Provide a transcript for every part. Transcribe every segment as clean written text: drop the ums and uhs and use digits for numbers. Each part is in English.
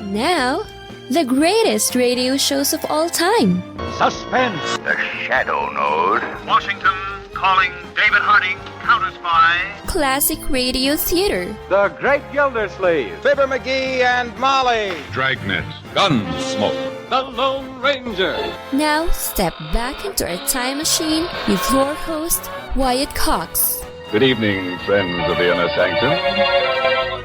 Now, the greatest radio shows of all time. Suspense. The Shadow Node. Washington calling David Harding, Counter-Spy. Classic radio theater. The Great Gildersleeve. Fibber McGee and Molly. Dragnet. Gunsmoke. The Lone Ranger. Now, step back into a time machine with your host, Wyatt Cox. Good evening, friends of the Inner Sanctum.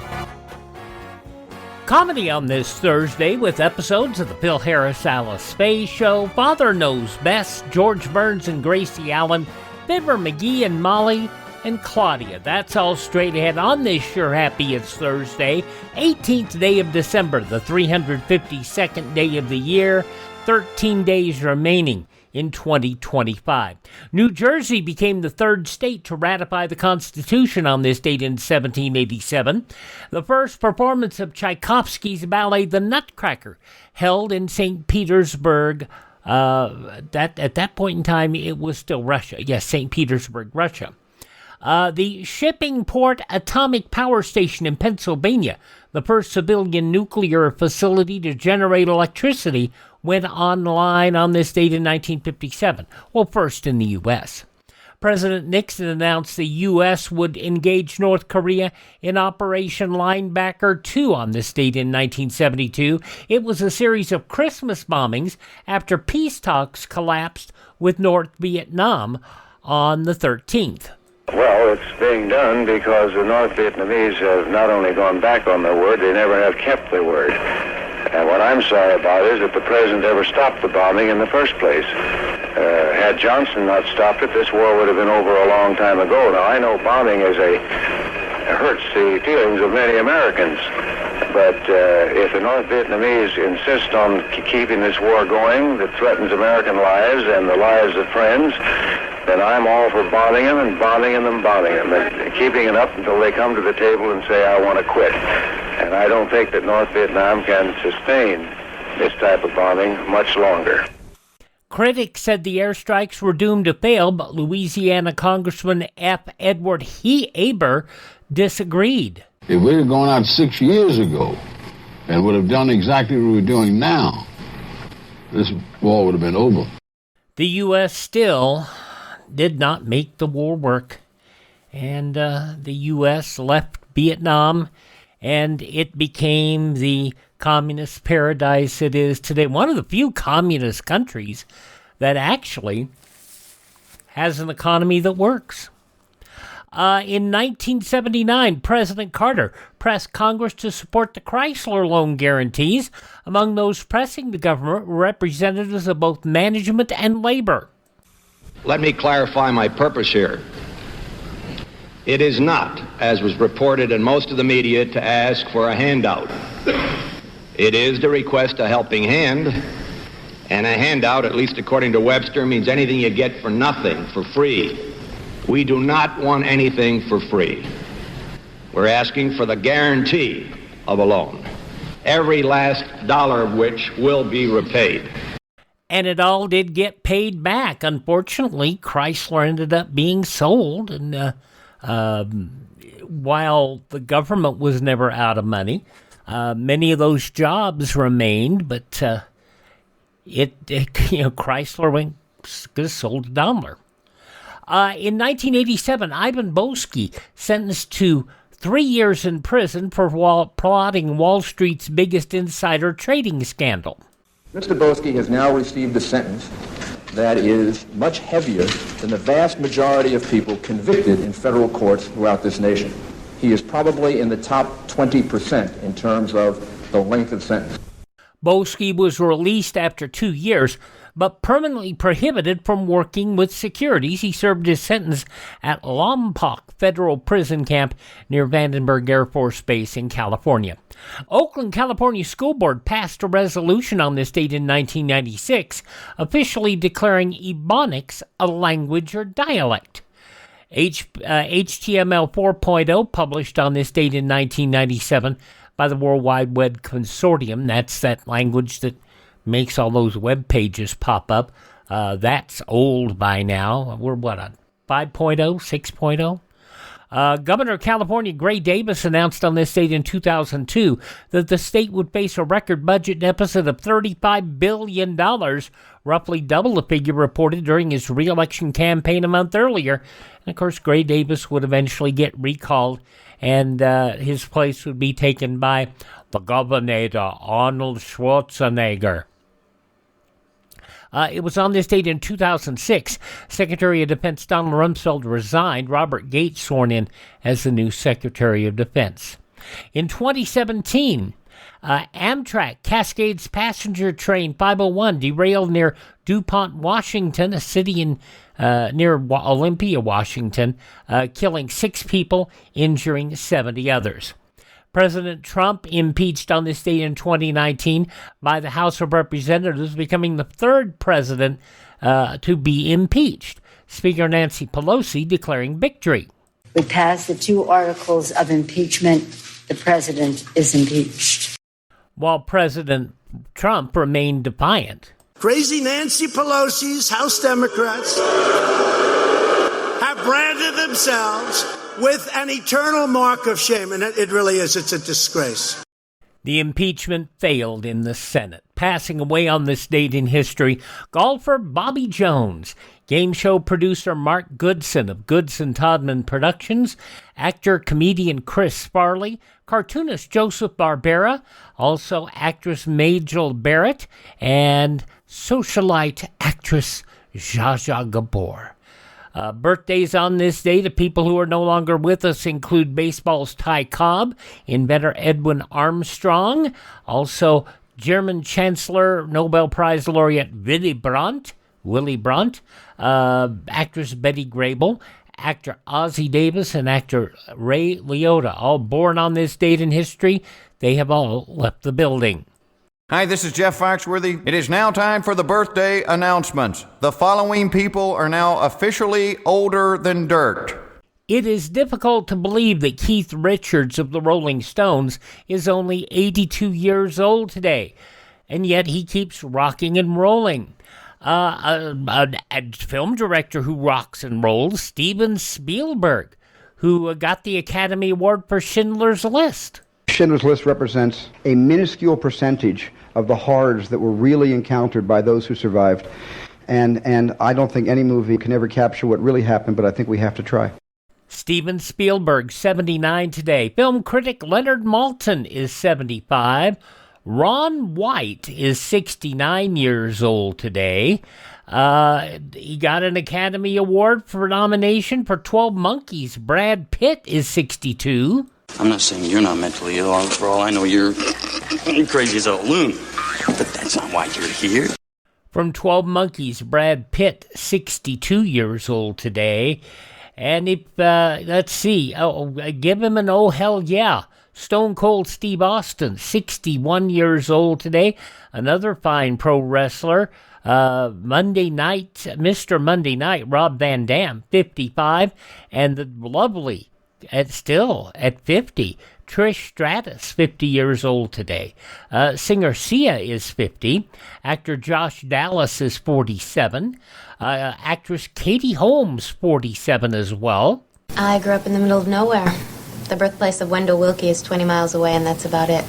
Comedy on this Thursday with episodes of the Phil Harris-Alice Faye Show, Father Knows Best, George Burns and Gracie Allen, Fibber McGee and Molly, and Claudia. That's all straight ahead on this Sure Happy It's Thursday, 18th day of December, the 352nd day of the year, 13 days remaining in 2025. New Jersey became the third state to ratify the Constitution on this date in 1787. The first performance of Tchaikovsky's ballet The Nutcracker held in St. Petersburg. At that point in time, it was still Russia. Yes, St. Petersburg, Russia. The Shippingport Atomic Power Station in Pennsylvania, the first civilian nuclear facility to generate electricity, went online on this date in 1957. Well, first in the U.S. President Nixon announced the U.S. would engage North Korea in Operation Linebacker 2 on this date in 1972. It was a series of Christmas bombings after peace talks collapsed with North Vietnam on the 13th. Well, it's being done because the North Vietnamese have not only gone back on their word, they never have kept their word. And what I'm sorry about is that the president ever stopped the bombing in the first place. Had Johnson not stopped it, this war would have been over a long time ago. Now, I know bombing hurts the feelings of many Americans. But if the North Vietnamese insist on keeping this war going that threatens American lives and the lives of friends, then I'm all for bombing them and bombing them and bombing them, and keeping it up until they come to the table and say, I want to quit. And I don't think that North Vietnam can sustain this type of bombing much longer. Critics said the airstrikes were doomed to fail, but Louisiana Congressman F. Edward Haber disagreed. If we'd have gone out 6 years ago and would have done exactly what we're doing now, this war would have been over. The U.S. still did not make the war work, and the U.S. left Vietnam, and it became the communist paradise it is today. One of the few communist countries that actually has an economy that works. In 1979, President Carter pressed Congress to support the Chrysler loan guarantees. Among those pressing the government were representatives of both management and labor. Let me clarify my purpose here. It is not, as was reported in most of the media, to ask for a handout. It is to request a helping hand, and a handout, at least according to Webster, means anything you get for nothing, for free. We do not want anything for free. We're asking for the guarantee of a loan, every last dollar of which will be repaid. And it all did get paid back. Unfortunately, Chrysler ended up being sold, and while the government was never out of money, many of those jobs remained, but Chrysler went sold a dollar. In 1987, Ivan Boesky sentenced to 3 years in prison for plotting Wall Street's biggest insider trading scandal. Mr. Boesky has now received a sentence that is much heavier than the vast majority of people convicted in federal courts throughout this nation. He is probably in the top 20% in terms of the length of sentence. Boesky was released after 2 years, but permanently prohibited from working with securities. He served his sentence at Lompoc Federal Prison Camp near Vandenberg Air Force Base in California. Oakland, California School Board passed a resolution on this date in 1996, officially declaring Ebonics a language or dialect. HTML 4.0, published on this date in 1997 by the World Wide Web Consortium. That's that language that makes all those web pages pop up. That's old by now. We're on 5.0, 6.0? Governor of California Gray Davis announced on this date in 2002 that the state would face a record budget deficit of $35 billion, roughly double the figure reported during his re-election campaign a month earlier. And, of course, Gray Davis would eventually get recalled, and his place would be taken by the governor, Arnold Schwarzenegger. It was on this date in 2006, Secretary of Defense Donald Rumsfeld resigned, Robert Gates sworn in as the new Secretary of Defense. In 2017, Amtrak Cascades passenger train 501 derailed near DuPont, Washington, a city in near Olympia, Washington, killing 6 people, injuring 70 others. President Trump impeached on this date in 2019 by the House of Representatives, becoming the 3rd president to be impeached. Speaker Nancy Pelosi declaring victory. We passed the 2 articles of impeachment. The president is impeached. While President Trump remained defiant. Crazy Nancy Pelosi's House Democrats have branded themselves with an eternal mark of shame, and it really is. It's a disgrace. The impeachment failed in the Senate. Passing away on this date in history, golfer Bobby Jones, game show producer Mark Goodson of Goodson Todman Productions, actor comedian Chris Farley, cartoonist Joseph Barbera, also actress Majel Barrett, and socialite actress Zsa Zsa Gabor. Birthdays on this date of people who are no longer with us include baseball's Ty Cobb, inventor Edwin Armstrong, also German Chancellor, Nobel Prize laureate Willy Brandt, actress Betty Grable, actor Ozzie Davis, and actor Ray Liotta, all born on this date in history. They have all left the building. Hi, this is Jeff Foxworthy. It is now time for the birthday announcements. The following people are now officially older than dirt. It is difficult to believe that Keith Richards of the Rolling Stones is only 82 years old today, and yet he keeps rocking and rolling. A film director who rocks and rolls, Steven Spielberg, who got the Academy Award for Schindler's List. Schindler's List represents a minuscule percentage of the horrors that were really encountered by those who survived. And I don't think any movie can ever capture what really happened, but I think we have to try. Steven Spielberg, 79 today. Film critic Leonard Maltin is 75. Ron White is 69 years old today. He got an Academy Award for nomination for 12 Monkeys. Brad Pitt is 62. I'm not saying you're not mentally ill. For all I know, you're crazy as a loon. But that's not why you're here. From 12 Monkeys, Brad Pitt, 62 years old today. And if, let's see, give him an oh hell yeah. Stone Cold Steve Austin, 61 years old today. Another fine pro wrestler. Monday Night, Mr. Monday Night, Rob Van Dam, 55. And the lovely, still at 50, Trish Stratus, 50 years old today. Singer Sia is 50. Actor Josh Dallas is 47. Actress Katie Holmes, 47 as well. I grew up in the middle of nowhere. The birthplace of Wendell Willkie is 20 miles away, and that's about it.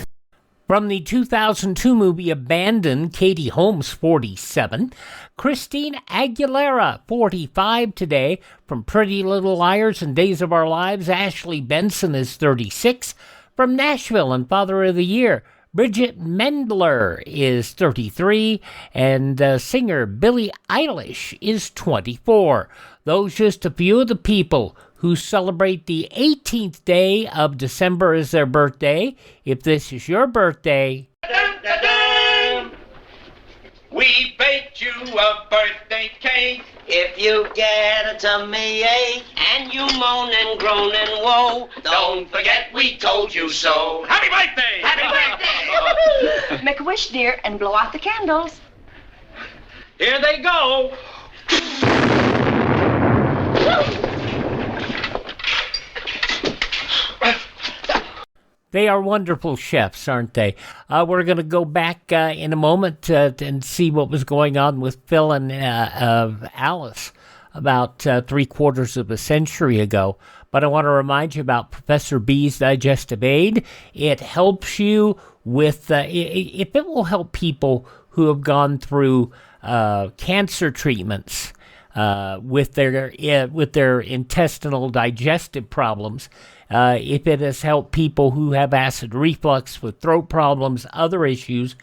From the 2002 movie Abandoned, Katie Holmes, 47. Christine Aguilera, 45 today. From Pretty Little Liars and Days of Our Lives, Ashley Benson is 36. From Nashville and Father of the Year, Bridget Mendler is 33. And singer Billie Eilish is 24. Those just a few of the people who celebrate the 18th day of December as their birthday. If this is your birthday... We baked you a birthday cake. If you get a tummy ache and you moan and groan and woe, don't forget we told you so. Happy birthday! Happy birthday! Make a wish, dear, and blow out the candles. Here they go. They are wonderful chefs, aren't they? We're going to go back in a moment and see what was going on with Phil and Alice about 3/4 of a century ago. But I want to remind you about Professor B's Digestive Aid. It helps you with, if it will help people who have gone through cancer treatments with their intestinal digestive problems, if it has helped people who have acid reflux with throat problems, other issues,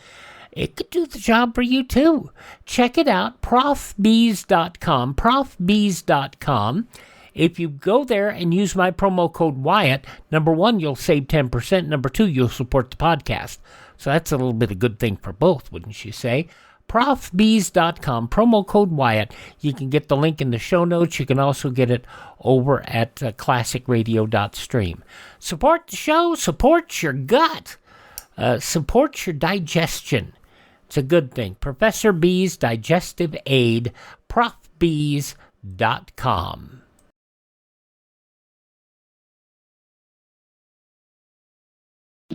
it could do the job for you too. Check it out, profbees.com, profbees.com. If you go there and use my promo code Wyatt, number one, you'll save 10%. Number two, you'll support the podcast. So that's a little bit of good thing for both, wouldn't you say? profbees.com, promo code Wyatt. You can get the link in the show notes. You can also get it over at classicradio.stream. Support the show. Support your gut. Support your digestion. It's a good thing. Professor B's Digestive Aid, profbees.com.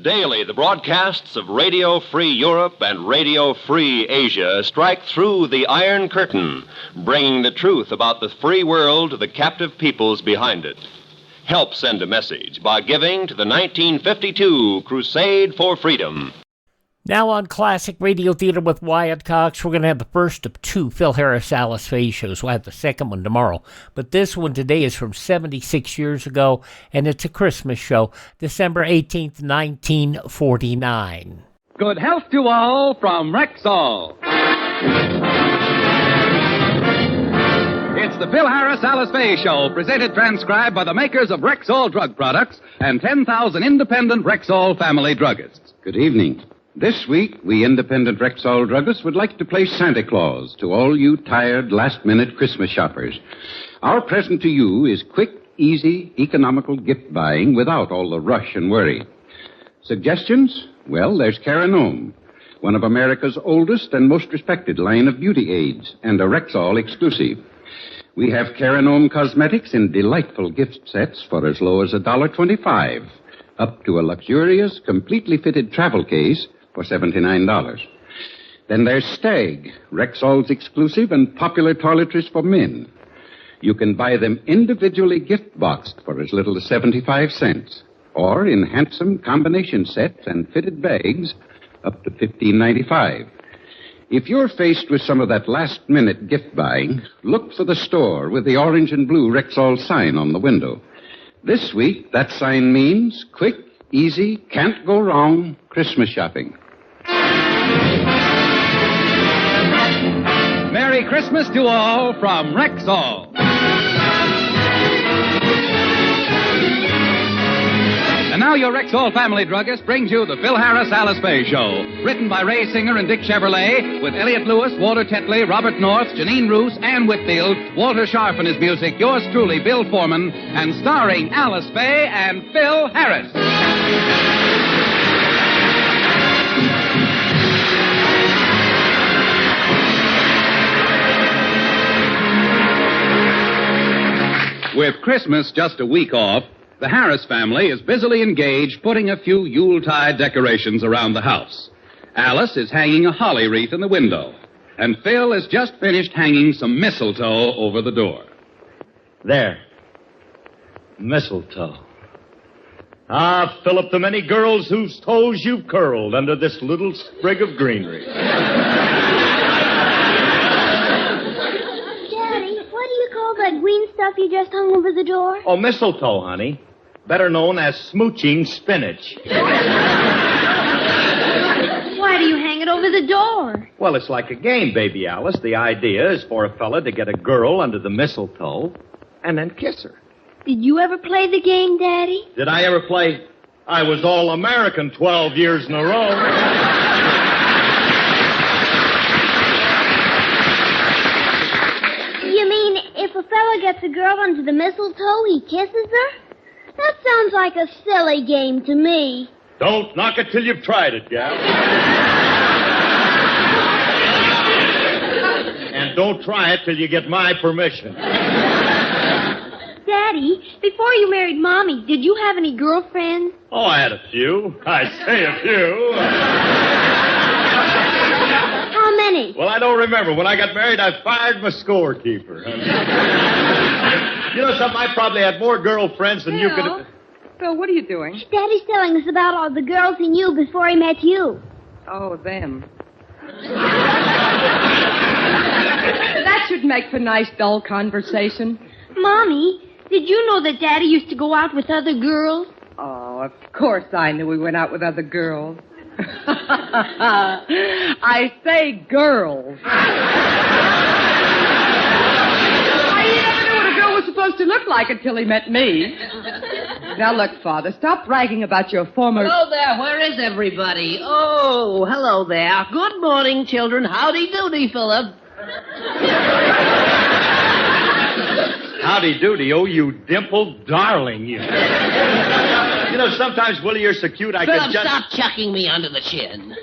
Daily, the broadcasts of Radio Free Europe and Radio Free Asia strike through the Iron Curtain, bringing the truth about the free world to the captive peoples behind it. Help send a message by giving to the 1952 Crusade for Freedom. Now on Classic Radio Theater with Wyatt Cox, we're going to have the first of two Phil Harris-Alice Faye shows. We'll have the second one tomorrow. But this one today is from 76 years ago, and it's a Christmas show, December 18th, 1949. Good health to all from Rexall. It's the Phil Harris-Alice Faye Show, presented transcribed by the makers of Rexall drug products and 10,000 independent Rexall family druggists. Good evening. This week, we independent Rexall druggists would like to play Santa Claus to all you tired, last-minute Christmas shoppers. Our present to you is quick, easy, economical gift buying without all the rush and worry. Suggestions? Well, there's Caranome, one of America's oldest and most respected line of beauty aids, and a Rexall exclusive. We have Caranome cosmetics in delightful gift sets for as low as $1.25, up to a luxurious, completely fitted travel case for $79. Then there's Stag, Rexall's exclusive and popular toiletries for men. You can buy them individually gift boxed for as little as 75 cents, or in handsome combination sets and fitted bags up to $15.95. If you're faced with some of that last-minute gift buying, look for the store with the orange and blue Rexall sign on the window. This week, that sign means quick, easy, can't go wrong Christmas shopping. Merry Christmas to all from Rexall. And now your Rexall family druggist brings you the Phil Harris-Alice Faye Show. Written by Ray Singer and Dick Chevrolet, with Elliot Lewis, Walter Tetley, Robert North, Janine Roos, Ann Whitfield, Walter Scharf and his music, yours truly, Bill Foreman, and starring Alice Faye and Phil Harris. With Christmas just a week off, the Harris family is busily engaged putting a few Yuletide decorations around the house. Alice is hanging a holly wreath in the window, and Phil has just finished hanging some mistletoe over the door. There. Mistletoe. Ah, Philip, the many girls whose toes you've curled under this little sprig of greenery. That green stuff you just hung over the door? Oh, mistletoe, honey. Better known as smooching spinach. Why do you hang it over the door? Well, it's like a game, baby Alice. The idea is for a fella to get a girl under the mistletoe and then kiss her. Did you ever play the game, Daddy? Did I ever play? I was All-American 12 years in a row. If a fella gets a girl under the mistletoe, he kisses her? That sounds like a silly game to me. Don't knock it till you've tried it, gal. And don't try it till you get my permission. Daddy, before you married Mommy, did you have any girlfriends? Oh, I had a few. I say a few. How many? Well, I don't remember. When I got married, I fired my scorekeeper. You know something? I probably had more girlfriends than you could... Phil, what are you doing? Daddy's telling us about all the girls he knew before he met you. Oh, them. That should make for nice, dull conversation. Mommy, did you know that Daddy used to go out with other girls? Oh, of course I knew we went out with other girls. I say girls. He never knew what a girl was supposed to look like until he met me. Now, look, Father, stop bragging about your former... Hello there. Where is everybody? Oh, hello there. Good morning, children. Howdy doody, Philip. Howdy doody. Oh, you dimpled darling, you. You know, sometimes, Willie, you're so cute I Philip, could just... stop chucking me under the chin.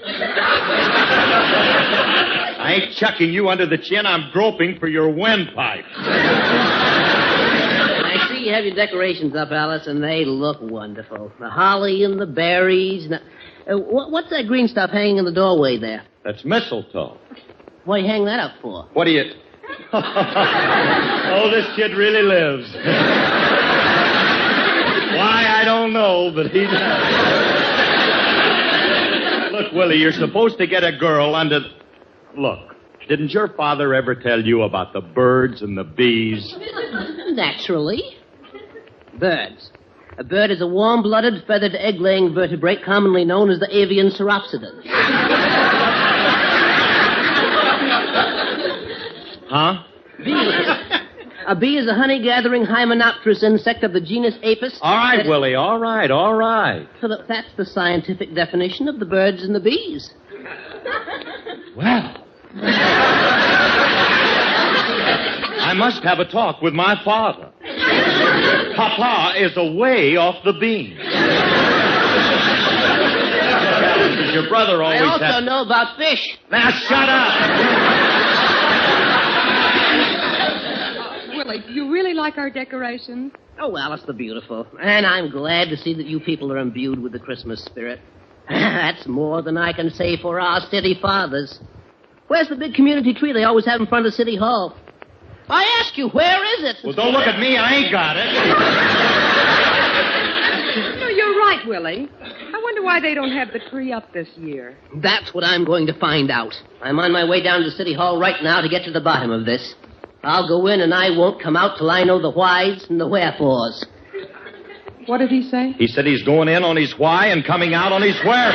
I ain't chucking you under the chin. I'm groping for your windpipe. I see you have your decorations up, Alice, and they look wonderful. The holly and the berries. Now, what's that green stuff hanging in the doorway there? That's mistletoe. What do you hang that up for? What do you... Oh, this kid really lives. Why, I don't know, but he does. Look, Willie, you're supposed to get a girl under... Look, didn't your father ever tell you about the birds and the bees? Naturally. Birds. A bird is a warm-blooded, feathered, egg-laying vertebrate commonly known as the avian sauropsida. Huh? A bee is a honey-gathering hymenopterous insect of the genus Apis. All right, Willie, all right. Philip, that's the scientific definition of the birds and the bees. Well... I must have a talk with my father. Papa is away off the beam. Your brother always I also know about fish. Now, shut up! Willie, do you really like our decorations? Oh, Alice the Beautiful. And I'm glad to see that you people are imbued with the Christmas spirit. That's more than I can say for our city fathers. Where's the big community tree they always have in front of City Hall? I ask you, where is it? Well, don't look at me. I ain't got it. No, you're right, Willie. I wonder why they don't have the tree up this year. That's what I'm going to find out. I'm on my way down to City Hall right now to get to the bottom of this. I'll go in and I won't come out till I know the whys and the wherefores. What did he say? He said he's going in on his why and coming out on his where.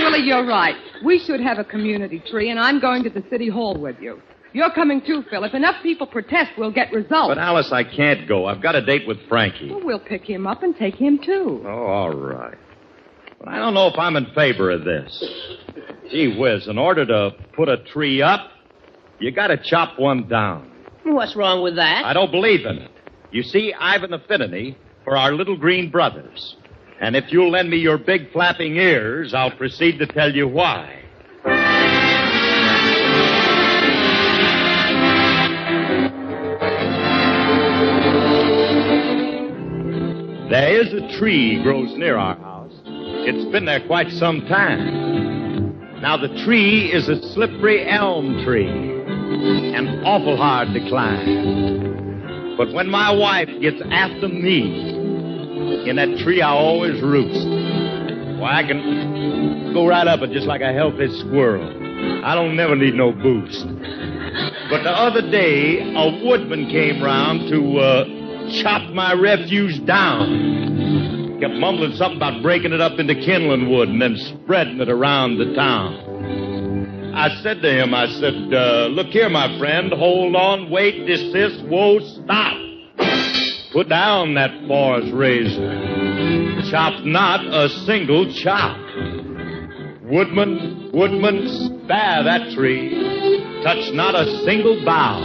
Willie, you're right. We should have a community tree, and I'm going to the City Hall with you. You're coming too, Phil. If enough people protest, we'll get results. But, Alice, I can't go. I've got a date with Frankie. Well, we'll pick him up and take him, too. Oh, all right. But I don't know if I'm in favor of this. Gee whiz, in order to put a tree up, you got to chop one down. What's wrong with that? I don't believe in it. You see, I've an affinity for our little green brothers. And if you'll lend me your big flapping ears, I'll proceed to tell you why. There is a tree grows near our house. It's been there quite some time. Now, the tree is a slippery elm tree and awful hard to climb. But when my wife gets after me, in that tree, I always roost. Why, I can go right up it just like a healthy squirrel. I don't never need no boost. But the other day, a woodman came round to chop my refuse down. Kept mumbling something about breaking it up into kindling wood and then spreading it around the town. I said to him, look here, my friend, hold on, wait, desist, whoa, stop. Put down that forest razor. Chop not a single chop. Woodman, spare that tree. Touch not a single bough.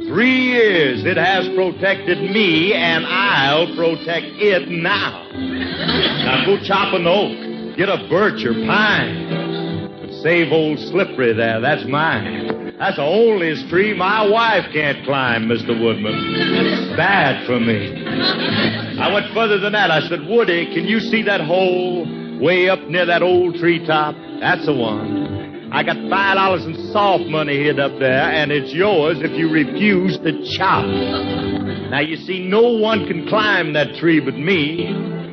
3 years it has protected me, and I'll protect it now. Now go chop an oak. Get a birch or pine. But save old Slippery there, that's mine. That's the onlyest tree my wife can't climb, Mr. Woodman. It's bad for me. I went further than that. I said, Woody, can you see that hole way up near that old treetop? That's the one. I got $5 in soft money hid up there, and it's yours if you refuse to chop. Now, you see, no one can climb that tree but me,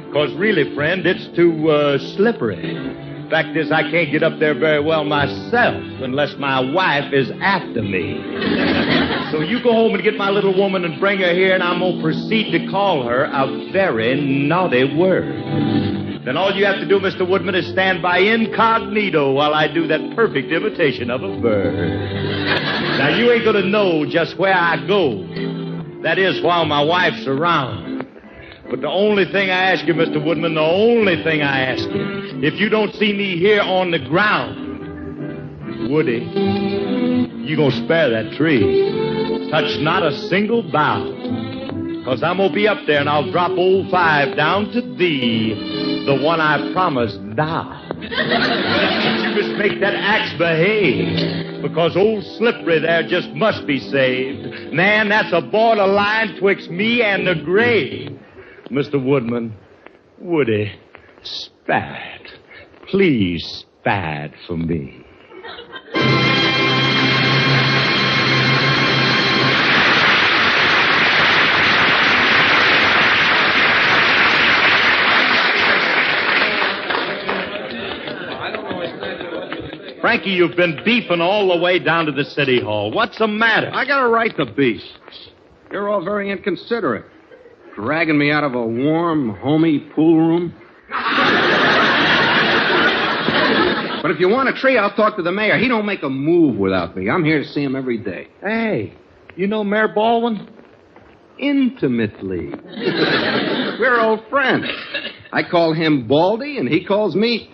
because really, friend, it's too slippery. Fact is, I can't get up there very well myself unless my wife is after me. So you go home and get my little woman and bring her here, and I'm going to proceed to call her a very naughty word. Then all you have to do, Mr. Woodman, is stand by incognito while I do that perfect imitation of a bird. Now, you ain't going to know just where I go. That is, while my wife's around. But the only thing I ask you, Mr. Woodman, the only thing I ask you, if you don't see me here on the ground, Woody, you gonna spare that tree. Touch not a single bough. Because I'm gonna be up there and I'll drop old 5 down to thee, the one I promised thou. You must make that axe behave. Because old Slippery there just must be saved. Man, that's a borderline twixt me and the grave. Mr. Woodman, Woody, spare it. Please spare it for me. Frankie, you've been beefing all the way down to the city hall. What's the matter? I got a right to beef. You're all very inconsiderate. Dragging me out of a warm, homey pool room. But if you want a tree, I'll talk to the mayor. He don't make a move without me. I'm here to see him every day. Hey, you know Mayor Baldwin? Intimately. We're old friends. I call him Baldy, and he calls me...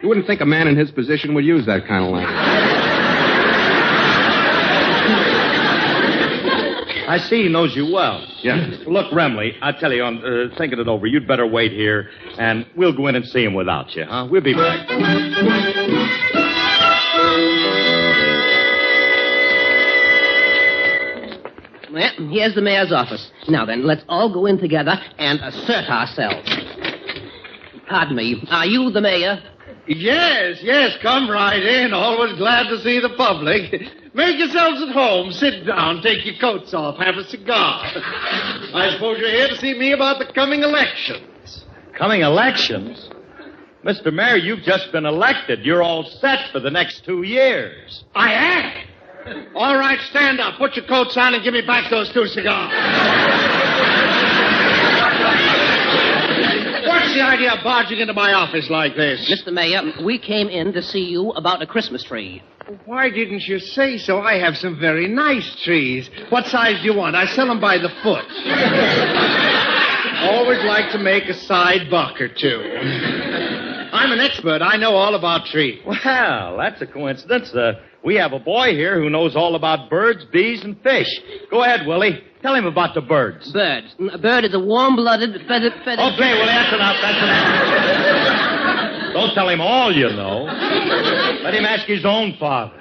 You wouldn't think a man in his position would use that kind of language. I see he knows you well. Yes. Look, Remley, I tell you, on thinking it over, you'd better wait here, and we'll go in and see him without you, huh? We'll be back. Well, here's the mayor's office. Now then, let's all go in together and assert ourselves. Pardon me, are you the mayor? Yes, come right in. Always glad to see the public. Make yourselves at home. Sit down, take your coats off, have a cigar. I suppose you're here to see me about the coming elections. Coming elections? Mr. Mayor, you've just been elected. You're all set for the next 2 years. I am? All right, stand up. Put your coats on and give me back those 2 cigars. What's the idea of barging into my office like this? Mr. Mayor, we came in to see you about a Christmas tree. Why didn't you say so? I have some very nice trees. What size do you want? I sell them by the foot. Always like to make a side buck or two. I'm an expert. I know all about trees. Well, that's a coincidence. We have a boy here who knows all about birds, bees, and fish. Go ahead, Willie. Tell him about the birds. Birds. A bird is a warm-blooded, feathered... Okay, well, that's enough. Don't tell him all you know. Let him ask his own father.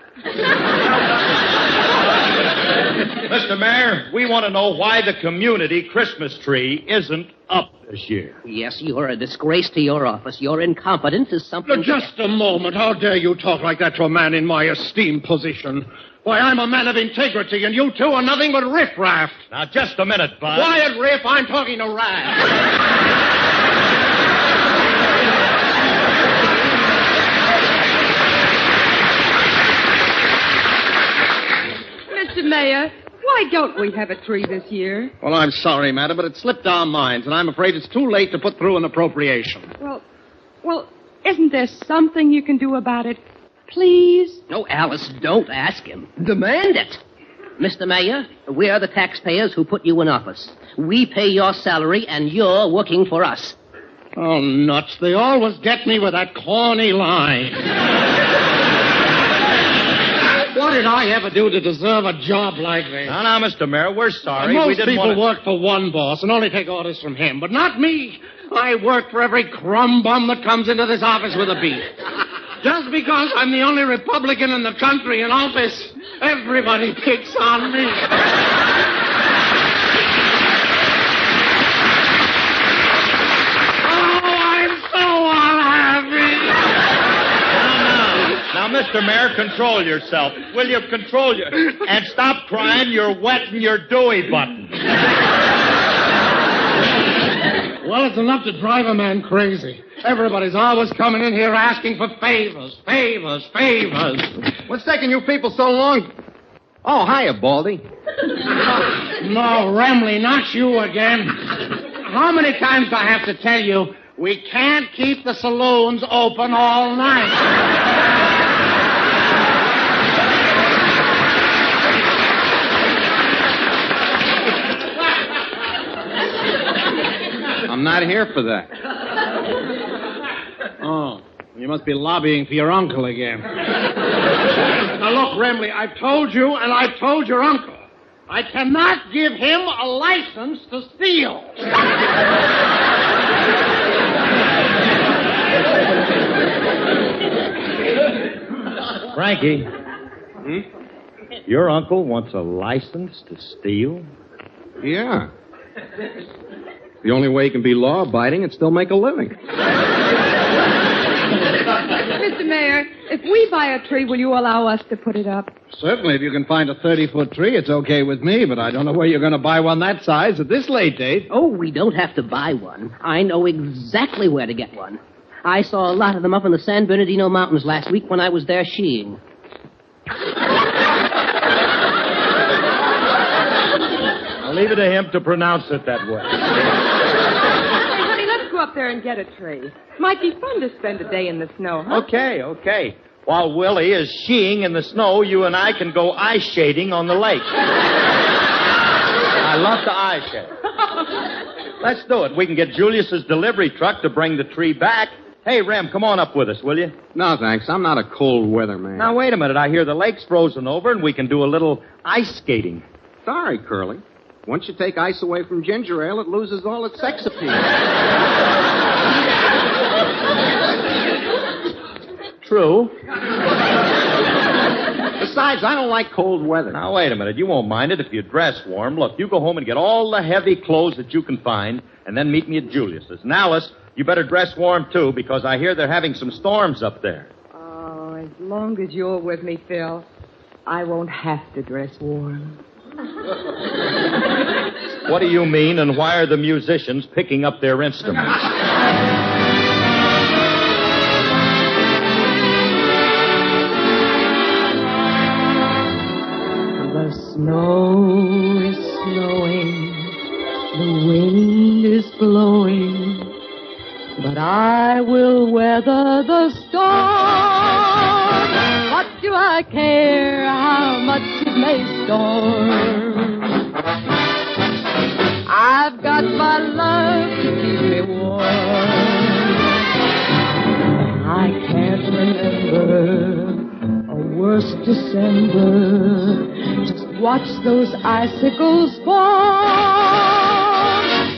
Mr. Mayor, we want to know why the community Christmas tree isn't up this year. Yes, you're a disgrace to your office. Your incompetence is something... Just a moment. How dare you talk like that to a man in my esteemed position? Why, I'm a man of integrity, and you two are nothing but riffraff. Now, just a minute, Bud. Quiet, Riff. I'm talking to Raff. Mr. Mayor, why don't we have a tree this year? Well, I'm sorry, madam, but it slipped our minds, and I'm afraid it's too late to put through an appropriation. Well, isn't there something you can do about it? Please? No, Alice, don't ask him. Demand it. Mr. Mayor, we are the taxpayers who put you in office. We pay your salary, and you're working for us. Oh, nuts. They always get me with that corny line. What did I ever do to deserve a job like this? No, Mr. Mayor, we're sorry. Most people work for one boss and only take orders from him, but not me. I work for every crumb bum that comes into this office with a beat. Just because I'm the only Republican in the country in office, everybody picks on me. Oh, I'm so unhappy. Now, Mr. Mayor, control yourself. Will you control your... And stop crying. You're wetting your Dewey button. Well, it's enough to drive a man crazy. Everybody's always coming in here asking for favors. What's taking you people so long? Oh, hiya, Baldy. No, Remley, not you again. How many times do I have to tell you we can't keep the saloons open all night? I'm not here for that. Oh, you must be lobbying for your uncle again. Now, look, Remley, I've told you and I've told your uncle. I cannot give him a license to steal. Frankie. Your uncle wants a license to steal? Yeah. The only way he can be law-abiding and still make a living. Mr. Mayor, if we buy a tree, will you allow us to put it up? Certainly, if you can find a 30-foot tree, it's okay with me, but I don't know where you're going to buy one that size at this late date. Oh, we don't have to buy one. I know exactly where to get one. I saw a lot of them up in the San Bernardino Mountains last week when I was there skiing. I'll leave it to him to pronounce it that way. Hey, honey, let's go up there and get a tree. Might be fun to spend a day in the snow, huh? Okay. While Willie is skiing in the snow, you and I can go ice shading on the lake. I love to ice shade. Let's do it. We can get Julius's delivery truck to bring the tree back. Hey, Rem, come on up with us, will you? No, thanks. I'm not a cold weather man. Now, wait a minute. I hear the lake's frozen over and we can do a little ice skating. Sorry, Curly. Once you take ice away from ginger ale, it loses all its sex appeal. True. Besides, I don't like cold weather. Now, wait a minute. You won't mind it if you dress warm. Look, you go home and get all the heavy clothes that you can find, and then meet me at Julius's. And Alice, you better dress warm, too, because I hear they're having some storms up there. Oh, as long as you're with me, Phil, I won't have to dress warm. What do you mean, and why are the musicians picking up their instruments? The snow is snowing, the wind is blowing, but I will weather the storm. What do I care how much it may storm? I've got my love to keep me warm. I can't remember a worse December. Just watch those icicles fall.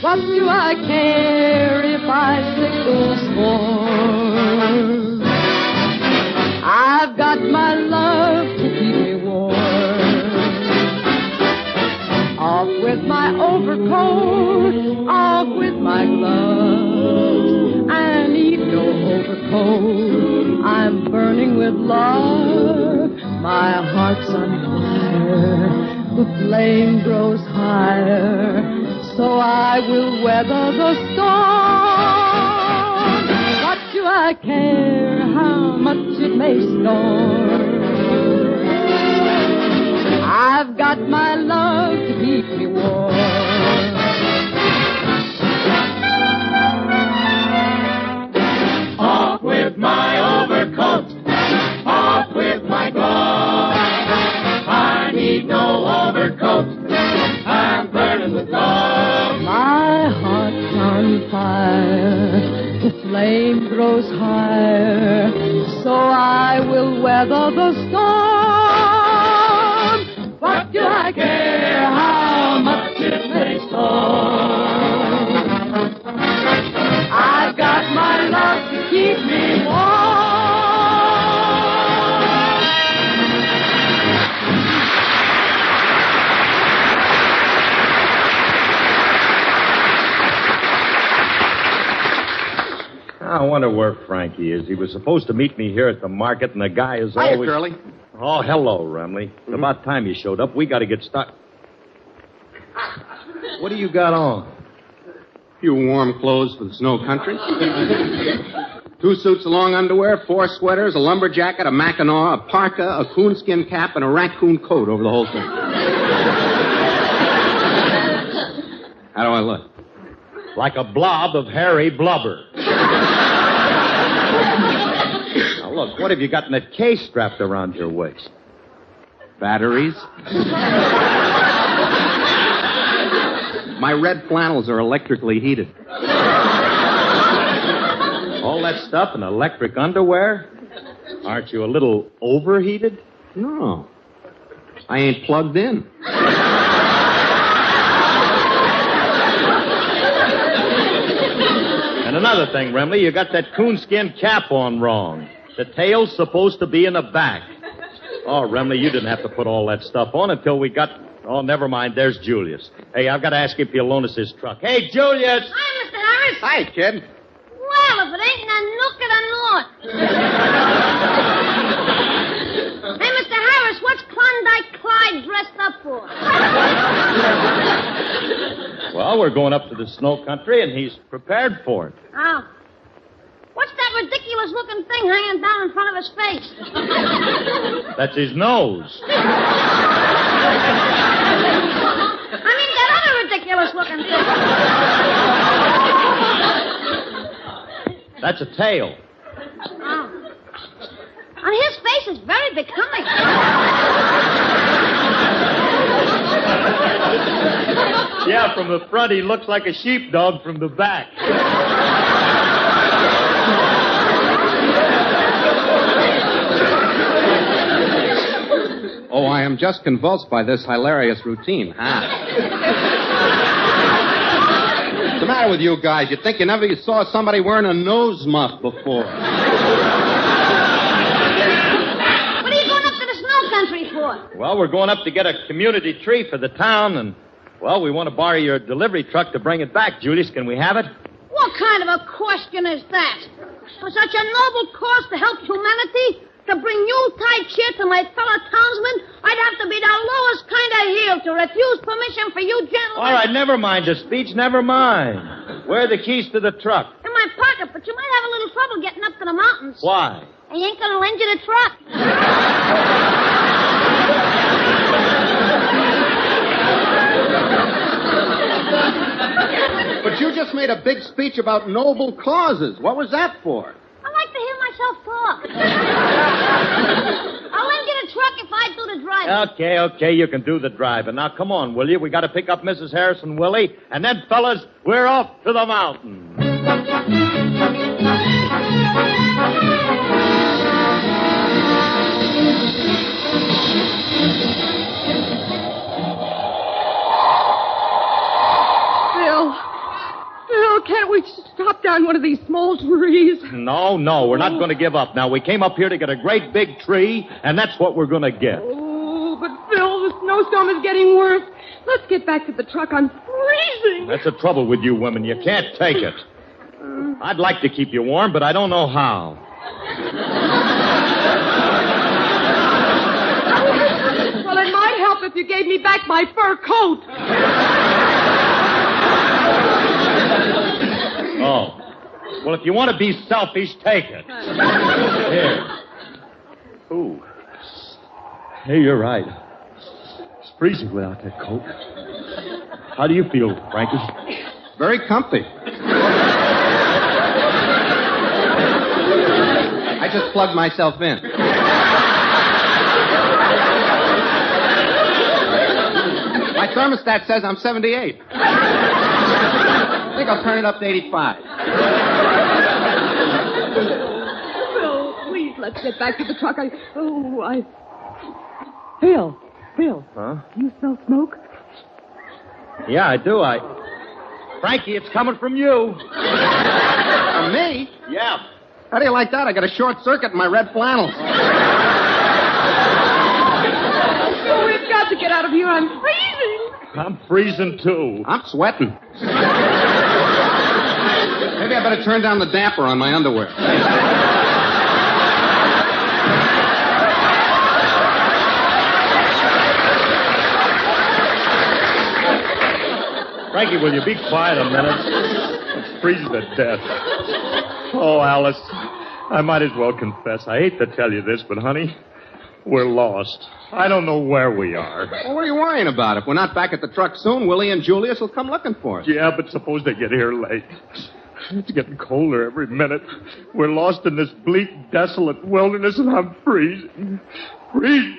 What do I care if icicles fall? I've got my love to keep me warm. Off with my overcoat, off with my gloves. I need no overcoat, I'm burning with love. My heart's on fire, the flame grows higher, so I will weather the storm. What do I care how much it may storm? I've got my love to keep me warm. Off with my overcoat, off with my gloves. I need no overcoat, I'm burning with love. My heart's on fire, the flame grows higher, so I will weather the storm. What do I care how much it may storm? I've got my love to keep me warm. I wonder where Frankie is. He was supposed to meet me here at the market, and the guy is Hiya, always... Curly. Oh, hello, Remley. It's about time you showed up. We got to get started. What do you got on? Few warm clothes for the snow country. 2 suits of long underwear, 4 sweaters, a lumberjacket, a mackinaw, a parka, a coonskin cap, and a raccoon coat over the whole thing. How do I look? Like a blob of hairy blubber. Now, look, what have you got in that case strapped around your waist? Batteries. My red flannels are electrically heated. All that stuff in electric underwear? Aren't you a little overheated? No. I ain't plugged in. And another thing, Remley, you got that coonskin cap on wrong. The tail's supposed to be in the back. Oh, Remley, you didn't have to put all that stuff on until we got... Oh, never mind. There's Julius. Hey, I've got to ask him if he'll loan us his truck. Hey, Julius! Hi, Mr. Harris. Hi, kid. Well, if it ain't a nook at a north. Hey, Mr. Harris, what's Klondike Clyde dressed up for? Well, we're going up to the snow country, and he's prepared for it. Oh. What's that ridiculous-looking thing hanging down in front of his face? That's his nose. I mean, that other ridiculous-looking thing. That's a tail. Oh. And his face is very becoming. Yeah, from the front, he looks like a sheepdog from the back. Oh, I am just convulsed by this hilarious routine. What's the matter with you guys? You'd think you never saw somebody wearing a nose muff before. What are you going up to the snow country for? Well, we're going up to get a community tree for the town, and, well, we want to borrow your delivery truck to bring it back. Julius, can we have it? What kind of a question is that? For such a noble cause to help humanity? To bring Yuletide cheer to my fellow townsmen, I'd have to be the lowest kind of heel to refuse permission for you gentlemen. All right, never mind the speech, never mind. Where are the keys to the truck? In my pocket, but you might have a little trouble getting up to the mountains. Why? I ain't gonna lend you the truck. But you just made a big speech about noble causes. What was that for? I like to hear myself talk. I'll lend you the truck if I do the driving. Okay, you can do the driving. Now, come on, will you? We got to pick up Mrs. Harris and Willie, and then, fellas, we're off to the mountain. Phil, can't we stop down one of these small trees? No, we're not going to give up. Now, we came up here to get a great big tree, and that's what we're going to get. Oh, but Phil, the snowstorm is getting worse. Let's get back to the truck. I'm freezing. That's the trouble with you women. You can't take it. I'd like to keep you warm, but I don't know how. Well, it might help if you gave me back my fur coat. Oh. Well, if you want to be selfish, take it. Here. Ooh. Hey, you're right. It's freezing without that coat. How do you feel, Frankie? Very comfy. I just plugged myself in. My thermostat says I'm 78. I think I'll turn it up to 85. Phil, please, let's get back to the truck. Phil. Huh? Do you smell smoke? Yeah, I do. Frankie, it's coming from you. From me? Yeah. How do you like that? I got a short circuit in my red flannels. Oh, we've got to get out of here. I'm freezing. I'm freezing, too. I'm sweating. Hey, Maybe I better turn down the damper on my underwear. Frankie, will you be quiet a minute? It's freezing to death. Oh, Alice, I might as well confess. I hate to tell you this, but, honey, we're lost. I don't know where we are. Well, what are you worrying about? If we're not back at the truck soon, Willie and Julius will come looking for us. Yeah, but suppose they get here late. It's getting colder every minute. We're lost in this bleak, desolate wilderness, and I'm freezing. Freezing.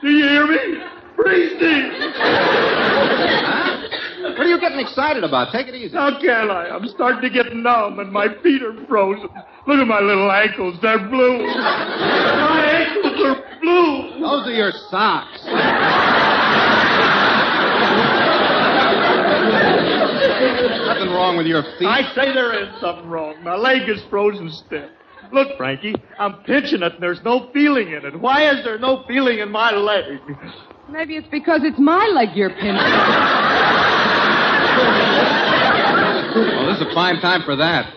Do you hear me? Freezing. What are you getting excited about? Take it easy. How can I? I'm starting to get numb, and my feet are frozen. Look at my little ankles. They're blue. My ankles are blue. Those are your socks. Nothing wrong with your feet. I say there is something wrong. My leg is frozen stiff. Look, Frankie, I'm pinching it, and there's no feeling in it. Why is there no feeling in my leg? Maybe it's because it's my leg you're pinching. Well, this is a fine time for that.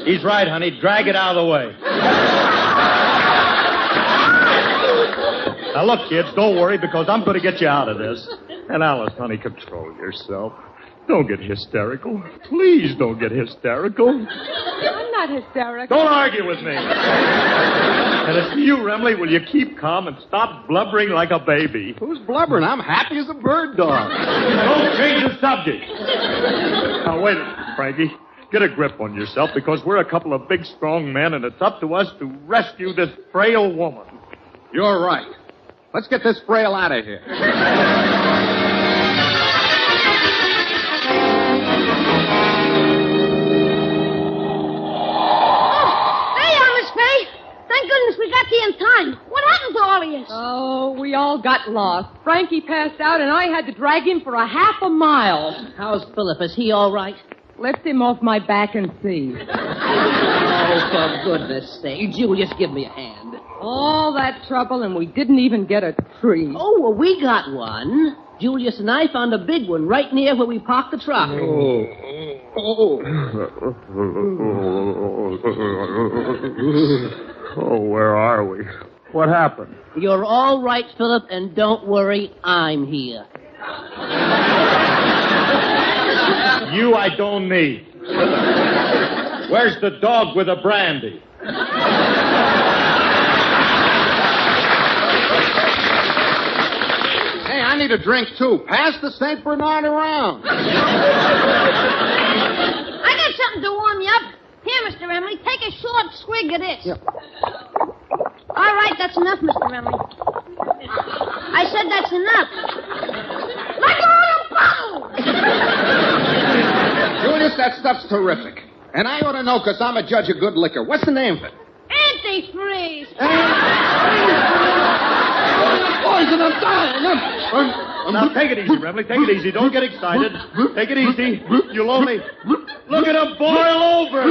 He's right, honey. Drag it out of the way. Now, look, kids, don't worry, because I'm going to get you out of this. And Alice, honey, control yourself. Don't get hysterical. Please don't get hysterical. I'm not hysterical. Don't argue with me. And as for you, Remley, will you keep calm and stop blubbering like a baby? Who's blubbering? I'm happy as a bird dog. Don't change the subject. Now, wait a minute, Frankie. Get a grip on yourself, because we're a couple of big, strong men, and it's up to us to rescue this frail woman. You're right. Let's get this frail out of here. Thank goodness we got here in time. What happened to all of you? Oh, we all got lost. Frankie passed out, and I had to drag him for a half a mile. How's Philip? Is he all right? Lift him off my back and see. Oh, for goodness sake. Julius, give me a hand. All that trouble, and we didn't even get a tree. Oh, well, we got one. Julius and I found a big one right near where we parked the truck. Oh, where are we? What happened? You're all right, Philip, and don't worry, I'm here. You I don't need. Where's the dog with the brandy? Hey, I need a drink, too. Pass the St. Bernard around. I got something to warm you up. Here, Mr. Remley, take a short swig of this. Yep. All right, that's enough, Mr. Remley. I said that's enough. Let go of the bottle! Julius, that stuff's terrific. And I ought to know, because I'm a judge of good liquor. What's the name of it? Antifreeze. Poison, I'm dying. Now, take it easy, Remley. Take it easy. Don't get excited. Take it easy. You'll only... Look at him boil over.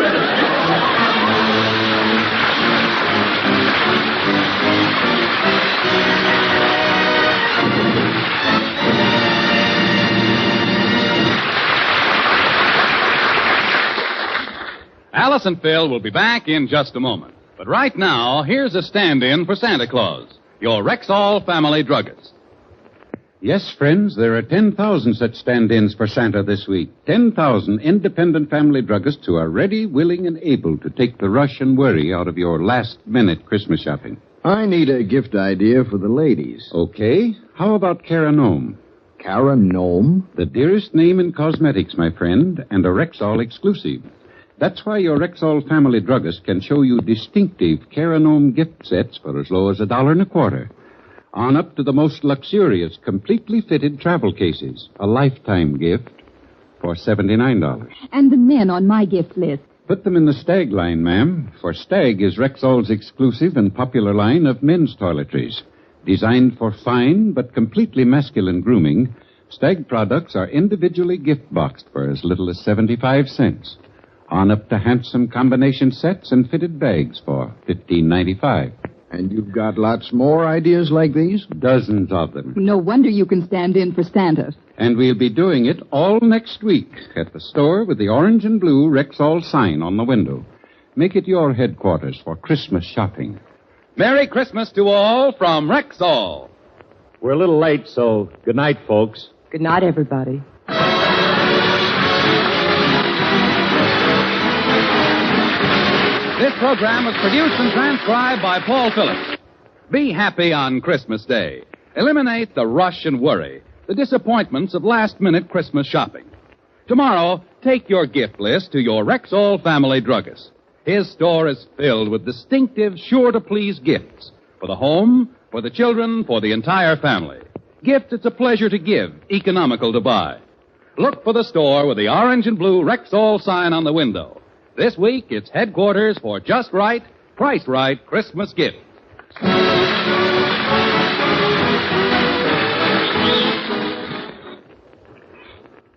Alice and Phil will be back in just a moment. But right now, here's a stand-in for Santa Claus, your Rexall family druggist. Yes, friends, there are 10,000 such stand-ins for Santa this week. 10,000 independent family druggists who are ready, willing, and able to take the rush and worry out of your last-minute Christmas shopping. I need a gift idea for the ladies. Okay. How about Cara Gnome? Cara Gnome? The dearest name in cosmetics, my friend, and a Rexall exclusive. That's why your Rexall family druggist can show you distinctive Cara Gnome gift sets for as low as $1.25. On up to the most luxurious, completely fitted travel cases. A lifetime gift for $79. And the men on my gift list. Put them in the Stag line, ma'am, for Stag is Rexall's exclusive and popular line of men's toiletries. Designed for fine but completely masculine grooming, Stag products are individually gift-boxed for as little as 75 cents. On up to handsome combination sets and fitted bags for $15.95. And you've got lots more ideas like these? Dozens of them. No wonder you can stand in for Santa. And we'll be doing it all next week at the store with the orange and blue Rexall sign on the window. Make it your headquarters for Christmas shopping. Merry Christmas to all from Rexall. We're a little late, so good night, folks. Good night, everybody. This program was produced and transcribed by Paul Phillips. Be happy on Christmas Day. Eliminate the rush and worry, the disappointments of last-minute Christmas shopping. Tomorrow, take your gift list to your Rexall family druggist. His store is filled with distinctive, sure-to-please gifts for the home, for the children, for the entire family. Gifts it's a pleasure to give, economical to buy. Look for the store with the orange and blue Rexall sign on the window. This week, it's headquarters for just right, price right Christmas gifts.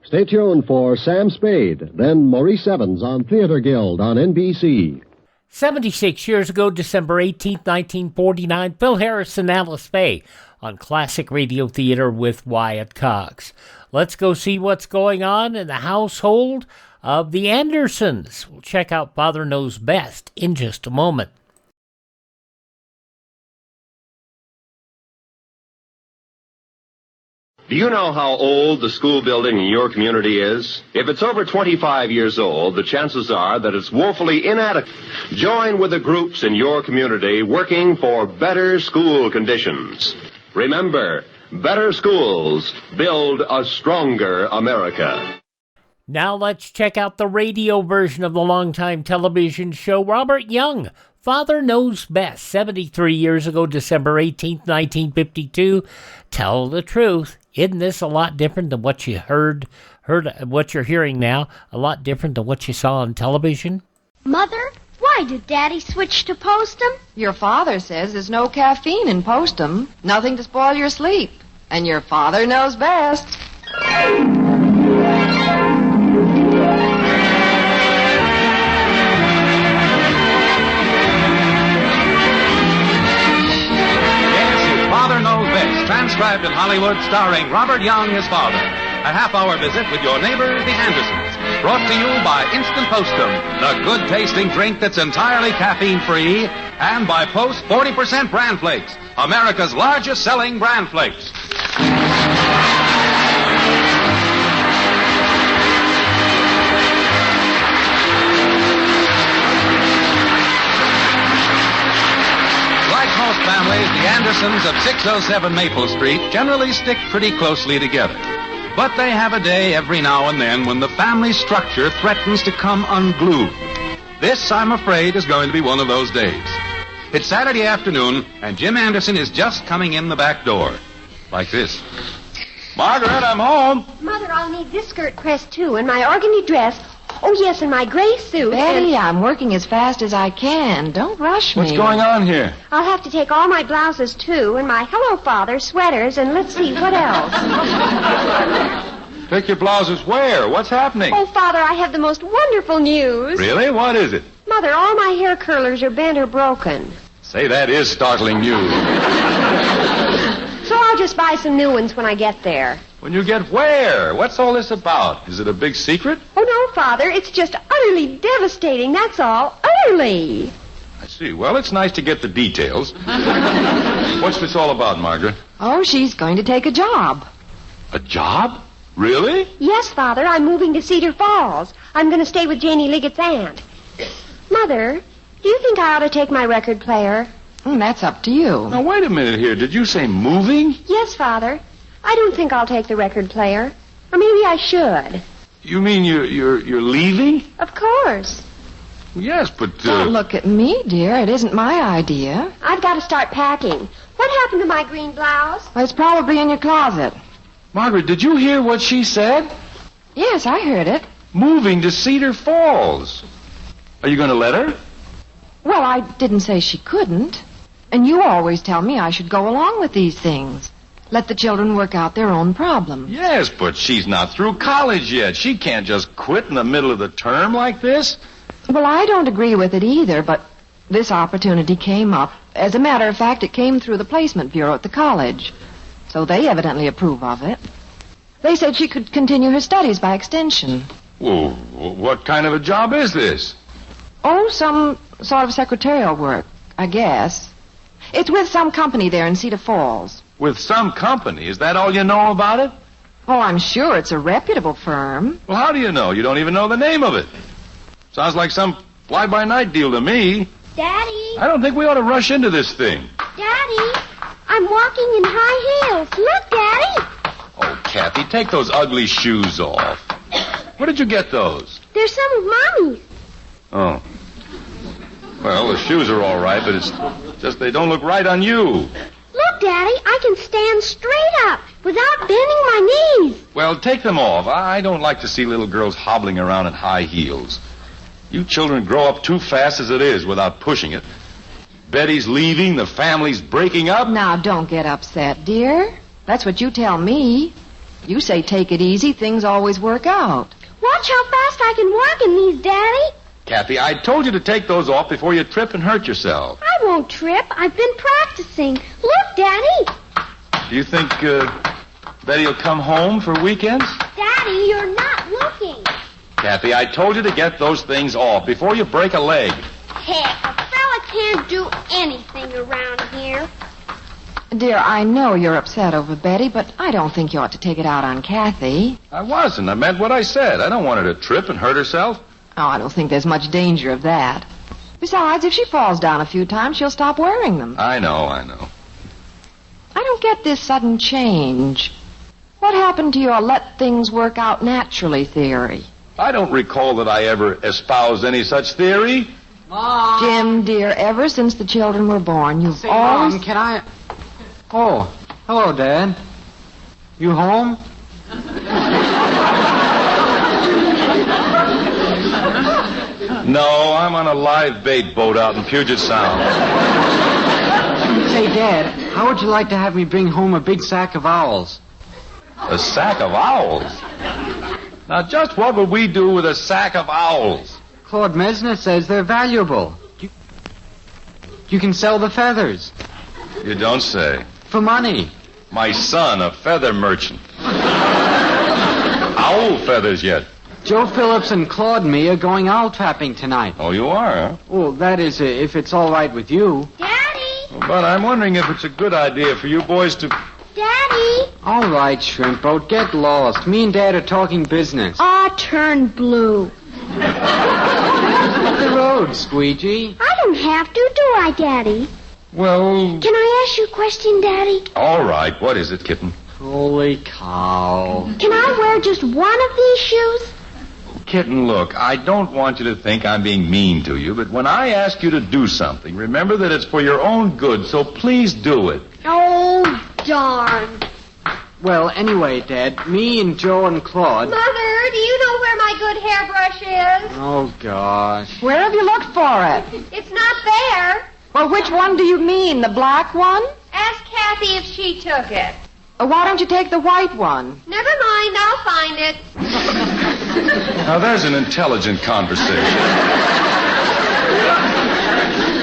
Stay tuned for Sam Spade, then Maurice Evans on Theater Guild on NBC. 76 years ago, December 18, 1949, Phil Harris-Alice Faye on Classic Radio Theater with Wyatt Cox. Let's go see what's going on in the household of the Andersons. We'll check out Father Knows Best in just a moment. Do you know how old the school building in your community is? If it's over 25 years old, the chances are that it's woefully inadequate. Join with the groups in your community working for better school conditions. Remember, better schools build a stronger America. Now let's check out the radio version of the longtime television show Robert Young, Father Knows Best, 73 years ago, December 18th, 1952. Tell the truth. Isn't this a lot different than what you heard what you're hearing now? A lot different than what you saw on television? Mother, why did Daddy switch to Postum? Your father says there's no caffeine in Postum. Nothing to spoil your sleep. And your father knows best. Father Knows Best, transcribed in Hollywood, starring Robert Young as father. A half-hour visit with your neighbor, the Andersons. Brought to you by Instant Postum, the good-tasting drink that's entirely caffeine-free, and by Post 40% Bran Flakes, America's largest-selling Bran Flakes. Most families, the Andersons of 607 Maple Street generally stick pretty closely together. But they have a day every now and then when the family structure threatens to come unglued. This, I'm afraid, is going to be one of those days. It's Saturday afternoon, and Jim Anderson is just coming in the back door. Like this. Margaret, I'm home. Mother, I'll need this skirt pressed, too, and my organdy dress. Oh, yes, and my gray suit. Betty, I'm working as fast as I can. Don't rush me. What's going on here? I'll have to take all my blouses, too, and my Hello Father sweaters, and let's see, what else? Take your blouses where? What's happening? Oh, Father, I have the most wonderful news. Really? What is it? Mother, all my hair curlers are bent or broken. Say, that is startling news. So I'll just buy some new ones when I get there. When you get where? What's all this about? Is it a big secret? Oh, no, Father. It's just utterly devastating, that's all. Utterly. I see. Well, it's nice to get the details. What's this all about, Margaret? Oh, she's going to take a job. A job? Really? Yes, Father. I'm moving to Cedar Falls. I'm going to stay with Janie Liggett's aunt. Mother, do you think I ought to take my record player? That's up to you. Now, wait a minute here. Did you say moving? Yes, Father. I don't think I'll take the record player. Or maybe I should. You mean you're leaving? Of course. Yes, but... Don't look at me, dear. It isn't my idea. I've got to start packing. What happened to my green blouse? Well, it's probably in your closet. Margaret, did you hear what she said? Yes, I heard it. Moving to Cedar Falls. Are you going to let her? Well, I didn't say she couldn't. And you always tell me I should go along with these things. Let the children work out their own problems. Yes, but she's not through college yet. She can't just quit in the middle of the term like this. Well, I don't agree with it either, but This opportunity came up. As a matter of fact, it came through the placement bureau at the college. So they evidently approve of it. They said she could continue her studies by extension. Well, what kind of a job is this? Oh, some sort of secretarial work, I guess. It's with some company there in Cedar Falls. With some company? Is that all you know about it? Oh, I'm sure it's a reputable firm. Well, how do you know? You don't even know the name of it. Sounds like some fly-by-night deal to me. Daddy. I don't think we ought to rush into this thing. Daddy, I'm walking in high heels. Look, Daddy. Oh, Kathy, take those ugly shoes off. Where did you get those? They're some of Mommy's. Oh. Well, the shoes are all right, but it's just they don't look right on you. Look, Daddy, I can stand straight up without bending my knees. Well, take them off. I don't like to see little girls hobbling around in high heels. You children grow up too fast as it is without pushing it. Betty's leaving, the family's breaking up. Now, don't get upset, dear. That's what you tell me. You say take it easy, things always work out. Watch how fast I can work in these, Daddy. Kathy, I told you to take those off before you trip and hurt yourself. I won't trip. I've been practicing. Look, Daddy. Do you think Betty'll come home for weekends? Daddy, you're not looking. Kathy, I told you to get those things off before you break a leg. Heck, a fella can't do anything around here. Dear, I know you're upset over Betty, but I don't think you ought to take it out on Kathy. I wasn't. I meant what I said. I don't want her to trip and hurt herself. Oh, I don't think there's much danger of that. Besides, if she falls down a few times, she'll stop wearing them. I know. I don't get this sudden change. What happened to your let things work out naturally theory? I don't recall that I ever espoused any such theory. Mom. Jim, dear, ever since the children were born, you've always... Mom, can I... Oh, hello, Dad. You home? No, I'm on a live bait boat out in Puget Sound. Say, Dad, how would you like to have me bring home a big sack of owls? A sack of owls? Now, just what would we do with a sack of owls? Claude Mesner says they're valuable. You can sell the feathers. You don't say. For money. My son, a feather merchant. Owl feathers yet. Joe Phillips and Claude and me are going owl trapping tonight. Oh, you are, huh? Well, that is, if it's all right with you. Daddy! But I'm wondering if it's a good idea for you boys to... Daddy! All right, Shrimp Boat, get lost. Me and Dad are talking business. Aw, turn blue. Up the road, Squeegee. I don't have to, do I, Daddy? Well... Can I ask you a question, Daddy? All right, what is it, kitten? Holy cow. Can I wear just one of these shoes? Kitten, look, I don't want you to think I'm being mean to you, but when I ask you to do something, remember that it's for your own good, so please do it. Oh, darn. Well, anyway, Dad, me and Joe and Claude... Mother, do you know where my good hairbrush is? Oh, gosh. Where have you looked for it? It's not there. Well, which one do you mean? The black one? Ask Kathy if she took it. Why don't you take the white one? Never mind, I'll find it. Now, there's an intelligent conversation.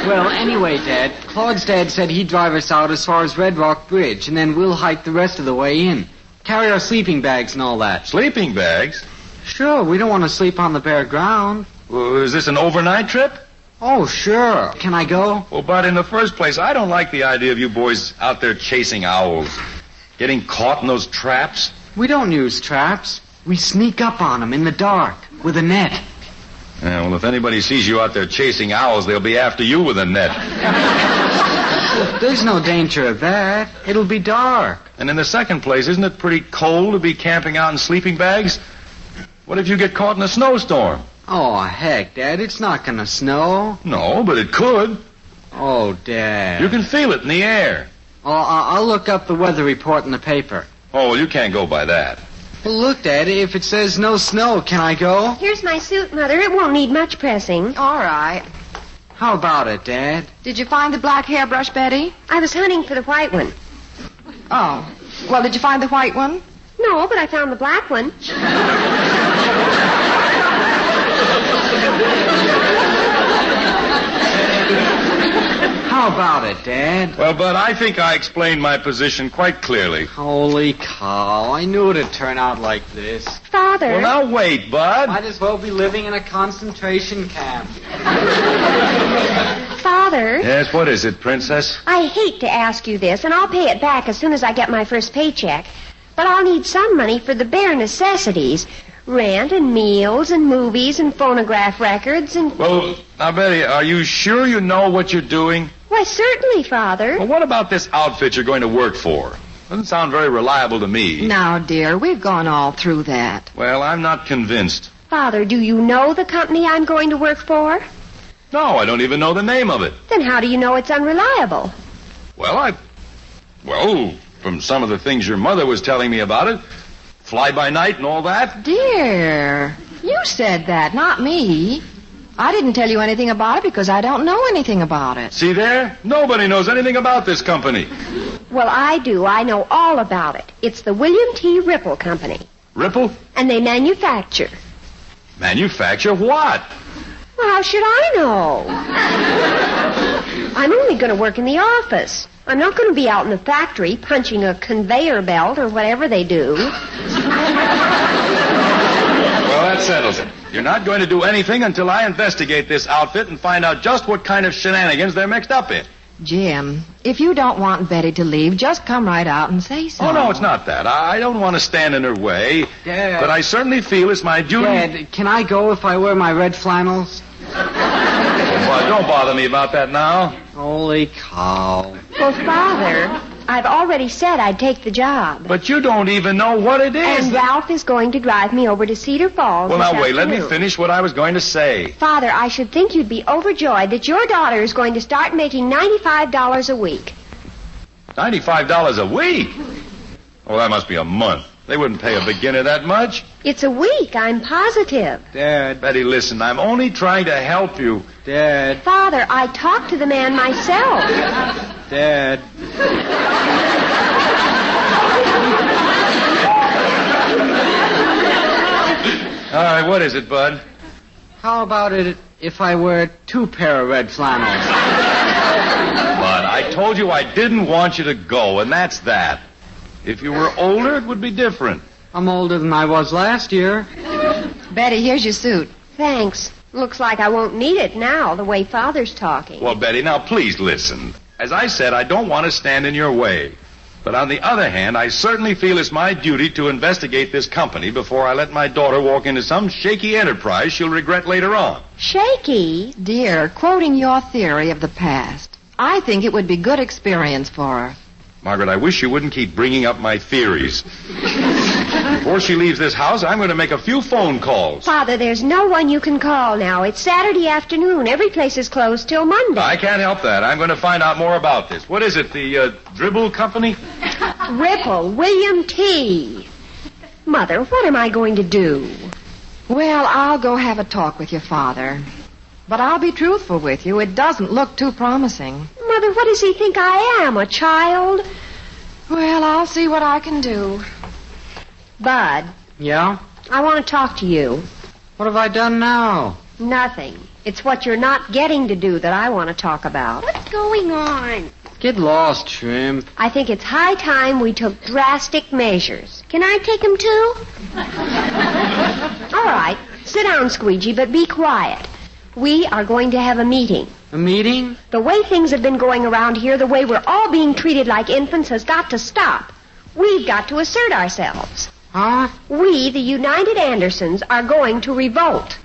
Well, anyway, Dad, Claude's dad said he'd drive us out as far as Red Rock Bridge, and then we'll hike the rest of the way in. Carry our sleeping bags and all that. Sleeping bags? Sure, we don't want to sleep on the bare ground. Well, is this an overnight trip? Oh, sure. Can I go? Well, but in the first place, I don't like the idea of you boys out there chasing owls. Getting caught in those traps. We don't use traps. We sneak up on them in the dark with a net. Yeah, well, if anybody sees you out there chasing owls, they'll be after you with a net. There's no danger of that. It'll be dark. And in the second place, isn't it pretty cold to be camping out in sleeping bags? What if you get caught in a snowstorm? Oh, heck, Dad, it's not going to snow. No, but it could. Oh, Dad. You can feel it in the air. Oh, I'll look up the weather report in the paper. Oh, well, you can't go by that. Well, look, Dad, if it says no snow, can I go? Here's my suit, Mother. It won't need much pressing. All right. How about it, Dad? Did you find the black hairbrush, Betty? I was hunting for the white one. Oh. Well, did you find the white one? No, but I found the black one. How about it, Dad? Well, Bud, I think I explained my position quite clearly. Holy cow. I knew it'd turn out like this. Father. Well, now wait, Bud. Might as well be living in a concentration camp. Father. Yes, what is it, Princess? I hate to ask you this, and I'll pay it back as soon as I get my first paycheck. But I'll need some money for the bare necessities. Rent and meals and movies and phonograph records and... Well, now, Betty, are you sure you know what you're doing? Why, certainly, Father. Well, what about this outfit you're going to work for? Doesn't sound very reliable to me. Now, dear, we've gone all through that. Well, I'm not convinced. Father, do you know the company I'm going to work for? No, I don't even know the name of it. Then how do you know it's unreliable? Well, from some of the things your mother was telling me about it, fly by night and all that. Dear, you said that, not me. I didn't tell you anything about it because I don't know anything about it. See there? Nobody knows anything about this company. Well, I do. I know all about it. It's the William T. Ripple Company. Ripple? And they manufacture. Manufacture what? Well, how should I know? I'm only going to work in the office. I'm not going to be out in the factory punching a conveyor belt or whatever they do. Well, that settles it. You're not going to do anything until I investigate this outfit and find out just what kind of shenanigans they're mixed up in. Jim, if you don't want Betty to leave, just come right out and say so. Oh, no, it's not that. I don't want to stand in her way. Dad. But I certainly feel it's my duty. Dad, can I go if I wear my red flannels? Well, don't bother me about that now. Holy cow. Well, Father, I've already said I'd take the job. But you don't even know what it is. And Ralph is going to drive me over to Cedar Falls. Well, this now, wait. Let me afternoon. finish what I was going to say. Father, I should think you'd be overjoyed that your daughter is going to start making $95 a week. $95 a week? Oh, that must be a month. They wouldn't pay a beginner that much. It's a week, I'm positive. Dad. Betty, listen, I'm only trying to help you. Dad. Father, I talked to the man myself. Dad. All right, what is it, Bud? How about it if I wear 2 pair of red flannels? Bud, I told you I didn't want you to go, and that's that. If you were older, it would be different. I'm older than I was last year. Betty, here's your suit. Thanks. Looks like I won't need it now, the way Father's talking. Well, Betty, now please listen. As I said, I don't want to stand in your way. But on the other hand, I certainly feel it's my duty to investigate this company before I let my daughter walk into some shaky enterprise she'll regret later on. Shaky? Dear, quoting your theory of the past, I think it would be good experience for her. Margaret, I wish you wouldn't keep bringing up my theories. Before she leaves this house, I'm going to make a few phone calls. Father, there's no one you can call now. It's Saturday afternoon. Every place is closed till Monday. I can't help that. I'm going to find out more about this. What is it, the Dribble Company? Ripple, William T. Mother, what am I going to do? Well, I'll go have a talk with your father. But I'll be truthful with you. It doesn't look too promising. Mother, what does he think I am, a child? Well, I'll see what I can do. Bud, Yeah? I want to talk to you. What have I done now? Nothing. It's what you're not getting to do that I want to talk about. What's going on? Get lost, Shrimp. I think it's high time we took drastic measures. Can I take them too? All right. Sit down, Squeegee, but be quiet. We are going to have a meeting. A meeting? The way things have been going around here, the way we're all being treated like infants, has got to stop. We've got to assert ourselves. Huh? We, the United Andersons, are going to revolt.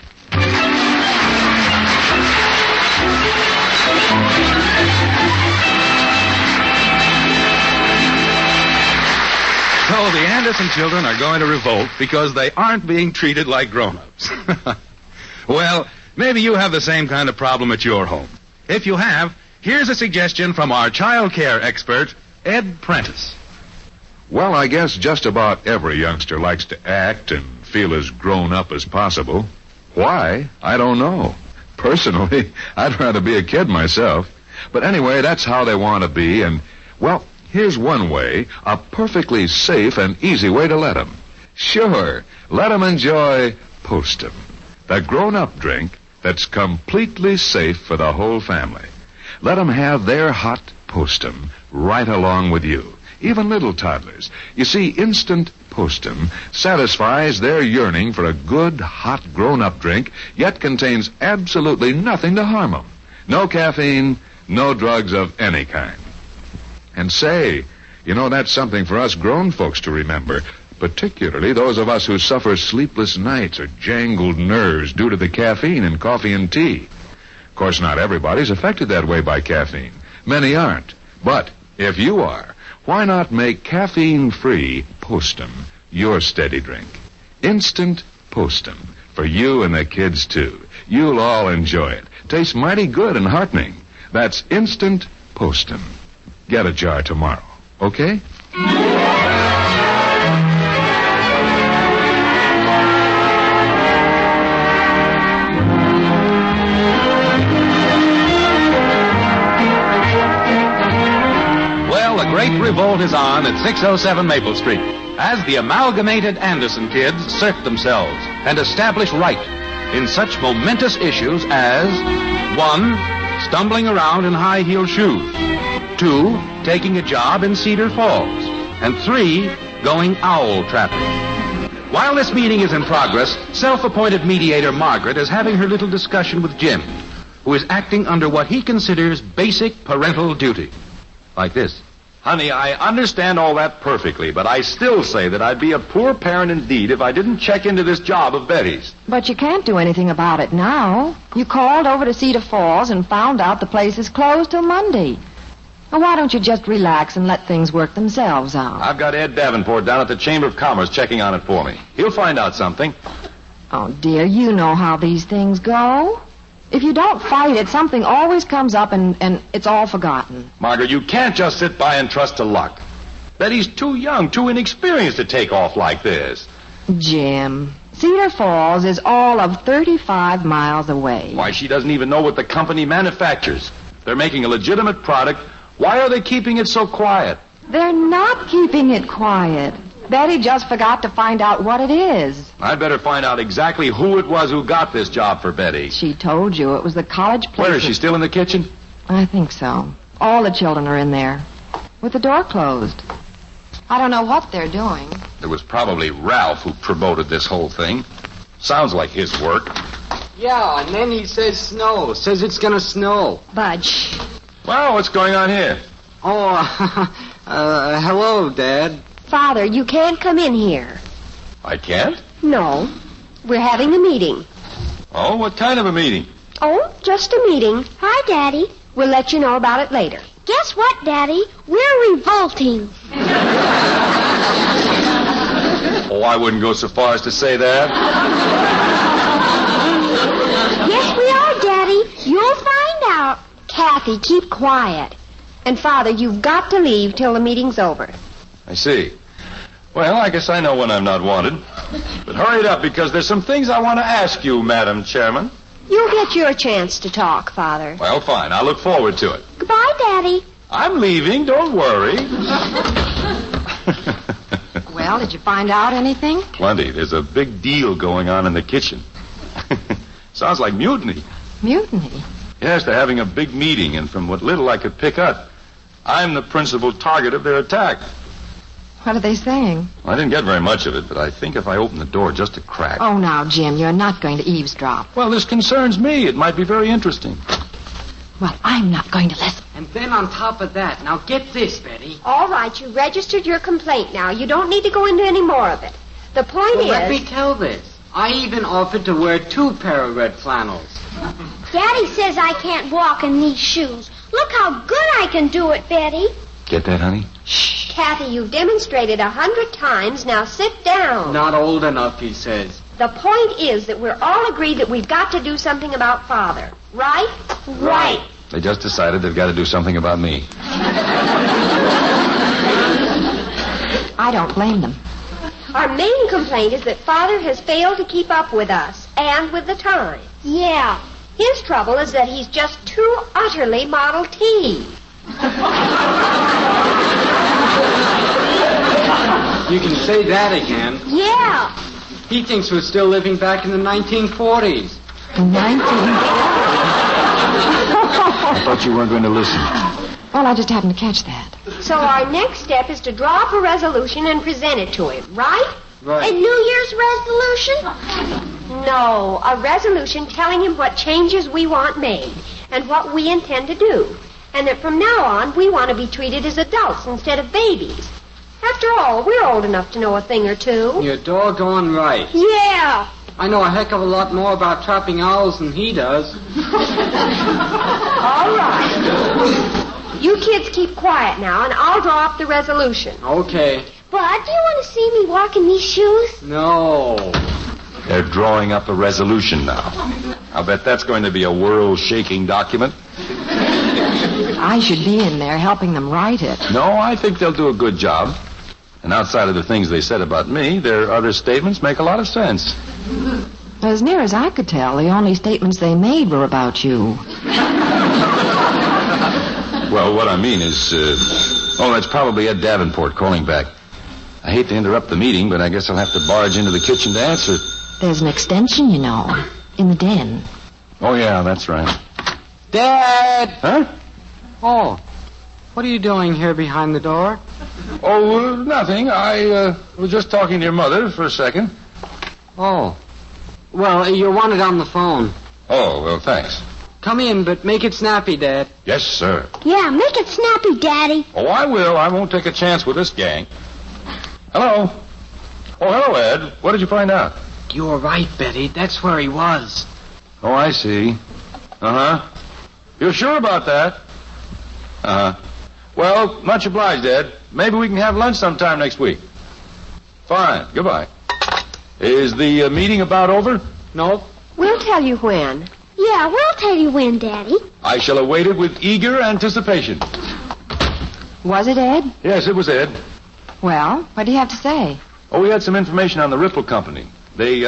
So the Anderson children are going to revolt because they aren't being treated like grown-ups. Well, maybe you have the same kind of problem at your home. If you have, here's a suggestion from our child care expert, Ed Prentice. Well, I guess just about every youngster likes to act and feel as grown up as possible. Why? I don't know. Personally, I'd rather be a kid myself. But anyway, that's how they want to be, and, well, here's one way, a perfectly safe and easy way to let them. Sure, let them enjoy Post-'em, the grown-up drink that's completely safe for the whole family. Let them have their hot Postum right along with you. Even little toddlers. You see, instant Postum satisfies their yearning for a good, hot, grown-up drink, yet contains absolutely nothing to harm them. No caffeine, no drugs of any kind. And say, you know, that's something for us grown folks to remember, particularly those of us who suffer sleepless nights or jangled nerves due to the caffeine in coffee and tea. Of course, not everybody's affected that way by caffeine. Many aren't. But if you are, why not make caffeine-free Postum your steady drink? Instant Postum. For you and the kids, too. You'll all enjoy it. Tastes mighty good and heartening. That's Instant Postum. Get a jar tomorrow, okay? The Great Revolt is on at 607 Maple Street as the amalgamated Anderson kids assert themselves and establish right in such momentous issues as 1. Stumbling around in high-heeled shoes, 2. Taking a job in Cedar Falls, and 3. Going owl trapping. While this meeting is in progress, self-appointed mediator Margaret is having her little discussion with Jim, who is acting under what he considers basic parental duty. Like this. Honey, I understand all that perfectly, but I still say that I'd be a poor parent indeed if I didn't check into this job of Betty's. But you can't do anything about it now. You called over to Cedar Falls and found out the place is closed till Monday. Now, why don't you just relax and let things work themselves out? I've got Ed Davenport down at the Chamber of Commerce checking on it for me. He'll find out something. Oh, dear, you know how these things go. If you don't fight it, something always comes up and it's all forgotten. Margaret, you can't just sit by and trust to luck. Betty's too young, too inexperienced to take off like this. Jim, Cedar Falls is all of 35 miles away. Why, she doesn't even know what the company manufactures. They're making a legitimate product. Why are they keeping it so quiet? They're not keeping it quiet. Betty just forgot to find out what it is. I'd better find out exactly who it was who got this job for Betty. She told you it was the college place. Where is she, still in the kitchen? I think so. All the children are in there, with the door closed. I don't know what they're doing. It was probably Ralph who promoted this whole thing. Sounds like his work. Yeah, and then he says snow. Says it's gonna snow. Budge. Well, what's going on here? Oh, hello, Dad. Father, you can't come in here. I can't? No. We're having a meeting. Oh, what kind of a meeting? Oh, just a meeting. Hi, Daddy. We'll let you know about it later. Guess what, Daddy? We're revolting. Oh, I wouldn't go so far as to say that. Yes, we are, Daddy. You'll find out. Kathy, keep quiet. And, Father, you've got to leave till the meeting's over. I see. Well, I guess I know when I'm not wanted. But hurry it up, because there's some things I want to ask you, Madam Chairman. You'll get your chance to talk, Father. Well, fine. I'll look forward to it. Goodbye, Daddy. I'm leaving. Don't worry. Well, did you find out anything? Plenty. There's a big deal going on in the kitchen. Sounds like mutiny. Mutiny? Yes, they're having a big meeting, and from what little I could pick up, I'm the principal target of their attack. What are they saying? I didn't get very much of it, but I think if I open the door just a crack... Oh, now, Jim, you're not going to eavesdrop. Well, this concerns me. It might be very interesting. Well, I'm not going to listen. And then on top of that, now get this, Betty. All right, you registered your complaint now. You don't need to go into any more of it. The point is... Let me tell this. I even offered to wear 2 pair of red flannels. Daddy says I can't walk in these shoes. Look how good I can do it, Betty. Get that, honey? Shh. Kathy, you've demonstrated 100 times. Now sit down. Not old enough, he says. The point is that we're all agreed that we've got to do something about Father. Right? Right. They just decided they've got to do something about me. I don't blame them. Our main complaint is that Father has failed to keep up with us and with the time. Yeah. His trouble is that he's just too utterly Model T. You can say that again. Yeah. He thinks we're still living back in the 1940s. 1940s? I thought you weren't going to listen. Well, I just happened to catch that. So our next step is to draw up a resolution and present it to him, right? Right. A New Year's resolution? No, a resolution telling him what changes we want made and what we intend to do. And that from now on, we want to be treated as adults instead of babies. After all, we're old enough to know a thing or two. You're doggone right. Yeah. I know a heck of a lot more about trapping owls than he does. All right. You kids keep quiet now, and I'll draw up the resolution. Okay. Bud, do you want to see me walk in these shoes? No. They're drawing up a resolution now. I'll bet that's going to be a world-shaking document. I should be in there helping them write it. No, I think they'll do a good job. And outside of the things they said about me, their other statements make a lot of sense. As near as I could tell, the only statements they made were about you. Well, what I mean is, that's probably Ed Davenport calling back. I hate to interrupt the meeting, but I guess I'll have to barge into the kitchen to answer it. There's an extension, you know, in the den. Oh, yeah, that's right. Dad! Huh? Oh, what are you doing here behind the door? Oh, nothing. I was just talking to your mother for a second. Oh. Well, you're wanted on the phone. Oh, well, thanks. Come in, but make it snappy, Dad. Yes, sir. Yeah, make it snappy, Daddy. Oh, I will. I won't take a chance with this gang. Hello. Oh, hello, Ed. What did you find out? You were right, Betty. That's where he was. Oh, I see. Uh-huh. You're sure about that? Uh-huh. Well, much obliged, Ed. Maybe we can have lunch sometime next week. Fine. Goodbye. Is the meeting about over? Nope. We'll tell you when. Yeah, we'll tell you when, Daddy. I shall await it with eager anticipation. Was it Ed? Yes, it was Ed. Well, what do you have to say? Oh, we had some information on the Ripple Company. They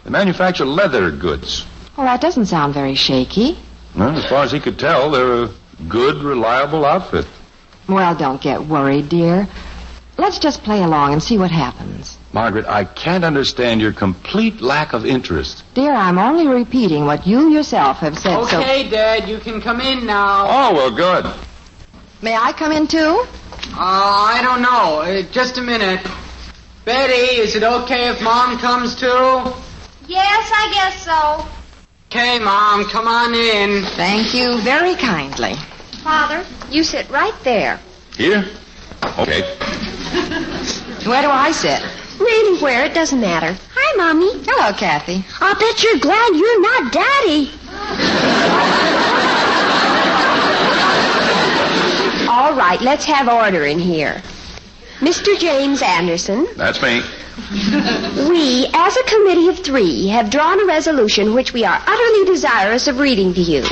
manufacture leather goods. Well, that doesn't sound very shaky. Well, as far as he could tell, they're a good, reliable outfit. Well, don't get worried, dear. Let's just play along and see what happens. Margaret, I can't understand your complete lack of interest. Dear, I'm only repeating what you yourself have said. Okay, Dad, you can come in now. Oh, well, good. May I come in, too? I don't know. Just a minute. Betty, is it okay if Mom comes, too? Yes, I guess so. Okay, Mom, come on in. Thank you very kindly. Father, you sit right there. Here? Okay. Where do I sit? Anywhere, it doesn't matter. Hi, Mommy. Hello, Kathy. I'll bet you're glad you're not Daddy. All right, let's have order in here. Mr. James Anderson. That's me. We, as a committee of 3, have drawn a resolution which we are utterly desirous of reading to you.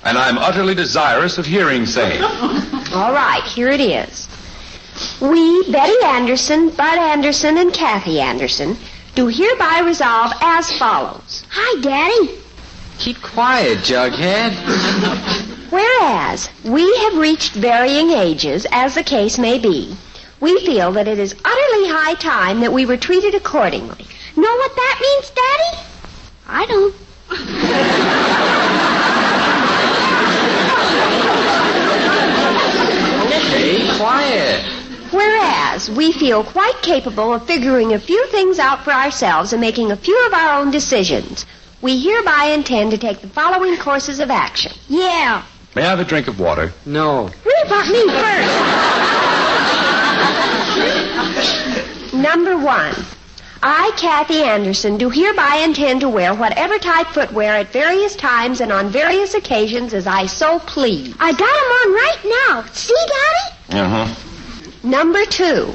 And I'm utterly desirous of hearing same. All right, here it is. We, Betty Anderson, Bud Anderson, and Kathy Anderson, do hereby resolve as follows. Hi, Daddy. Keep quiet, Jughead. Whereas we have reached varying ages, as the case may be, we feel that it is utterly high time that we were treated accordingly. Know what that means, Daddy? I don't. Okay, quiet. Whereas we feel quite capable of figuring a few things out for ourselves and making a few of our own decisions, we hereby intend to take the following courses of action. Yeah. May I have a drink of water? No. What about me first? Number 1. I, Kathy Anderson, do hereby intend to wear whatever type footwear at various times and on various occasions as I so please. I got 'em on right now. See, Daddy? Uh-huh. Number 2.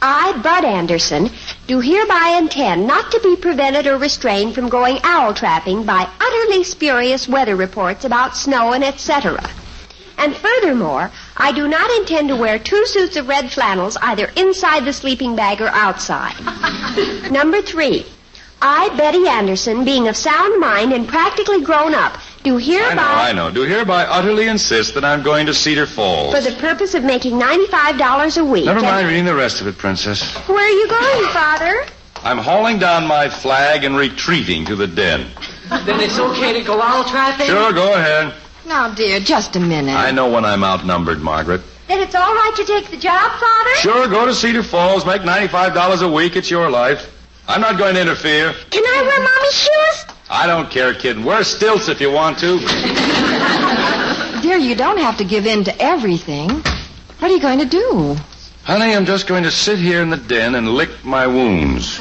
I, Bud Anderson, do hereby intend not to be prevented or restrained from going owl trapping by utterly spurious weather reports about snow and etc. And furthermore, I do not intend to wear 2 suits of red flannels either inside the sleeping bag or outside. Number 3. I, Betty Anderson, being of sound mind and practically grown up, do hereby... I know. Do hereby utterly insist that I'm going to Cedar Falls. For the purpose of making $95 a week. Never mind reading the rest of it, Princess. Where are you going, Father? I'm hauling down my flag and retreating to the den. Then it's okay to go owl trapping? Sure, go ahead. Now, dear, just a minute. I know when I'm outnumbered, Margaret. Then it's all right to take the job, Father? Sure, go to Cedar Falls, make $95 a week. It's your life. I'm not going to interfere. Can I wear Mommy's shoes? I don't care, kid. Wear stilts if you want to. Dear, you don't have to give in to everything. What are you going to do? Honey, I'm just going to sit here in the den and lick my wounds.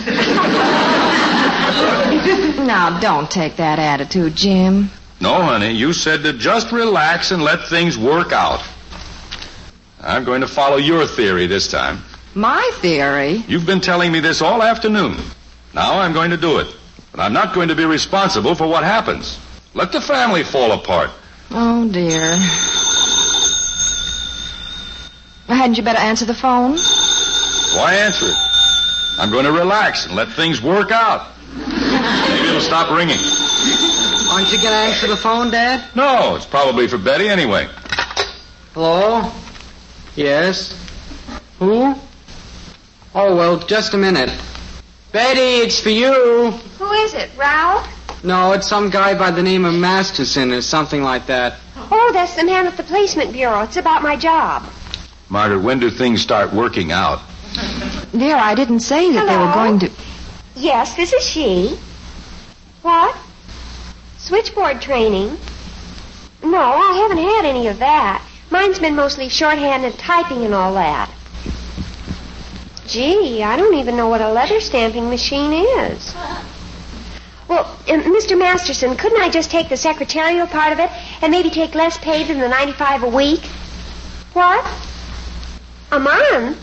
Now, don't take that attitude, Jim. No, honey, you said to just relax and let things work out. I'm going to follow your theory this time. My theory? You've been telling me this all afternoon. Now I'm going to do it. But I'm not going to be responsible for what happens. Let the family fall apart. Oh, dear. Hadn't you better answer the phone? Why answer it? I'm going to relax and let things work out. Maybe it'll stop ringing. Aren't you going to answer the phone, Dad? No, it's probably for Betty anyway. Hello? Yes? Who? Oh, well, just a minute. Betty, it's for you. Who is it, Ralph? No, it's some guy by the name of Masterson or something like that. Oh, that's the man at the placement bureau. It's about my job. Margaret, when do things start working out? Dear, I didn't say that they were going to... Yes, this is she. What? Switchboard training? No, I haven't had any of that. Mine's been mostly shorthand and typing and all that. Gee, I don't even know what a leather stamping machine is. Well, Mr. Masterson, couldn't I just take the secretarial part of it and maybe take less pay than the $95 a week? What? A month?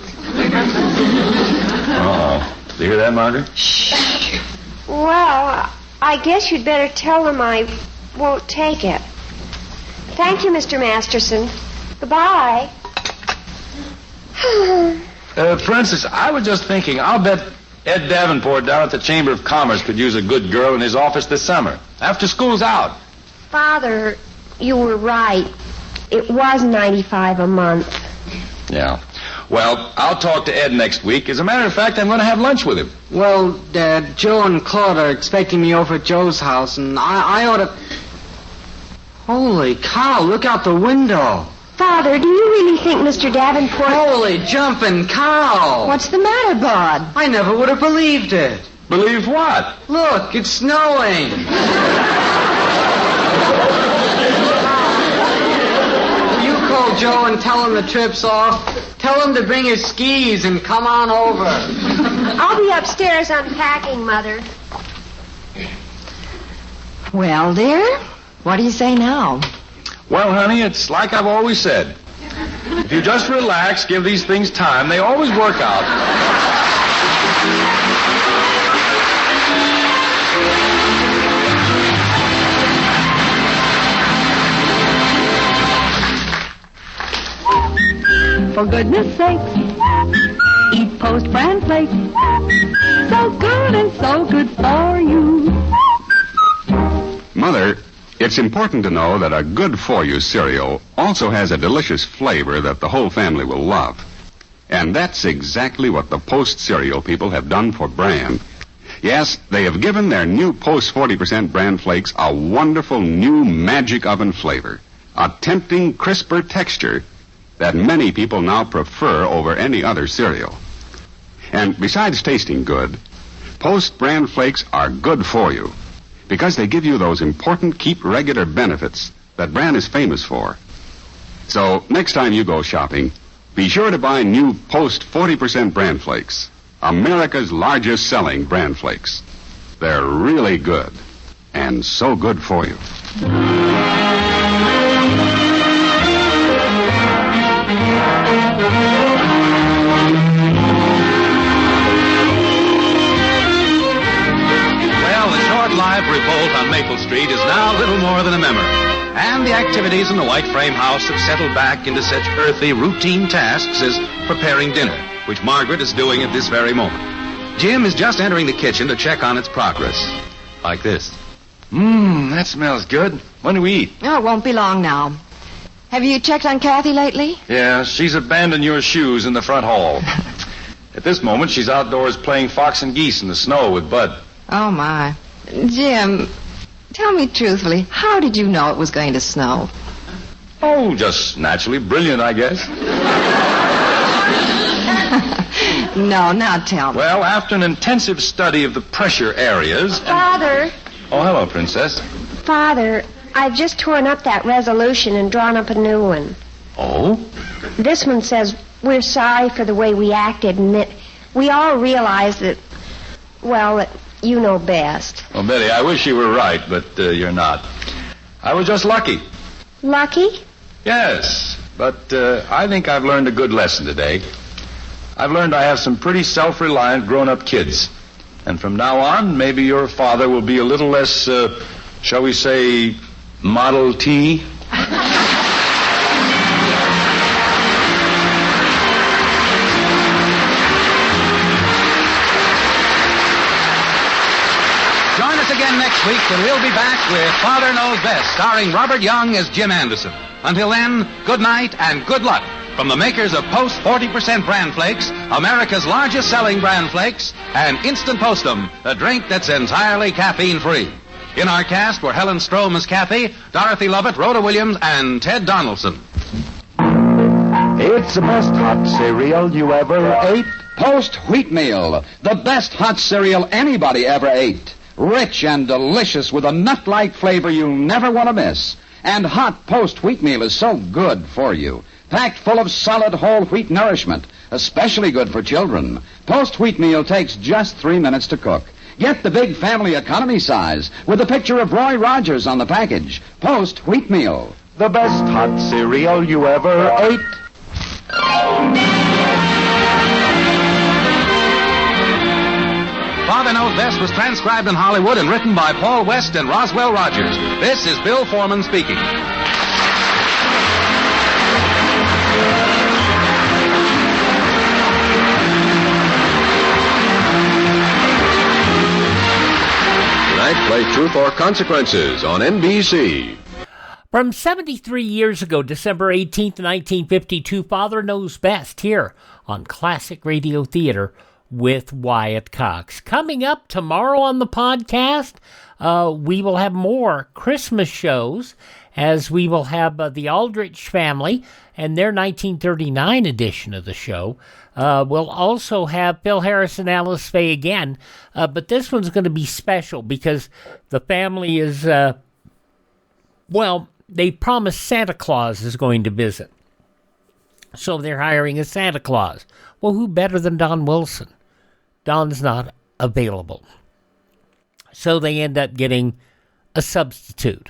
Uh-oh. Did you hear that, Margaret? Shh. Well, I guess you'd better tell them I won't take it. Thank you, Mr. Masterson. Goodbye. Princess, I was just thinking, I'll bet Ed Davenport down at the Chamber of Commerce could use a good girl in his office this summer, after school's out. Father, you were right. It was $95 a month. Yeah. Well, I'll talk to Ed next week. As a matter of fact, I'm going to have lunch with him. Well, Dad, Joe and Claude are expecting me over at Joe's house, and I ought to... Holy cow, look out the window. Father, do you really think Mr. Davenport... Holy jumping cow. What's the matter, Bud? I never would have believed it. Believe what? Look, it's snowing. You call Joe and tell him the trip's off. Tell him to bring his skis and come on over. I'll be upstairs unpacking, Mother. Well, dear, what do you say now? Well, honey, it's like I've always said. If you just relax, give these things time, they always work out. For goodness sakes, eat Post Bran Flakes. So good and so good for you. Mother, it's important to know that a good-for-you cereal also has a delicious flavor that the whole family will love. And that's exactly what the Post cereal people have done for Bran. Yes, they have given their new Post 40% Bran Flakes a wonderful new magic oven flavor, a tempting, crisper texture that many people now prefer over any other cereal. And besides tasting good, Post Bran Flakes are good for you because they give you those important keep regular benefits that Bran is famous for. So next time you go shopping, be sure to buy new Post 40% Bran Flakes, America's largest selling Bran Flakes. They're really good and so good for you. Live revolt on Maple Street is now little more than a memory. And the activities in the white frame house have settled back into such earthy, routine tasks as preparing dinner, which Margaret is doing at this very moment. Jim is just entering the kitchen to check on its progress. Like this. That smells good. When do we eat? Oh, it won't be long now. Have you checked on Kathy lately? Yeah, she's abandoned your shoes in the front hall. At this moment, she's outdoors playing fox and geese in the snow with Bud. Oh, my. Jim, tell me truthfully, how did you know it was going to snow? Oh, just naturally brilliant, I guess. No, now tell me. Well, after an intensive study of the pressure areas... Father. Oh, hello, Princess. Father, I've just torn up that resolution and drawn up a new one. Oh? This one says, we're sorry for the way we acted and that we all realize that, well, that you know best. Well, Betty, I wish you were right, but you're not. I was just lucky. Lucky? Yes, but I think I've learned a good lesson today. I've learned I have some pretty self-reliant grown-up kids. And from now on, maybe your father will be a little less, shall we say, Model T. Join us again next week when we'll be back with Father Knows Best, starring Robert Young as Jim Anderson. Until then, good night and good luck from the makers of Post 40% Bran Flakes, America's largest selling Bran Flakes, and Instant Postum, the drink that's entirely caffeine-free. In our cast were Helen Strom as Kathy, Dorothy Lovett, Rhoda Williams, and Ted Donaldson. It's the best hot cereal you ever ate. Post Wheatmeal, the best hot cereal anybody ever ate. Rich and delicious with a nut-like flavor you'll never want to miss. And hot Post Wheatmeal is so good for you. Packed full of solid whole wheat nourishment, especially good for children. Post Wheatmeal takes just 3 minutes to cook. Get the big family economy size with a picture of Roy Rogers on the package. Post Wheatmeal, the best hot cereal you ever ate. Father Knows Best was transcribed in Hollywood and written by Paul West and Roswell Rogers. This is Bill Foreman speaking. Tonight, play Truth or Consequences on NBC. From 73 years ago, December 18th, 1952, Father Knows Best here on Classic Radio Theater with Wyatt Cox. Coming up tomorrow on the podcast, we will have more Christmas shows, as we will have the Aldrich family and their 1939 edition of the show. We'll also have Phil Harris-Alice Faye again, but this one's going to be special because the family is, they promised Santa Claus is going to visit. So they're hiring a Santa Claus. Well, who better than Don Wilson? Don's not available. So they end up getting a substitute.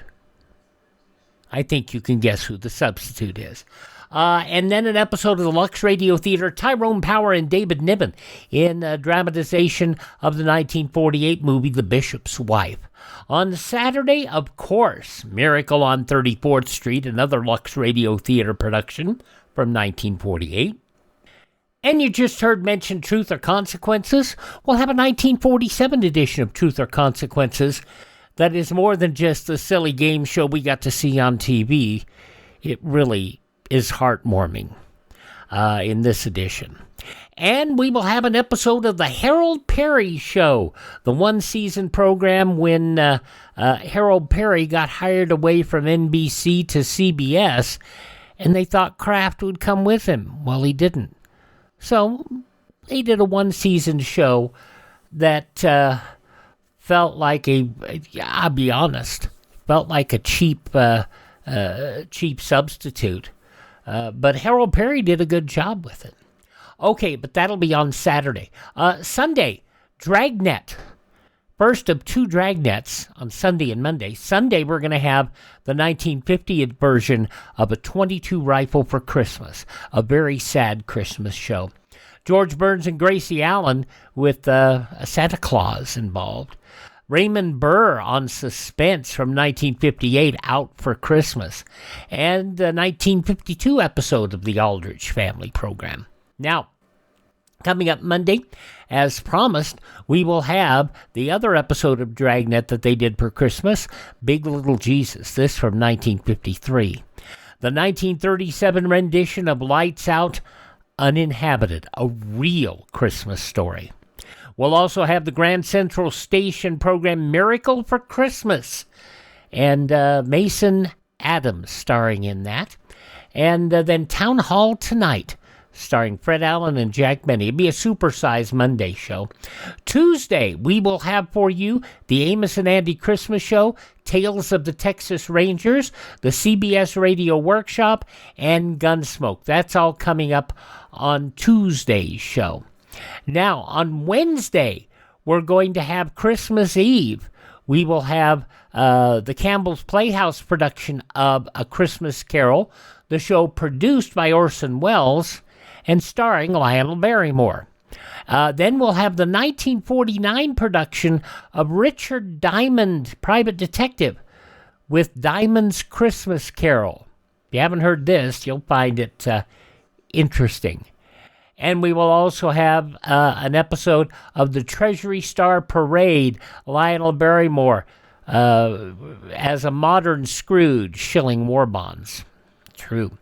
I think you can guess who the substitute is. And then an episode of the Lux Radio Theater, Tyrone Power and David Niven in a dramatization of the 1948 movie The Bishop's Wife. On Saturday, of course, Miracle on 34th Street, another Lux Radio Theater production from 1948. And you just heard mention Truth or Consequences. We'll have a 1947 edition of Truth or Consequences that is more than just the silly game show we got to see on TV. It really is heartwarming in this edition. And we will have an episode of the Harold Perry Show, the one-season program when Harold Perry got hired away from NBC to CBS, and they thought Kraft would come with him. Well, he didn't. So they did a one-season show that felt like I'll be honest, felt like a cheap substitute. But Harold Perry did a good job with it. Okay, but that'll be on Saturday. Sunday, Dragnet. First of two Dragnets on Sunday and Monday. Sunday, we're going to have the 1950 version of a .22 rifle for Christmas. A very sad Christmas show. George Burns and Gracie Allen with a Santa Claus involved. Raymond Burr on Suspense from 1958, Out for Christmas. And the 1952 episode of the Aldrich Family program. Now, coming up Monday, as promised, we will have the other episode of Dragnet that they did for Christmas, Big Little Jesus, this from 1953. The 1937 rendition of Lights Out, Uninhabited, a real Christmas story. We'll also have the Grand Central Station program, Miracle for Christmas, and Mason Adams starring in that. And then Town Hall Tonight, starring Fred Allen and Jack Benny. It'll be a supersized Monday show. Tuesday, we will have for you the Amos and Andy Christmas Show, Tales of the Texas Rangers, the CBS Radio Workshop, and Gunsmoke. That's all coming up on Tuesday's show. Now, on Wednesday, we're going to have Christmas Eve. We will have the Campbell's Playhouse production of A Christmas Carol, the show produced by Orson Welles and starring Lionel Barrymore. Then we'll have the 1949 production of Richard Diamond, Private Detective, with Diamond's Christmas Carol. If you haven't heard this, you'll find it interesting. And we will also have an episode of the Treasury Star Parade, Lionel Barrymore as a modern Scrooge shilling war bonds. True.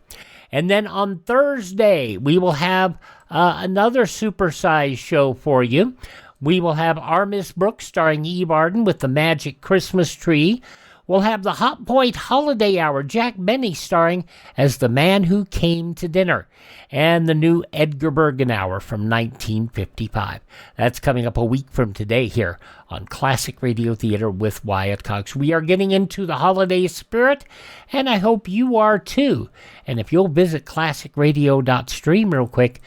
And then on Thursday, we will have another supersized show for you. We will have Our Miss Brooks starring Eve Arden with the Magic Christmas Tree. We'll have the Hot Point Holiday Hour, Jack Benny starring as the Man Who Came to Dinner, and the new Edgar Bergen Hour from 1955. That's coming up a week from today here on Classic Radio Theater with Wyatt Cox. We are getting into the holiday spirit, and I hope you are too. And if you'll visit classicradio.stream real quick,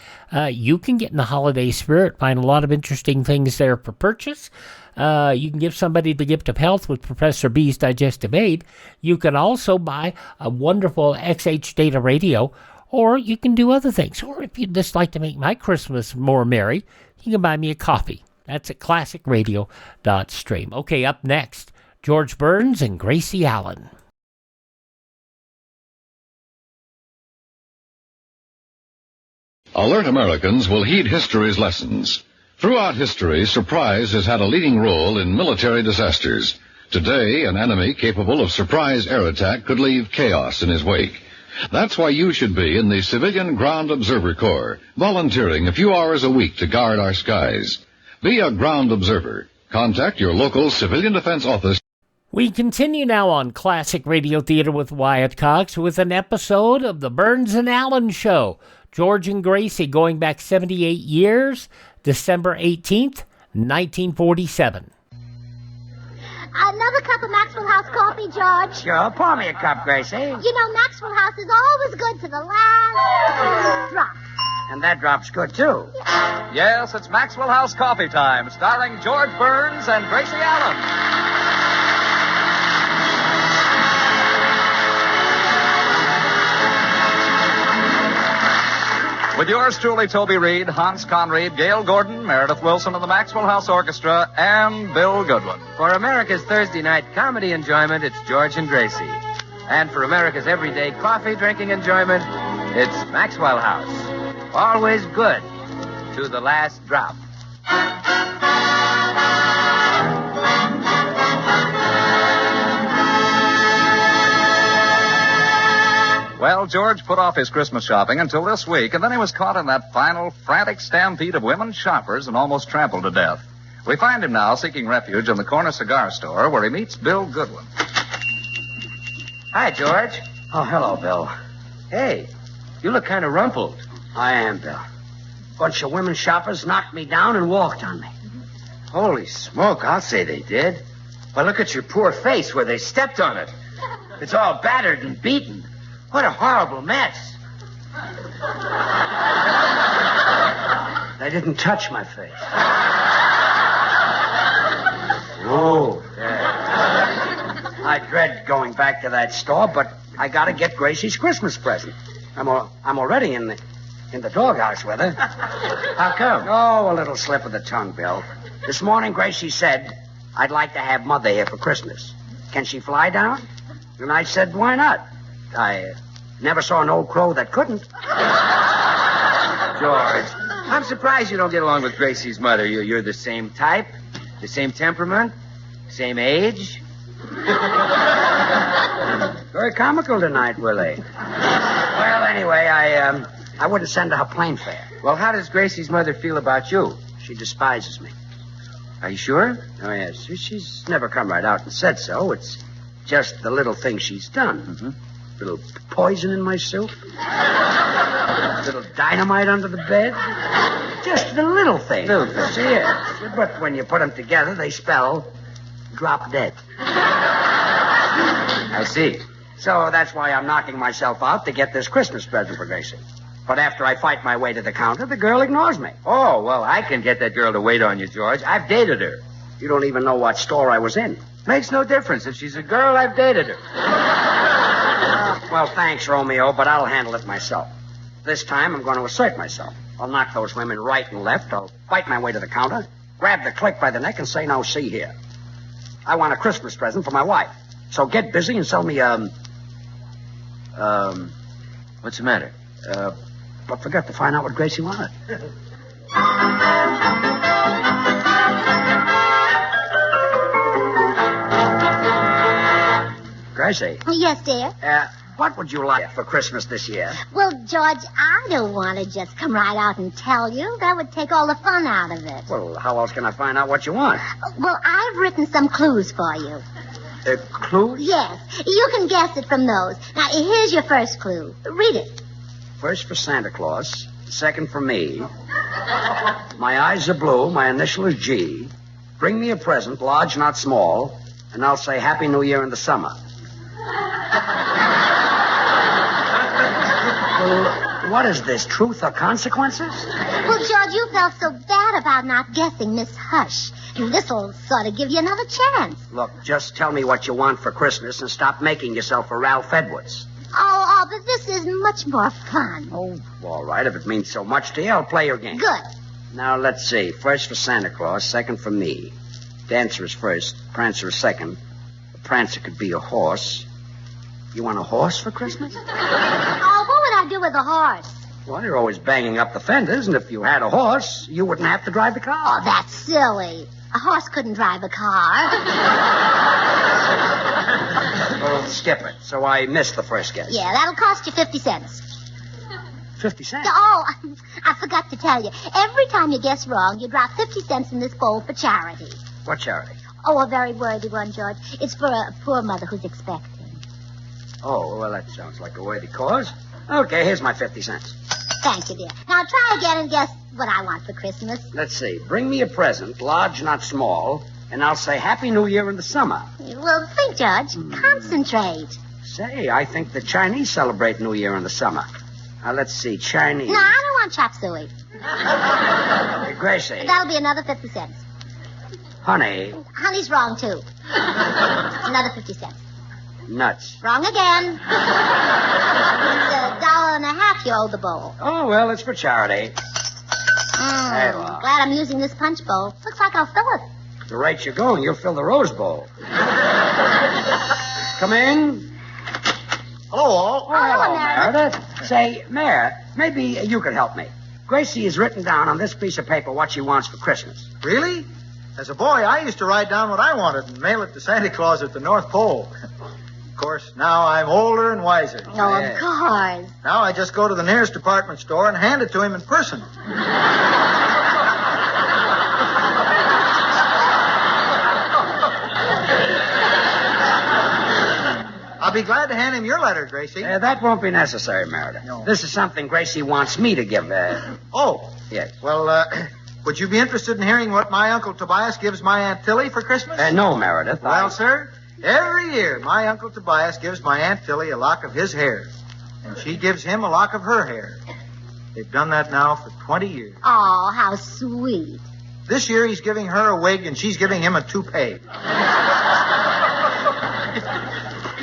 you can get in the holiday spirit, find a lot of interesting things there for purchase. You can give somebody the gift of health with Professor B's Digestive Aid. You can also buy a wonderful XH Data radio, or you can do other things. Or if you'd just like to make my Christmas more merry, you can buy me a coffee. That's at classicradio.stream. Okay, up next, George Burns and Gracie Allen. Alert Americans will heed history's lessons. Throughout history, surprise has had a leading role in military disasters. Today, an enemy capable of surprise air attack could leave chaos in his wake. That's why you should be in the Civilian Ground Observer Corps, volunteering a few hours a week to guard our skies. Be a ground observer. Contact your local civilian defense office. We continue now on Classic Radio Theater with Wyatt Cox with an episode of the Burns and Allen Show. George and Gracie going back 78 years, December 18th, 1947. Another cup of Maxwell House coffee, George. Sure, pour me a cup, Gracie. You know, Maxwell House is always good to the last drop. And that drop's good, too. Yes, it's Maxwell House coffee time, starring George Burns and Gracie Allen. With yours truly, Toby Reed, Hans Conried, Gail Gordon, Meredith Wilson of the Maxwell House Orchestra, and Bill Goodwin. For America's Thursday night comedy enjoyment, it's George and Gracie. And for America's everyday coffee drinking enjoyment, it's Maxwell House. Always good to the last drop. Well, George put off his Christmas shopping until this week, and then he was caught in that final frantic stampede of women shoppers and almost trampled to death. We find him now seeking refuge in the corner cigar store where he meets Bill Goodwin. Hi, George. Oh, hello, Bill. Hey, you look kind of rumpled. I am, Bill. Bunch of women shoppers knocked me down and walked on me. Holy smoke, I'll say they did. Well, look at your poor face where they stepped on it. It's all battered and beaten. What a horrible mess. They didn't touch my face. Oh, yeah. I dread going back to that store, but I gotta get Gracie's Christmas present. I'm already in the doghouse with her. How come? Oh, a little slip of the tongue, Bill. This morning, Gracie said, I'd like to have Mother here for Christmas. Can she fly down? And I said, why not? I never saw an old crow that couldn't. George, I'm surprised you don't get along with Gracie's mother. You're the same type, the same temperament, same age. Very comical tonight, Willie. Well, anyway, I wouldn't send her plane fare. Well, how does Gracie's mother feel about you? She despises me. Are you sure? Oh, yes. She's never come right out and said so. It's just the little things she's done. Mm-hmm. Little poison in my soup? Little dynamite under the bed? Just the little things. Yes. But when you put them together, they spell drop dead. I see. So that's why I'm knocking myself out to get this Christmas present for Gracie. But after I fight my way to the counter, the girl ignores me. Oh, well, I can get that girl to wait on you, George. I've dated her. You don't even know what store I was in. Makes no difference. If she's a girl, I've dated her. Well, thanks, Romeo, but I'll handle it myself. This time, I'm going to assert myself. I'll knock those women right and left. I'll fight my way to the counter, grab the clerk by the neck, and say, "Now, see here. I want a Christmas present for my wife. So get busy and sell me, What's the matter? But forgot to find out what Gracie wanted." Gracie. Yes, dear? What would you like for Christmas this year? Well, George, I don't want to just come right out and tell you. That would take all the fun out of it. Well, how else can I find out what you want? Well, I've written some clues for you. Clues? Yes. You can guess it from those. Now, here's your first clue. Read it. First for Santa Claus, second for me. My eyes are blue, my initial is G. Bring me a present, large, not small, and I'll say Happy New Year in the summer. Well, what is this, truth or consequences? Well, George, you felt so bad about not guessing Miss Hush. This'll sort of give you another chance. Look, just tell me what you want for Christmas and stop making yourself a Ralph Edwards. Oh, but this is much more fun. Oh, all right. If it means so much to you, I'll play your game. Good. Now, let's see. First for Santa Claus, second for me. Dancer is first, Prancer is second. A Prancer could be a horse. You want a horse for Christmas? Oh, what would I do with a horse? Well, you're always banging up the fenders, and if you had a horse, you wouldn't have to drive the car. Oh, that's silly. A horse couldn't drive a car. Oh, skip it. So I missed the first guess. Yeah, that'll cost you 50 cents. 50 cents? Oh, I forgot to tell you. Every time you guess wrong, you drop 50 cents in this bowl for charity. What charity? Oh, a very worthy one, George. It's for a poor mother who's expecting. Oh, well, that sounds like a worthy cause. Okay, here's my 50 cents. Thank you, dear. Now try again and guess what I want for Christmas. Let's see. Bring me a present, large, not small, and I'll say Happy New Year in the summer. Well, think, George. Concentrate. Say, I think the Chinese celebrate New Year in the summer. Now, let's see. Chinese. No, I don't want chop suey. Hey, Gracie. That'll be another 50 cents. Honey. Honey's wrong, too. Another 50 cents. Nuts. Wrong again. It's $1.50 you owe the bowl. Oh, well, it's for charity. Hey, well. Glad I'm using this punch bowl. Looks like I'll fill it. At the rate you're going, you'll fill the Rose Bowl. Come in. Hello, all. Oh, hello, Meredith. Say, Mayor, maybe you could help me. Gracie has written down on this piece of paper what she wants for Christmas. Really? As a boy, I used to write down what I wanted and mail it to Santa Claus at the North Pole. Of course, now I'm older and wiser. Oh, of course. Now I just go to the nearest department store and hand it to him in person. I'll be glad to hand him your letter, Gracie. That won't be necessary, Meredith. No. This is something Gracie wants me to give. Oh. Yes. Well, would you be interested in hearing what my Uncle Tobias gives my Aunt Tilly for Christmas? No, Meredith. Well, sir, every year my Uncle Tobias gives my Aunt Tilly a lock of his hair, and she gives him a lock of her hair. They've done that now for 20 years. Oh, how sweet. This year he's giving her a wig, and she's giving him a toupee.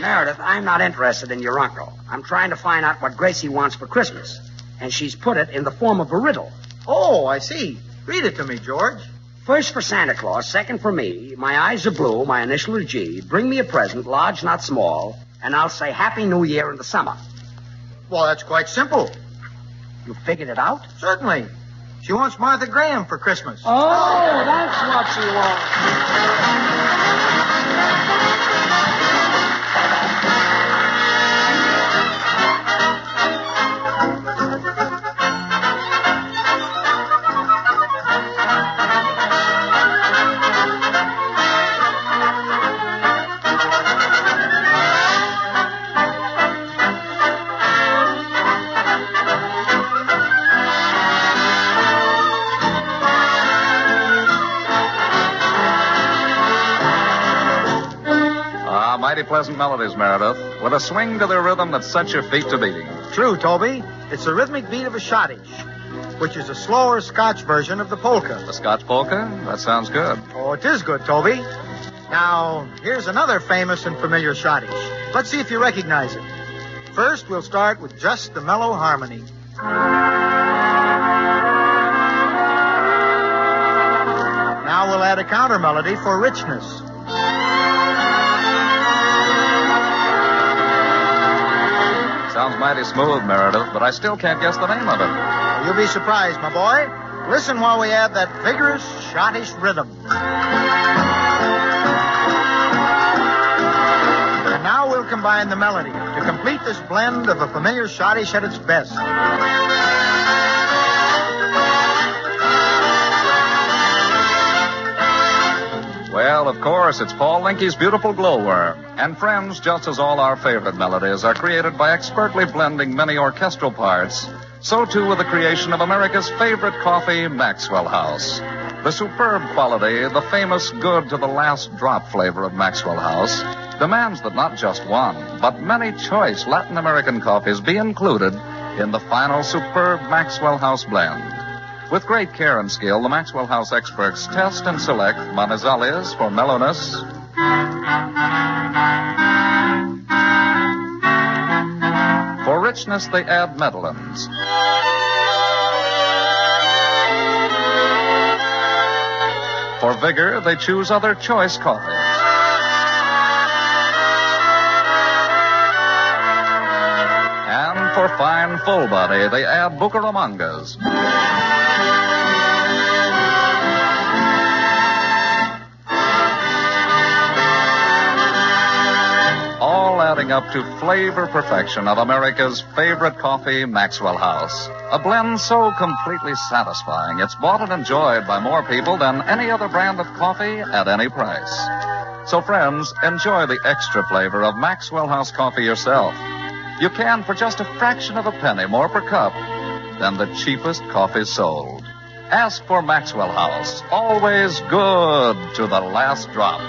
Meredith, I'm not interested in your uncle. I'm trying to find out what Gracie wants for Christmas, and she's put it in the form of a riddle. Oh, I see. Read it to me, George. First for Santa Claus, second for me. My eyes are blue, my initial is G. Bring me a present, large, not small, and I'll say Happy New Year in the summer. Well, that's quite simple. You figured it out? Certainly. She wants Martha Graham for Christmas. Oh, that's what she wants. Ah, mighty pleasant melodies, Meredith, with a swing to their rhythm that sets your feet to beating. True, Toby. It's the rhythmic beat of a schottische, which is a slower Scotch version of the polka. The Scotch polka? That sounds good. Oh, it is good, Toby. Now, here's another famous and familiar schottische. Let's see if you recognize it. First, we'll start with just the mellow harmony. Now we'll add a counter melody for richness. Sounds mighty smooth, Meredith, but I still can't guess the name of it. You'll be surprised, my boy. Listen while we add that vigorous schottische rhythm. And now we'll combine the melody to complete this blend of a familiar schottische at its best. Well, of course, it's Paul Linke's Beautiful Glowworm. And friends, just as all our favorite melodies are created by expertly blending many orchestral parts, so too with the creation of America's favorite coffee, Maxwell House. The superb quality, the famous good to the last drop flavor of Maxwell House, demands that not just one, but many choice Latin American coffees be included in the final superb Maxwell House blend. With great care and skill, the Maxwell House experts test and select Manizales for mellowness, for richness, they add Medellins. For vigor, they choose other choice coffees. And for fine full body, they add Bucaramangas. All adding up to flavor perfection of America's favorite coffee, Maxwell House. A blend so completely satisfying, it's bought and enjoyed by more people than any other brand of coffee at any price. So friends, enjoy the extra flavor of Maxwell House coffee yourself. You can for just a fraction of a penny more per cup than the cheapest coffee sold. Ask for Maxwell House. Always good to the last drop.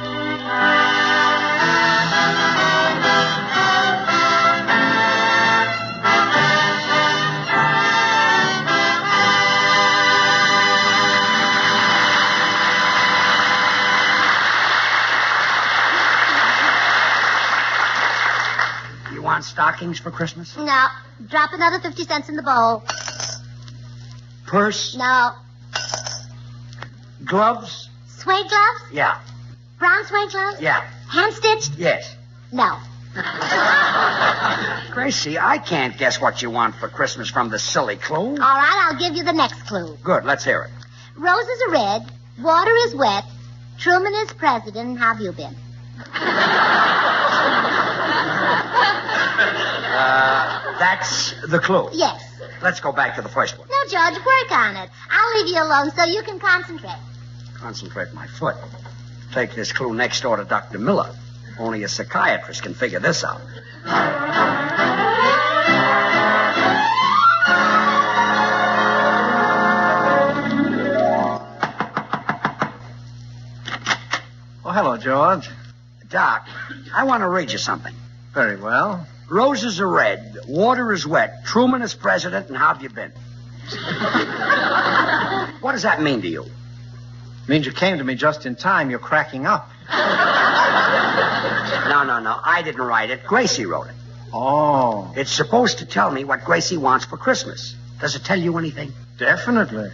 Stockings for Christmas? No. Drop another 50 cents in the bowl. Purse? No. Gloves? Suede gloves? Yeah. Brown suede gloves? Yeah. Hand-stitched? Yes. No. Gracie, I can't guess what you want for Christmas from the silly clue. All right, I'll give you the next clue. Good, let's hear it. Roses are red, water is wet, Truman is president, and how have you been? That's the clue. Yes. Let's go back to the first one. No, George, work on it. I'll leave you alone so you can concentrate. Concentrate my foot. Take this clue next door to Dr. Miller. Only a psychiatrist can figure this out. Oh, hello, George. Doc, I want to read you something. Very well. Roses are red, water is wet, Truman is president, and how have you been? What does that mean to you? Means you came to me just in time. You're cracking up. No. I didn't write it. Gracie wrote it. Oh. It's supposed to tell me what Gracie wants for Christmas. Does it tell you anything? Definitely.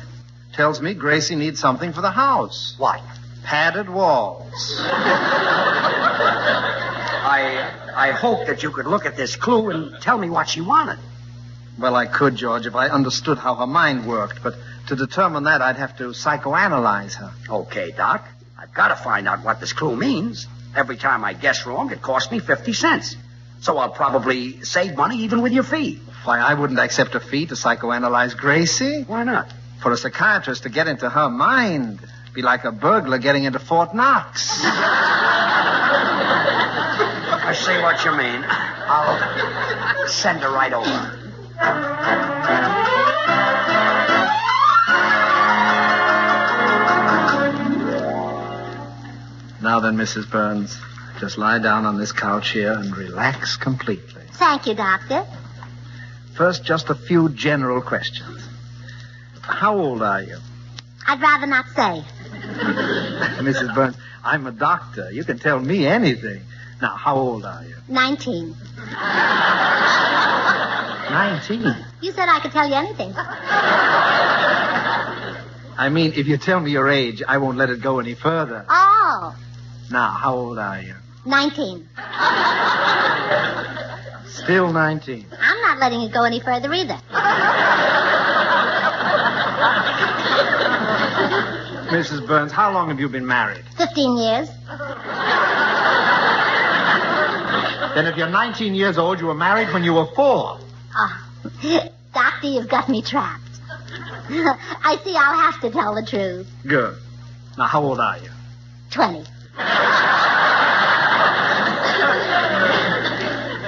Tells me Gracie needs something for the house. What? Padded walls. I hope that you could look at this clue and tell me what she wanted. Well, I could, George, if I understood how her mind worked. But to determine that, I'd have to psychoanalyze her. Okay, Doc. I've got to find out what this clue means. Every time I guess wrong, it costs me 50 cents. So I'll probably save money even with your fee. Why, I wouldn't accept a fee to psychoanalyze Gracie. Why not? For a psychiatrist to get into her mind. Be like a burglar getting into Fort Knox. I see what you mean. I'll send her right over. Now then, Mrs. Burns, Just lie down on this couch here and relax completely. Thank you, Doctor. First, just a few general questions. How old are you? I'd rather not say. Mrs. Burns, I'm a doctor. You can tell me anything. Now, how old are you? 19. 19? You said I could tell you anything. I mean, if you tell me your age, I won't let it go any further. Oh, Now, how old are you? 19. Still 19. I'm not letting it go any further either. Mrs. Burns, how long have you been married? 15 years. Then if you're 19 years old, you were married when you were 4. Oh, Doctor, you've got me trapped. I see I'll have to tell the truth. Good. Now, how old are you? 20.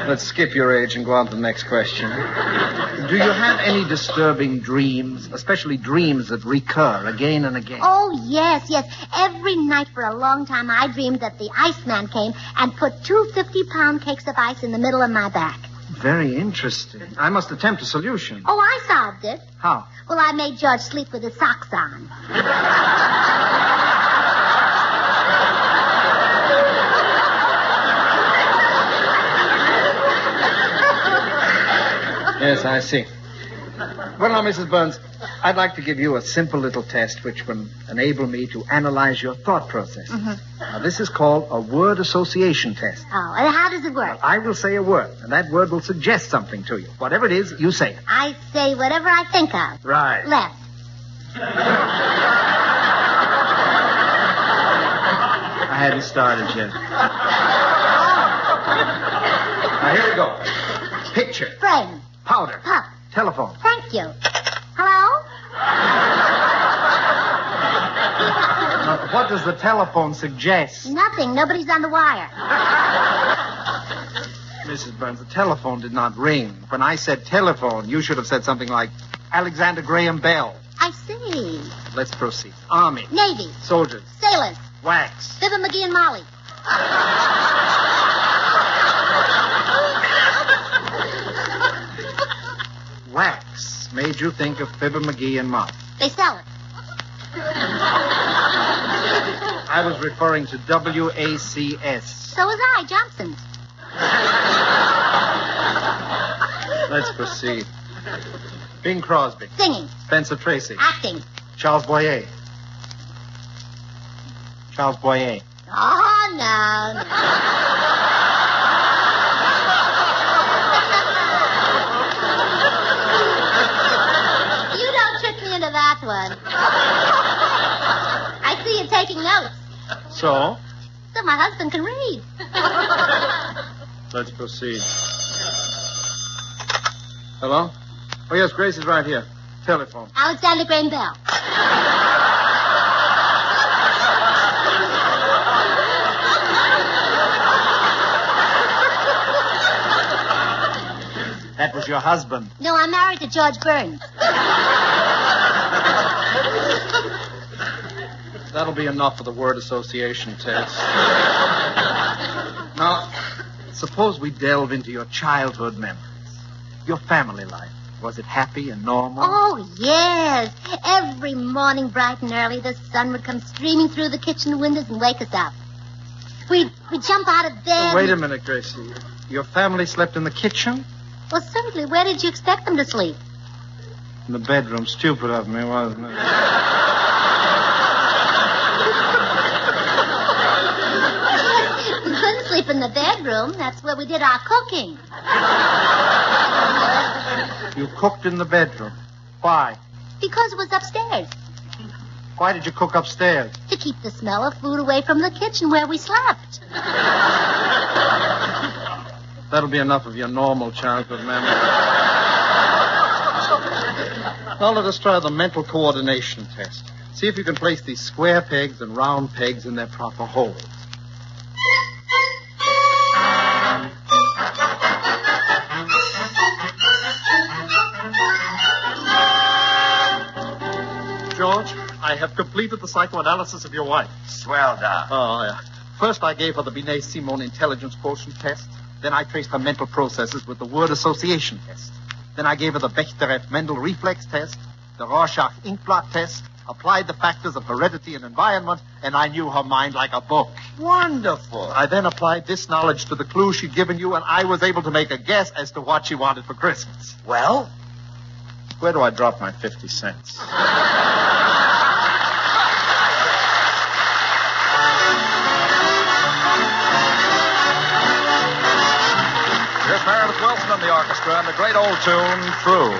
Let's skip your age and go on to the next question. Do you have any disturbing dreams, especially dreams that recur again and again? Oh, yes. Every night for a long time, I dreamed that the Iceman came and put 2 50-pound cakes of ice in the middle of my back. Very interesting. I must attempt a solution. Oh, I solved it. How? Well, I made George sleep with his socks on. Yes, I see. Well, now, Mrs. Burns, I'd like to give you a simple little test which will enable me to analyze your thought process. Mm-hmm. Now, this is called a word association test. Oh, and how does it work? I will say a word, and that word will suggest something to you. Whatever it is, you say it. I say whatever I think of. Right. Left. I hadn't started yet. Now, here we go. Picture. Frame. Powder. Pup. Telephone. Thank you. Hello? What does the telephone suggest? Nothing. Nobody's on the wire. Mrs. Burns, the telephone did not ring. When I said telephone, you should have said something like Alexander Graham Bell. I see. Let's proceed. Army. Navy. Soldiers. Sailors. Wax. Fibber McGee and Molly. Wax made you think of Fibber McGee and Molly. They sell it. I was referring to WACS. So was I, Johnson's. Let's proceed. Bing Crosby. Singing. Spencer Tracy. Acting. Charles Boyer. Charles Boyer. Oh, no. You don't trick me into that one. I see you taking notes. So my husband can read. Let's proceed. Hello? Oh, yes, Grace is right here. Telephone. Alexander Graham Bell. That was your husband. No, I'm married to George Burns. That'll be enough for the word association test. Now, suppose we delve into your childhood memories. Your family life. Was it happy and normal? Oh, yes. Every morning, bright and early, the sun would come streaming through the kitchen windows and wake us up. We'd jump out of bed. Oh, wait a minute, Gracie. Your family slept in the kitchen? Well, certainly. Where did you expect them to sleep? In the bedroom. Stupid of me, wasn't it? We couldn't sleep in the bedroom. That's where we did our cooking. You cooked in the bedroom. Why? Because it was upstairs. Why did you cook upstairs? To keep the smell of food away from the kitchen where we slept. That'll be enough of your normal childhood memory. Now let us try the mental coordination test. See if you can place these square pegs and round pegs in their proper holes. George, I have completed the psychoanalysis of your wife. Swell, Doc. Oh, yeah. First, I gave her the Binet-Simon intelligence quotient test. Then I traced her mental processes with the word association test. Then I gave her the Bechterew-Mendel reflex test, the Rorschach inkblot test, applied the factors of heredity and environment, and I knew her mind like a book. Wonderful. I then applied this knowledge to the clue she'd given you, and I was able to make a guess as to what she wanted for Christmas. Well? Where do I drop my 50 cents? Here's Meredith Wilson and the orchestra and the great old tune, True.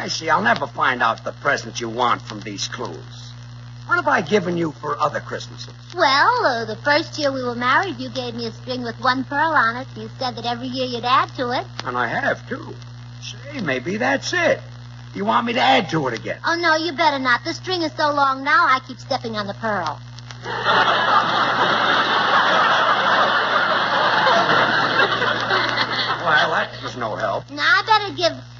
Gracie, I'll never find out the present you want from these clues. What have I given you for other Christmases? Well, the first year we were married, you gave me a string with one pearl on it. You said that every year you'd add to it. And I have, too. Say, maybe that's it. You want me to add to it again? Oh, no, you better not. The string is so long now, I keep stepping on the pearl. Well, that was no help. Now,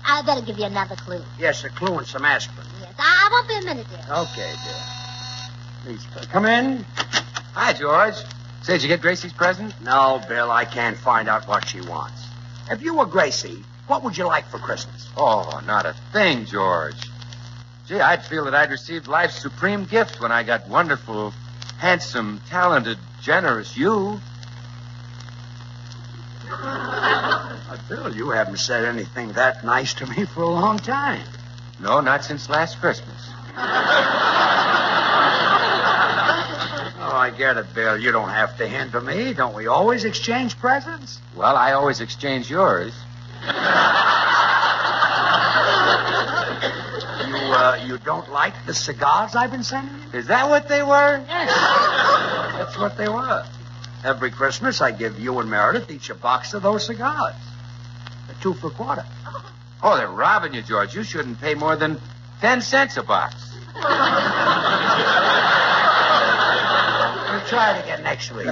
I better give you another clue. Yes, a clue and some aspirin. Yes, I won't be a minute, dear. Okay, dear. Please, come in. Hi, George. Say, did you get Gracie's present? No, Bill, I can't find out what she wants. If you were Gracie, what would you like for Christmas? Oh, not a thing, George. Gee, I'd feel that I'd received life's supreme gift when I got wonderful, handsome, talented, generous you. Bill, you haven't said anything that nice to me for a long time. No, not since last Christmas. Oh, I get it, Bill. You don't have to hint to me. Don't we always exchange presents? Well, I always exchange yours. You don't like the cigars I've been sending you? Is that what they were? Yes. That's what they were. Every Christmas, I give you and Meredith each a box of those cigars. They're 2 for $1. Oh, they're robbing you, George. You shouldn't pay more than 10 cents a box. We'll try it again next week.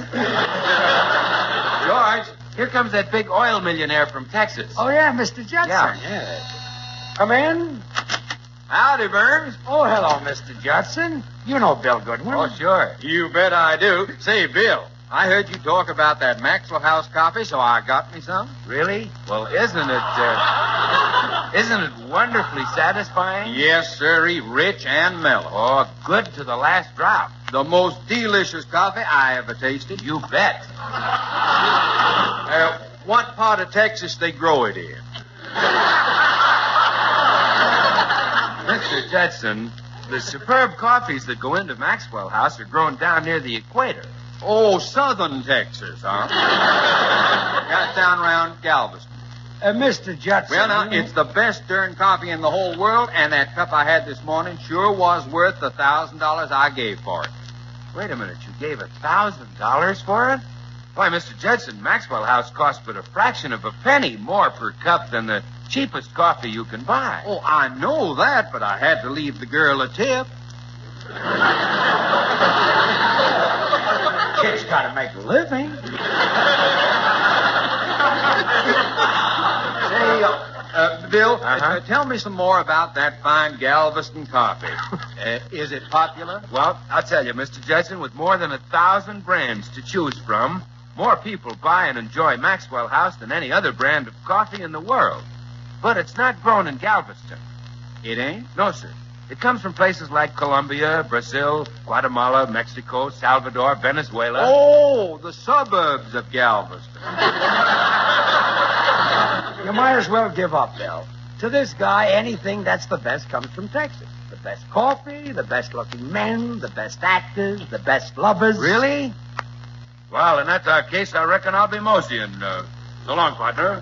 George, here comes that big oil millionaire from Texas. Oh, yeah, Mr. Judson. Yeah. Come in. Howdy, Burns. Oh, hello, Mr. Judson. You know Bill Goodwin. Oh, sure. You bet I do. Say, Bill, I heard you talk about that Maxwell House coffee, so I got me some. Really? Well, isn't it wonderfully satisfying? Yes, sirree, rich and mellow. Oh, good to the last drop. The most delicious coffee I ever tasted. You bet. What part of Texas they grow it in? Mr. Judson, the superb coffees that go into Maxwell House are grown down near the equator. Oh, southern Texas, huh? Got down around Galveston. Mr. Judson. Well, now, it's the best darn coffee in the whole world, and that cup I had this morning sure was worth the $1,000 I gave for it. Wait a minute, you gave $1,000 for it? Why, Mr. Judson, Maxwell House costs but a fraction of a penny more per cup than the cheapest coffee you can buy. Oh, I know that, but I had to leave the girl a tip. Kid's got to make a living. Say, Bill, tell me some more about that fine Galveston coffee. Is it popular? Well, I'll tell you, Mr. Judson, with more than 1,000 brands to choose from, more people buy and enjoy Maxwell House than any other brand of coffee in the world. But it's not grown in Galveston. It ain't? No, sir. It comes from places like Colombia, Brazil, Guatemala, Mexico, Salvador, Venezuela. Oh, the suburbs of Galveston. You might as well give up, Bill. To this guy, anything that's the best comes from Texas. The best coffee, the best-looking men, the best actors, the best lovers. Really? Well, in that case, I reckon I'll be moseying. So long, partner.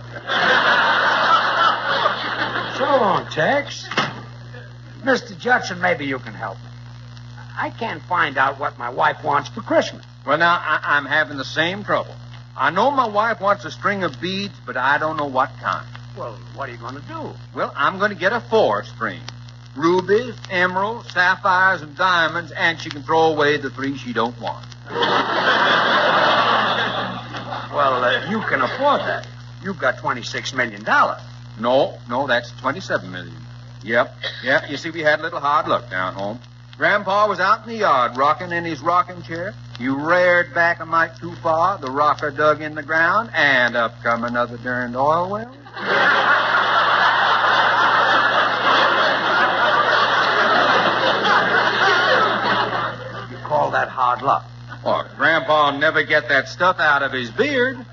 So long, Tex. Mr. Judson, maybe you can help me. I can't find out what my wife wants for Christmas. Well, now, I'm having the same trouble. I know my wife wants a string of beads, but I don't know what kind. Well, what are you going to do? Well, I'm going to get a 4-string. Rubies, emeralds, sapphires, and diamonds, and she can throw away the 3 she don't want. Well, you can afford that. You've got $26 million. No, that's $27 million. Yep. You see, we had a little hard luck down home. Grandpa was out in the yard rocking in his rocking chair. He reared back a mite too far. The rocker dug in the ground, and up come another darned oil well. You call that hard luck? Oh, Grandpa'll never get that stuff out of his beard.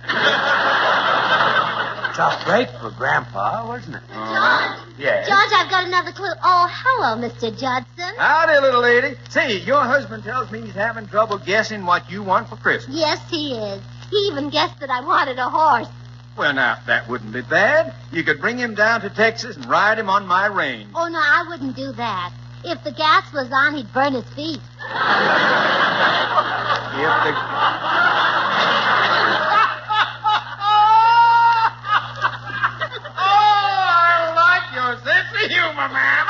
Tough break for Grandpa, wasn't it? George? Yes? George, I've got another clue. Oh, hello, Mr. Judson. Howdy, little lady. Say, your husband tells me he's having trouble guessing what you want for Christmas. Yes, he is. He even guessed that I wanted a horse. Well, now, that wouldn't be bad. You could bring him down to Texas and ride him on my range. Oh, no, I wouldn't do that. If the gas was on, he'd burn his feet. Sense of humor, ma'am.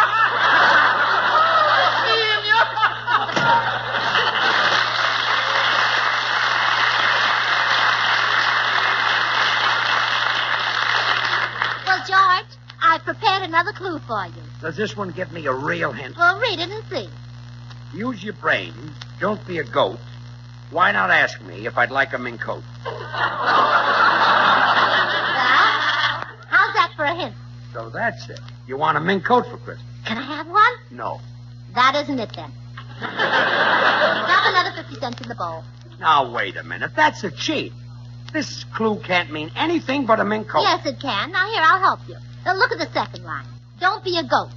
Well, George, I've prepared another clue for you. Does this one give me a real hint? Well, read it and see. Use your brain. Don't be a goat. Why not ask me if I'd like a mink coat? Well, how's that for a hint? So that's it. You want a mink coat for Christmas? Can I have one? No. That isn't it, then. Drop another 50 cents in the bowl. Now, wait a minute. That's a cheat. This clue can't mean anything but a mink coat. Yes, it can. Now, here, I'll help you. Now, look at the second line. Don't be a goat.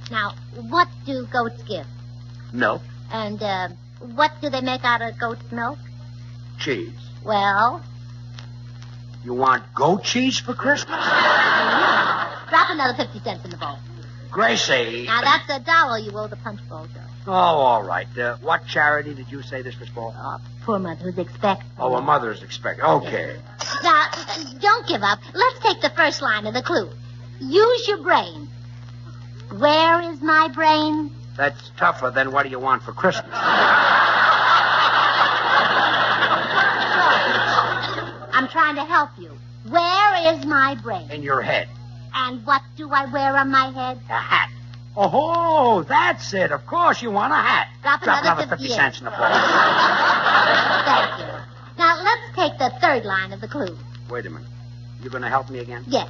Now, what do goats give? Milk. And, what do they make out of goat's milk? Cheese. Well? You want goat cheese for Christmas? Drop another 50 cents in the bowl. Gracie. Now, that's $1 you owe the punch bowl, Joe. Oh, all right. What charity did you say this was for? Oh, poor mother who's expecting. Oh, a mother's expecting. Okay. Now, don't give up. Let's take the first line of the clue. Use your brain. Where is my brain? That's tougher than what do you want for Christmas? I'm trying to help you. Where is my brain? In your head. And what do I wear on my head? A hat. Oh, that's it. Of course you want a hat. Drop another 50 cents in the bowl. Thank you. Now, let's take the third line of the clue. Wait a minute. You going to help me again? Yes.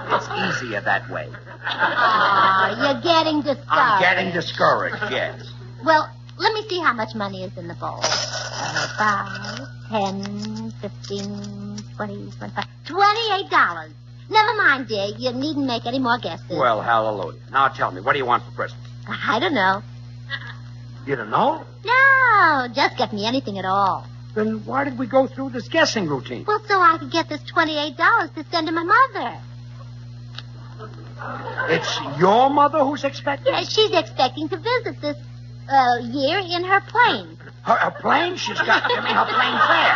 It's easier that way. Oh, you're getting discouraged. I'm getting discouraged, yes. Well, let me see how much money is in the bowl. 5, 10, 15, 20, 25, $28. Never mind, dear. You needn't make any more guesses. Well, hallelujah. Now tell me, what do you want for Christmas? I don't know. You don't know? No, just get me anything at all. Then why did we go through this guessing routine? Well, so I could get this $28 to send to my mother. It's your mother who's expecting? Yes, she's expecting to visit this year in her plane. Her plane? She's got to give me her plane fare.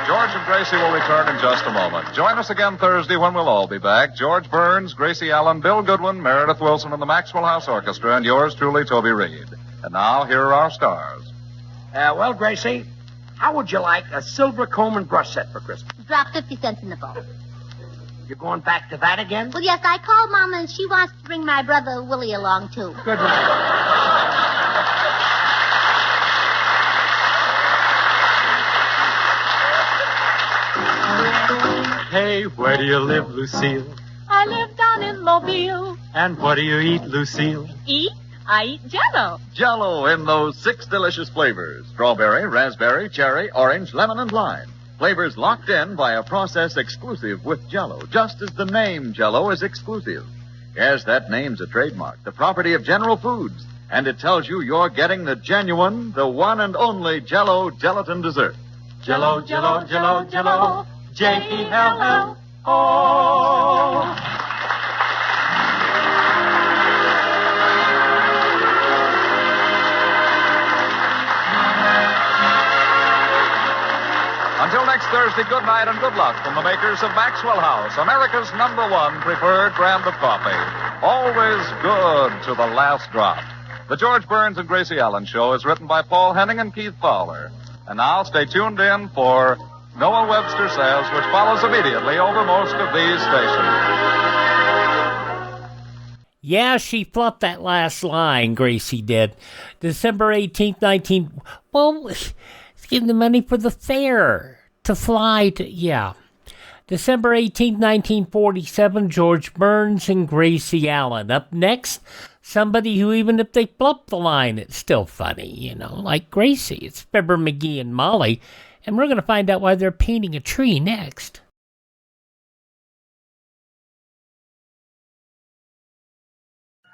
George and Gracie will return in just a moment. Join us again Thursday when we'll all be back. George Burns, Gracie Allen, Bill Goodwin, Meredith Wilson, and the Maxwell House Orchestra, and yours truly, Toby Reed. And now, here are our stars. Well, Gracie, how would you like a silver comb and brush set for Christmas? Drop 50 cents in the bowl. You're going back to that again? Well, yes, I called Mama, and she wants to bring my brother Willie along, too. Good night. Hey, where do you live, Lucille? I live down in Mobile. And what do you eat, Lucille? Eat? I eat Jell-O. Jell-O in those 6 delicious flavors. Strawberry, raspberry, cherry, orange, lemon, and lime. Flavors locked in by a process exclusive with Jell-O, just as the name Jell-O is exclusive. Yes, that name's a trademark, the property of General Foods. And it tells you you're getting the genuine, the one and only Jell-O gelatin dessert. Jell-O, Jell-O, Jell-O, Jell-O. J-E-L-L-O. Until next Thursday, good night and good luck from the makers of Maxwell House, America's #1 preferred brand of coffee. Always good to the last drop. The George Burns and Gracie Allen Show is written by Paul Henning and Keith Fowler. And now stay tuned in for Noah Webster Says, which follows immediately over most of these stations. Yeah, she fluffed that last line, Gracie did. December 18th, 19... Well, it's getting the money for the fare to fly to... Yeah. December 18th, 1947, George Burns and Gracie Allen. Up next, somebody who, even if they fluff the line, it's still funny, you know, like Gracie. It's Fibber McGee and Molly. And we're going to find out why they're painting a tree next.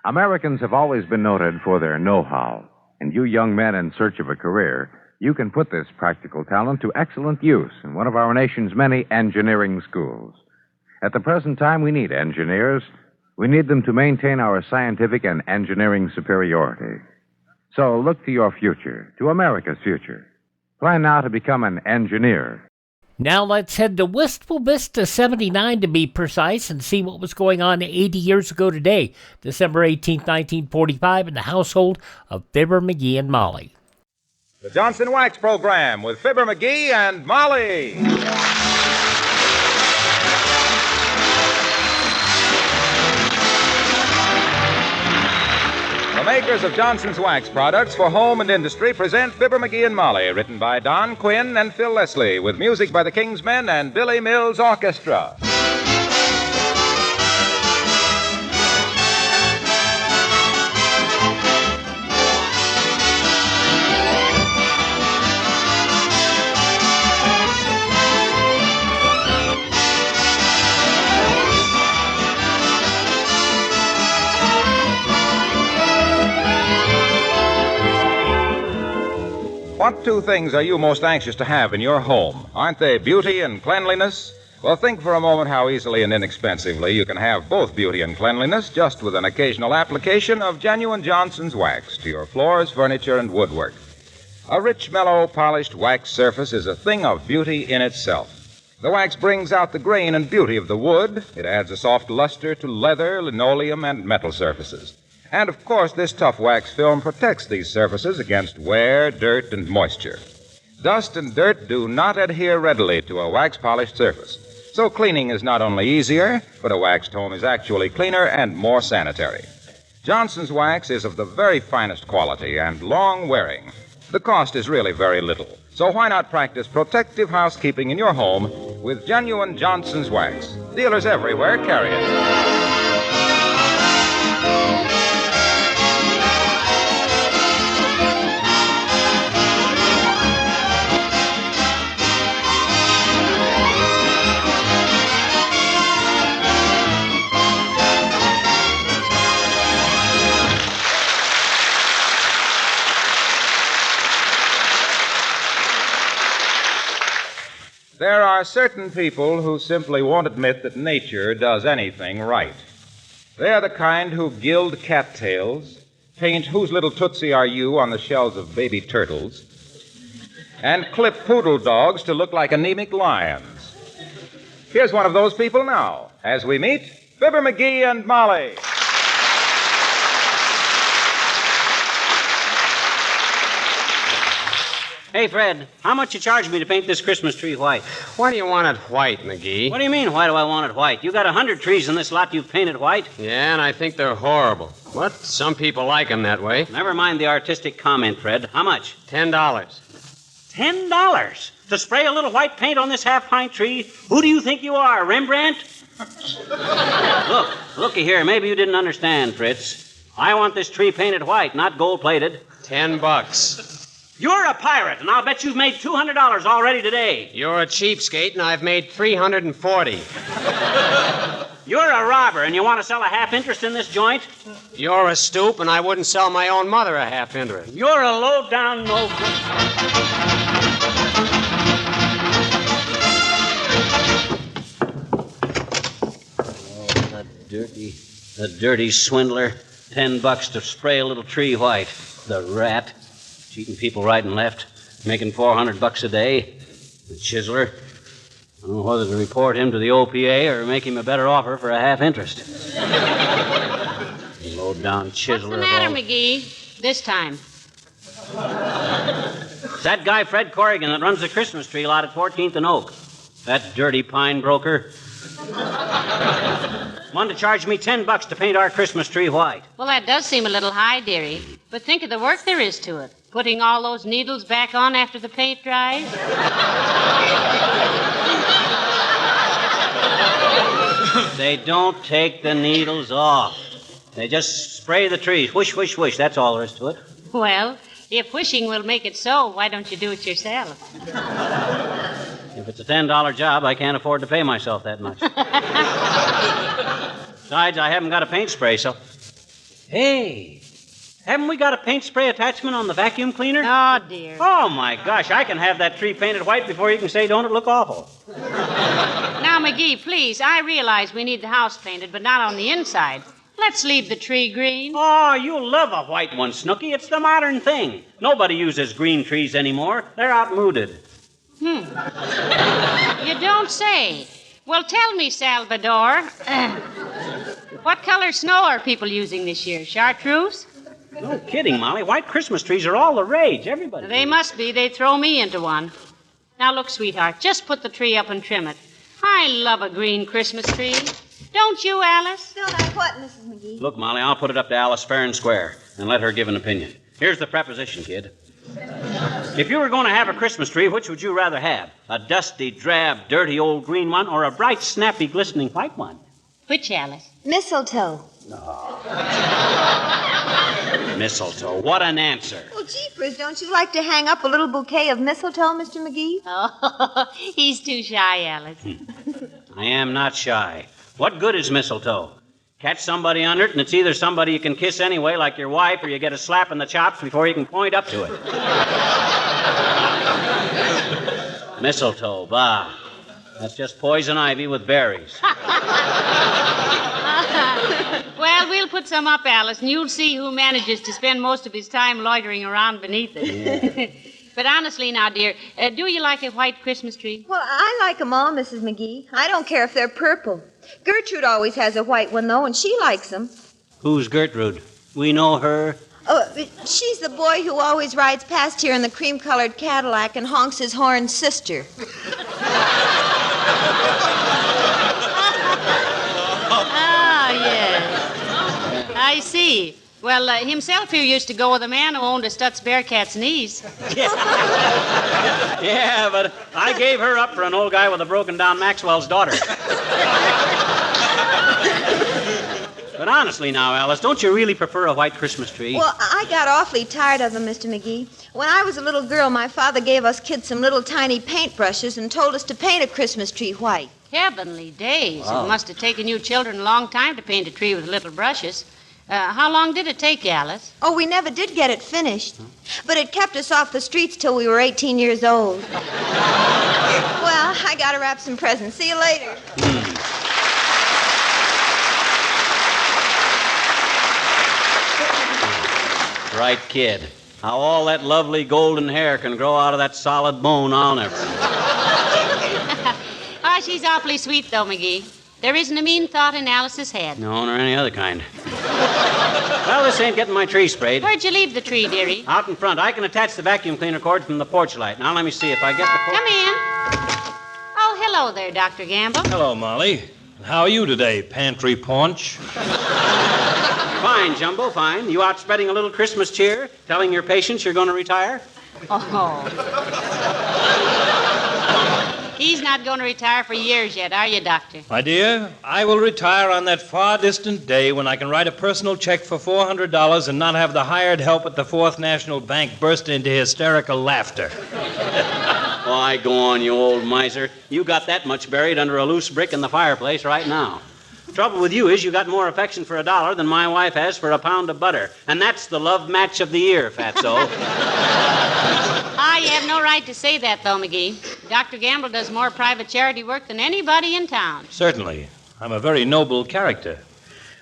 Americans have always been noted for their know-how. And you young men in search of a career, you can put this practical talent to excellent use in one of our nation's many engineering schools. At the present time, we need engineers. We need them to maintain our scientific and engineering superiority. So look to your future, to America's future. Plan now to become an engineer. Now let's head to Wistful Vista 79 to be precise and see what was going on 80 years ago today, December 18th, 1945, in the household of Fibber McGee and Molly. The Johnson Wax Program with Fibber McGee and Molly. The makers of Johnson's Wax products for home and industry present Fibber McGee and Molly, written by Don Quinn and Phil Leslie, with music by the King's Men and Billy Mills Orchestra. What 2 things are you most anxious to have in your home? Aren't they beauty and cleanliness? Well, think for a moment how easily and inexpensively you can have both beauty and cleanliness just with an occasional application of genuine Johnson's Wax to your floors, furniture, and woodwork. A rich, mellow, polished wax surface is a thing of beauty in itself. The wax brings out the grain and beauty of the wood. It adds a soft luster to leather, linoleum, and metal surfaces. And, of course, this tough wax film protects these surfaces against wear, dirt, and moisture. Dust and dirt do not adhere readily to a wax-polished surface. So cleaning is not only easier, but a waxed home is actually cleaner and more sanitary. Johnson's Wax is of the very finest quality and long-wearing. The cost is really very little. So why not practice protective housekeeping in your home with genuine Johnson's Wax? Dealers everywhere carry it. There are certain people who simply won't admit that nature does anything right. They are the kind who gild cattails, paint Whose Little Tootsie Are You on the shells of baby turtles, and clip poodle dogs to look like anemic lions. Here's one of those people now, as we meet Fibber McGee and Molly. Hey, Fred, how much you charge me to paint this Christmas tree white? Why do you want it white, McGee? What do you mean, why do I want it white? You got 100 trees in this lot you've painted white. Yeah, and I think they're horrible. But some people like them that way. Never mind the artistic comment, Fred. How much? $10. $10? To spray a little white paint on this half-pint tree? Who do you think you are, Rembrandt? Looky here. Maybe you didn't understand, Fritz. I want this tree painted white, not gold-plated. $10. You're a pirate, and I'll bet you've made $200 already today. You're a cheapskate, and I've made $340. You're a robber, and you want to sell a half interest in this joint? You're a stoop, and I wouldn't sell my own mother a half interest. You're a low-down, no good. Oh, the dirty swindler. $10 to spray a little tree white. The rat. Cheating people right and left, making $400 a day. The chiseler. I don't know whether to report him to the OPA or make him a better offer for a half interest. Low-down chiseler. What's the matter, McGee? This time. It's that guy, Fred Corrigan, that runs the Christmas tree lot at 14th and Oak. That dirty pine broker. Wanted to charge me $10 to paint our Christmas tree white. Well, that does seem a little high, dearie. But think of the work there is to it. Putting all those needles back on after the paint dries. They don't take the needles off. They just spray the trees. Whoosh, whoosh, whoosh. That's all there is to it. Well, if wishing will make it so, why don't you do it yourself? If it's a $10 job, I can't afford to pay myself that much. Besides, I haven't got a paint spray, so... Hey, haven't we got a paint spray attachment on the vacuum cleaner? Oh, dear. Oh, my gosh, I can have that tree painted white before you can say, don't it look awful? Now, McGee, please, I realize we need the house painted, but not on the inside. Let's leave the tree green. Oh, you'll love a white one, Snooky. It's the modern thing. Nobody uses green trees anymore. They're outmoded. You don't say. Well, tell me, Salvador, what color snow are people using this year? Chartreuse? No kidding, Molly. White Christmas trees are all the rage. Everybody. They must be. They throw me into one. Now, look, sweetheart, just put the tree up and trim it. I love a green Christmas tree. Don't you, Alice? Don't I what, Mrs. McGee? Look, Molly, I'll put it up to Alice fair and square and let her give an opinion. Here's the preposition, kid. If you were going to have a Christmas tree, which would you rather have? A dusty, drab, dirty old green one or a bright, snappy, glistening white one? Which, Alice? Mistletoe. Mistletoe. What an answer. Well, jeepers, don't you like to hang up a little bouquet of mistletoe, Mr. McGee? Oh, he's too shy, Alice. I am not shy. What good is mistletoe? Catch somebody under it, and it's either somebody you can kiss anyway, like your wife, or you get a slap in the chops before you can point up to it. Mistletoe, bah. That's just poison ivy with berries. Well, we'll put some up, Alice, and you'll see who manages to spend most of his time loitering around beneath it. Yeah. But honestly now, dear, do you like a white Christmas tree? Well, I like 'em all, Mrs. McGee. I don't care if they're purple. Gertrude always has a white one, though, and she likes 'em. Who's Gertrude? We know her. Oh, she's the boy who always rides past here in the cream-colored Cadillac and honks his horn's sister. Ah, yes. I see. Well, himself here used to go with a man who owned a Stutz Bearcat's knees. Yeah, but I gave her up for an old guy with a broken-down Maxwell's daughter. But honestly now, Alice, don't you really prefer a white Christmas tree? Well, I got awfully tired of them, Mr. McGee. When I was a little girl, my father gave us kids some little tiny paintbrushes and told us to paint a Christmas tree white. Heavenly days. Wow. It must have taken you children a long time to paint a tree with little brushes. How long did it take you, Alice? Oh, we never did get it finished. But it kept us off the streets till we were 18 years old. Well, I gotta wrap some presents. See you later. Right kid. How all that lovely golden hair can grow out of that solid bone, I'll never know. Oh, she's awfully sweet, though, McGee. There isn't a mean thought in Alice's head. No, nor any other kind. Well, this ain't getting my tree sprayed. Where'd you leave the tree, dearie? Out in front. I can attach the vacuum cleaner cord from the porch light. Now, let me see if I get the cord. Come in. Oh, hello there, Dr. Gamble. Hello, Molly. How are you today, pantry paunch? Fine, Jumbo, fine. You out spreading a little Christmas cheer, telling your patients you're going to retire? Oh. He's not going to retire for years yet, are you, Doctor? My dear, I will retire on that far distant day when I can write a personal check for $400 and not have the hired help at the Fourth National Bank burst into hysterical laughter. Why, go on, you old miser. You got that much buried under a loose brick in the fireplace right now. Trouble with you is you got more affection for $1 than my wife has for a pound of butter. And that's the love match of the year, Fatso. You have no right to say that, though, McGee. Dr. Gamble does more private charity work than anybody in town. Certainly. I'm a very noble character.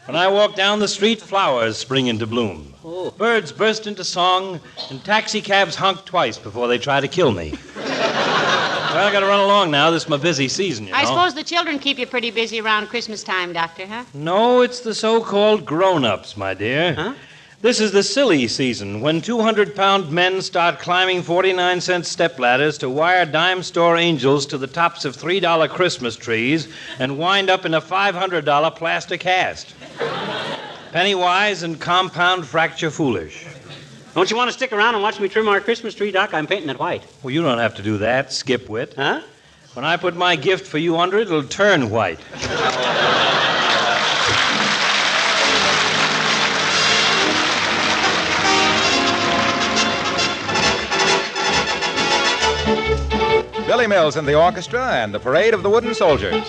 When I walk down the street, flowers spring into bloom. Oh. Birds burst into song, and taxicabs honk twice before they try to kill me. Well, I got to run along now. This is my busy season, you know. I suppose the children keep you pretty busy around Christmas time, Doctor, huh? No, it's the so-called grown-ups, my dear. Huh? This is the silly season, when 200-pound men start climbing 49-cent stepladders to wire dime store angels to the tops of $3 Christmas trees and wind up in a $500 plastic cast. Penny wise and compound fracture foolish. Don't you want to stick around and watch me trim our Christmas tree, Doc? I'm painting it white. Well, you don't have to do that, skipwit. Huh? When I put my gift for you under it, it'll turn white. Billy Mills and the orchestra and the Parade of the Wooden Soldiers.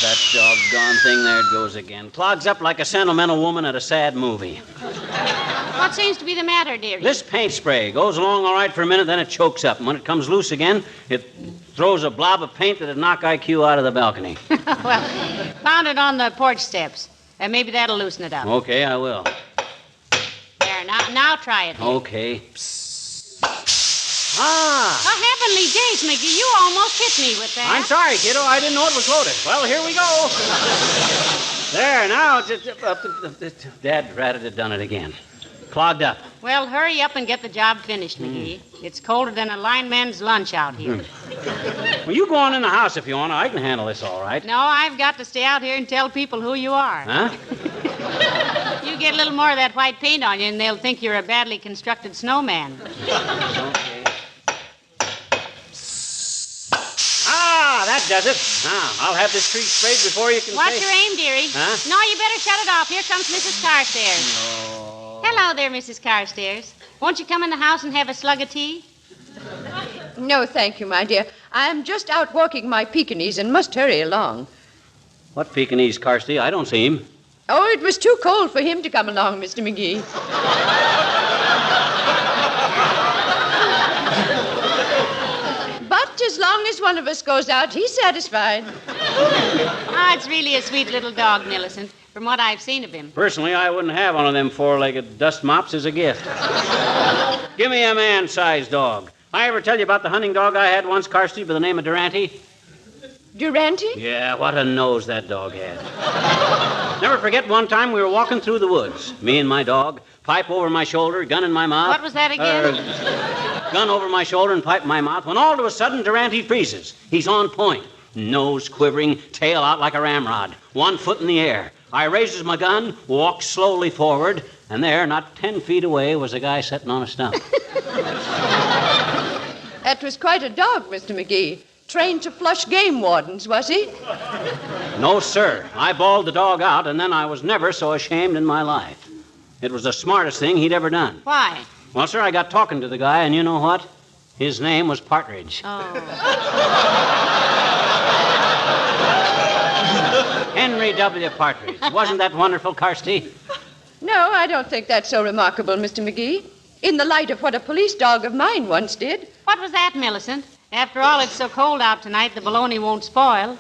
That doggone thing, there it goes again. Clogs up like a sentimental woman at a sad movie. What seems to be the matter, dearie? This paint spray goes along all right for a minute, then it chokes up. And when it comes loose again, it throws a blob of paint that'd knock IQ out of the balcony. Well, found it on the porch steps. Maybe that'll loosen it up. Okay, I will. There, now try it. Okay. A heavenly days, McGee. You almost hit me with that. I'm sorry, kiddo. I didn't know it was loaded. Well, here we go. There, now. Dad ratted had done it again. Clogged up. Well, hurry up and get the job finished, McGee. It's colder than a lineman's lunch out here. Well, you go on in the house if you want to. I can handle this all right. No, I've got to stay out here and tell people who you are. Huh? You get a little more of that white paint on you, and they'll think you're a badly constructed snowman. Okay. Ah, that does it. Now, I'll have this tree sprayed before you can Watch say... your aim, dearie. Huh? No, you better shut it off. Here comes Mrs. Carstairs. No. Hello there, Mrs. Carstairs. Won't you come in the house and have a slug of tea? No, thank you, my dear. I'm just out walking my Pekingese and must hurry along. What Pekingese, Carsty? I don't see him. Oh, it was too cold for him to come along, Mr. McGee. But as long as one of us goes out, he's satisfied. It's really a sweet little dog, Millicent, from what I've seen of him. Personally, I wouldn't have one of them four-legged dust mops as a gift. Give me a man-sized dog. I ever tell you about the hunting dog I had once, Carsty, by the name of Durante? Durante? Yeah, what a nose that dog had. Never forget one time we were walking through the woods. Me and my dog, pipe over my shoulder, gun in my mouth. What was that again? Gun over my shoulder and pipe in my mouth, when all of a sudden Durante freezes. He's on point. Nose quivering, tail out like a ramrod. 1 foot in the air. I raises my gun, walks slowly forward, and there, not 10 feet away, was a guy sitting on a stump. That was quite a dog, Mr. McGee. Trained to flush game wardens, was he? No, sir. I bawled the dog out, and then I was never so ashamed in my life. It was the smartest thing he'd ever done. Why? Well, sir, I got talking to the guy, and you know what? His name was Partridge. Henry W. Partridge. Wasn't that wonderful, Carsty? No, I don't think that's so remarkable, Mr. McGee. In the light of what a police dog of mine once did. What was that, Millicent? After all, it's so cold out tonight, the bologna won't spoil.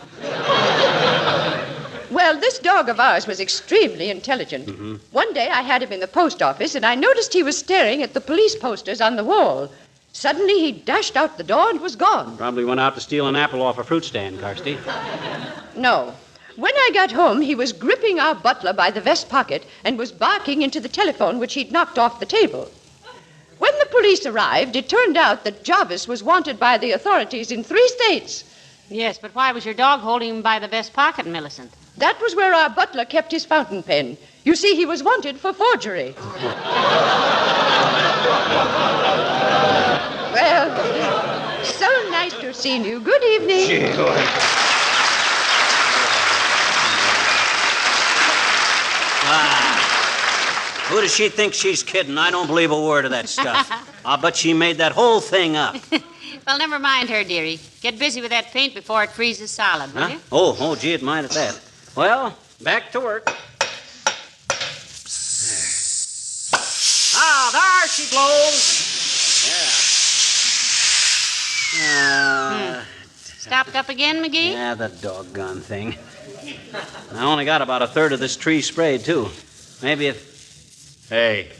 Well, this dog of ours was extremely intelligent. Mm-hmm. One day I had him in the post office, and I noticed he was staring at the police posters on the wall. Suddenly, he dashed out the door and was gone. Probably went out to steal an apple off a fruit stand, Carsty. No. When I got home, he was gripping our butler by the vest pocket and was barking into the telephone which he'd knocked off the table. When the police arrived, it turned out that Jarvis was wanted by the authorities in 3 states. Yes, but why was your dog holding him by the vest pocket, Millicent? That was where our butler kept his fountain pen. You see, he was wanted for forgery. Well, so nice to have seen you. Good evening. Who does she think she's kidding? I don't believe a word of that stuff. I'll bet she made that whole thing up. Well, never mind her, dearie. Get busy with that paint before it freezes solid, will you? Oh, gee, it might at that. Well, back to work. There she blows. Yeah. Stopped up again, McGee? Yeah, the doggone thing. I only got about a third of this tree sprayed, too. Maybe if... Hey.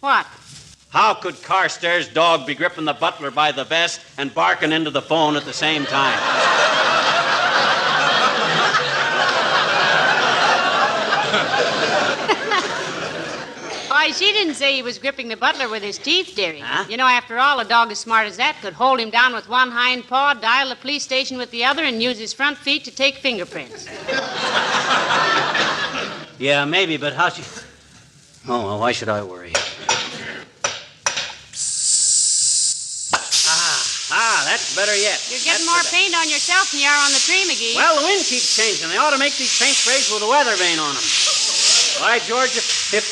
What? How could Carstairs' dog be gripping the butler by the vest and barking into the phone at the same time? Why, she didn't say he was gripping the butler with his teeth, dearie. Huh? You know, after all, a dog as smart as that could hold him down with one hind paw, dial the police station with the other, and use his front feet to take fingerprints. Yeah, maybe, but how she... Oh, well, why should I worry? That's better yet. You're getting more paint on yourself than you are on the tree, McGee. Well, the wind keeps changing. They ought to make these paint sprays with a weather vane on them. Why, George, hip.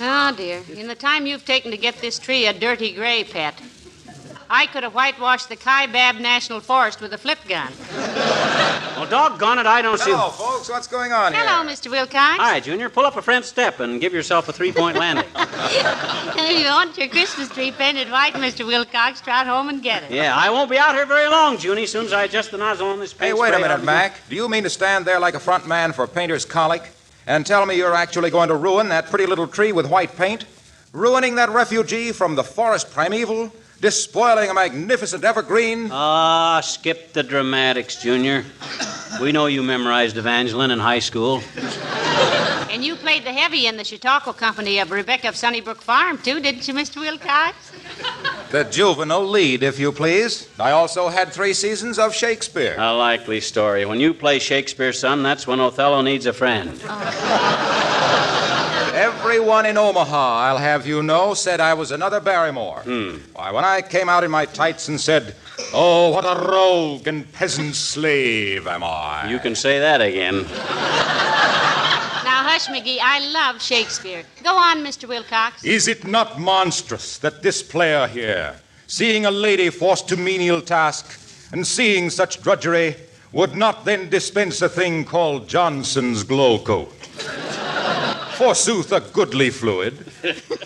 Oh, dear. In the time you've taken to get this tree a dirty gray, pet, I could have whitewashed the Kaibab National Forest with a flip gun. Well, doggone it, I don't see... Hello, folks. What's going on here? Hello, Mr. Wilcox. Hi, Junior. Pull up a front step and give yourself a 3-point landing. If you want your Christmas tree painted white, Mr. Wilcox, trot home and get it. Yeah, I won't be out here very long, Junie. As soon as I adjust the nozzle on this paint Hey, wait a spray, minute, Mac. Do you mean to stand there like a front man for painter's colic and tell me you're actually going to ruin that pretty little tree with white paint? Ruining that refugee from the forest primeval despoiling a magnificent evergreen. Ah, skip the dramatics, Junior. We know you memorized Evangeline in high school. And you played the heavy in the Chautauqua Company of Rebecca of Sunnybrook Farm, too, didn't you, Mr. Wilcox? The juvenile lead, if you please. I also had 3 seasons of Shakespeare. A likely story. When you play Shakespeare, son, that's when Othello needs a friend. Everyone in Omaha, I'll have you know, said I was another Barrymore. Why, when I came out in my tights and said, "Oh, what a rogue and peasant slave am I." You can say that again. Now, hush, McGee. I love Shakespeare. Go on, Mr. Wilcox. Is it not monstrous that this player here, seeing a lady forced to menial task and seeing such drudgery, would not then dispense a thing called Johnson's glow coat? Forsooth, a goodly fluid,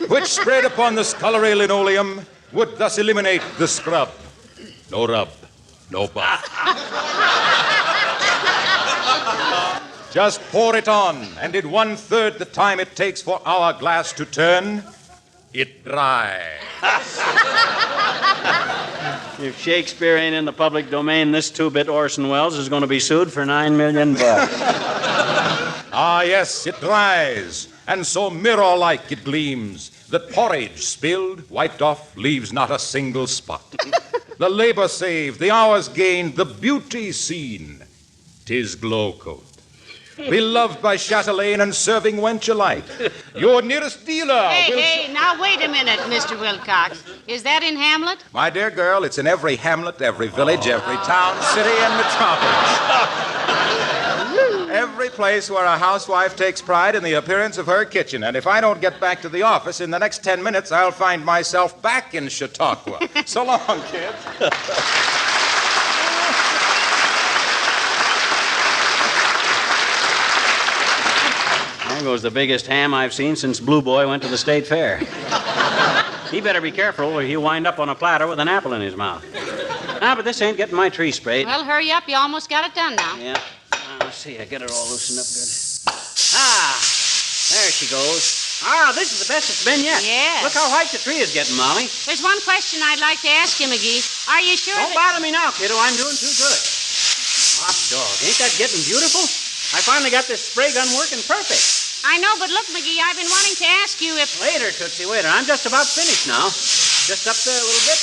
which spread upon the scullery linoleum would thus eliminate the scrub. No rub, no buff. Just pour it on, and in 1/3 the time it takes for our glass to turn, it dry. If Shakespeare ain't in the public domain, this 2-bit Orson Welles is going to be sued for $9 million. Ah, yes, it dries, and so mirror-like it gleams, that porridge spilled, wiped off, leaves not a single spot. The labor saved, the hours gained, the beauty seen. 'Tis glow coat. Beloved by chatelaine and serving wench alike. Your nearest dealer Hey, now wait a minute, Mr. Wilcox. Is that in Hamlet? My dear girl, it's in every hamlet, every village, every town, city, and metropolis. Every place where a housewife takes pride in the appearance of her kitchen. And if I don't get back to the office in the next 10 minutes, I'll find myself back in Chautauqua. So long, kids. There goes the biggest ham I've seen since Blue Boy went to the state fair. He better be careful or he'll wind up on a platter with an apple in his mouth. Ah, but this ain't getting my tree sprayed. Well, hurry up. You almost got it done now. Yeah. Let's see. I get it all loosened up good. Ah, there she goes. Ah, this is the best it's been yet. Yeah. Look how white the tree is getting, Molly. There's one question I'd like to ask you, McGee. Are you sure Don't bother me now, kiddo. I'm doing too good. Hot dog. Ain't that getting beautiful? I finally got this spray gun working perfect. I know, but look, McGee, I've been wanting to ask you if... Later, Tootsie, later. I'm just about finished now. Just up there a little bit.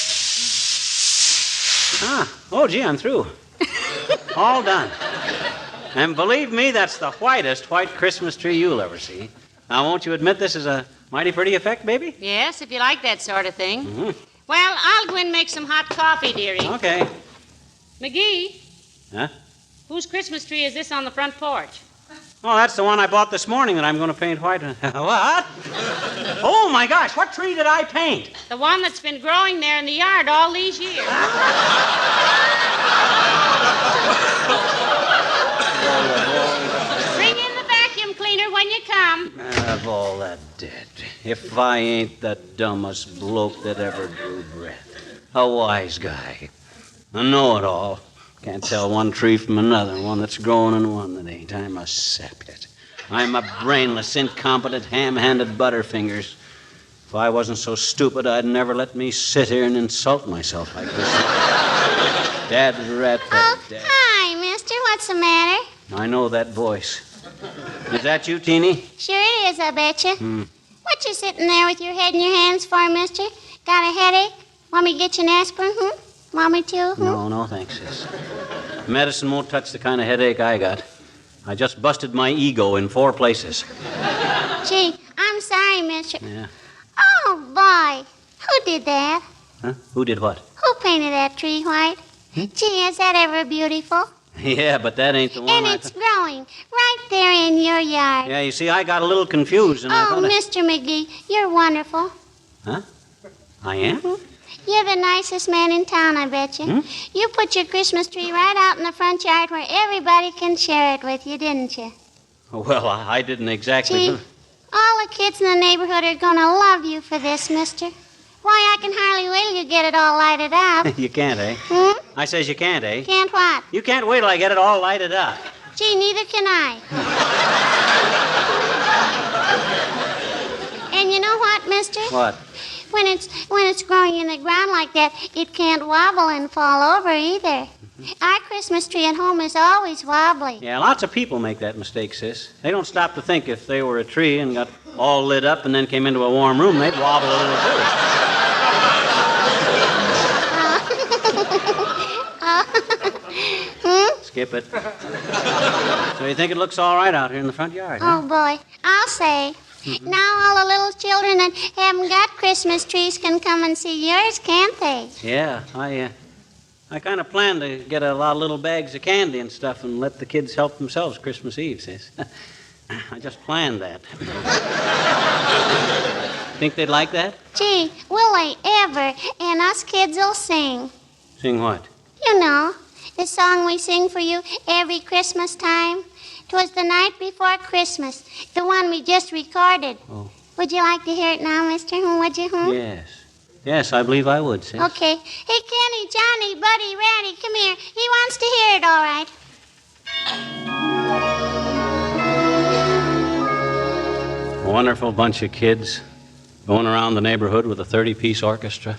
Oh, gee, I'm through. All done. And believe me, that's the whitest white Christmas tree you'll ever see. Now, won't you admit this is a mighty pretty effect, baby? Yes, if you like that sort of thing. Mm-hmm. Well, I'll go and make some hot coffee, dearie. Okay. McGee, Huh? whose Christmas tree is this on the front porch? Oh, that's the one I bought this morning that I'm going to paint white. What? Oh, my gosh, what tree did I paint? The one that's been growing there in the yard all these years. Bring in the vacuum cleaner when you come. Of all that dead, if I ain't the dumbest bloke that ever drew breath. A wise guy. A know-it-all. Can't tell one tree from another, one that's growing and one that ain't. I'm a saphead. I'm a brainless, incompetent, ham-handed butterfingers. If I wasn't so stupid, I'd never let me sit here and insult myself like this. Dad rat that dad. Hi, mister. What's the matter? I know that voice. Is that you, Teeny? Sure it is, I betcha. What you sitting there with your head in your hands for, mister? Got a headache? Want me to get you an aspirin, Want me to, No, thanks, sis. Medicine won't touch the kind of headache I got. I just busted my ego in 4 places. Gee, I'm sorry, mister. Yeah. Oh, boy. Who did that? Huh? Who did what? Who painted that tree white? Gee, is that ever beautiful? Yeah, but that ain't the one And it's growing right there in your yard. Yeah, you see, I got a little confused and I Oh, thought... Mr. McGee, you're wonderful. Huh? I am? You're the nicest man in town, I bet you. You put your Christmas tree right out in the front yard where everybody can share it with you, didn't you? Well, I didn't exactly... Gee, all the kids in the neighborhood are going to love you for this, mister. Why, I can hardly wait till you get it all lighted up. You can't, eh? I says you can't, eh? Can't what? You can't wait till I get it all lighted up. Gee, neither can I. And you know what, mister? What? when it's growing in the ground like that, it can't wobble and fall over either. Our Christmas tree at home is always wobbly. Yeah, lots of people make that mistake, sis. They don't stop to think if they were a tree and got all lit up and then came into a warm room, they'd wobble a little too. Skip it. So you think it looks all right out here in the front yard, huh? Oh, boy. I'll say. Now all the little children that haven't got Christmas trees can come and see yours, can't they? Yeah, I kind of planned to get a lot of little bags of candy and stuff and let the kids help themselves Christmas Eve, sis. I just planned that. Think they'd like that? Gee, will they ever? And us kids will sing. Sing what? You know, the song we sing for you every Christmas time. 'Twas the night before Christmas, the one we just recorded. Oh. Would you like to hear it now, mister? Would you? Yes. Yes, I believe I would, sis. Okay. Hey, Kenny, Johnny, Buddy, Randy, come here. He wants to hear it, all right. A wonderful bunch of kids going around the neighborhood with a 30-piece orchestra.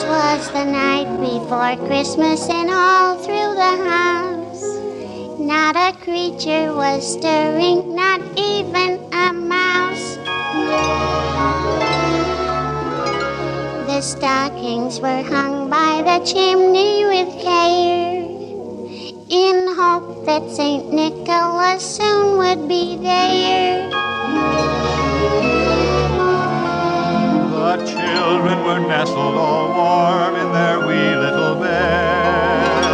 Twas the night before Christmas, and all through the house not a creature was stirring, not even a mouse. The stockings were hung by the chimney with care, in hope that St. Nicholas soon would be there. The children were nestled all warm in their wee little beds,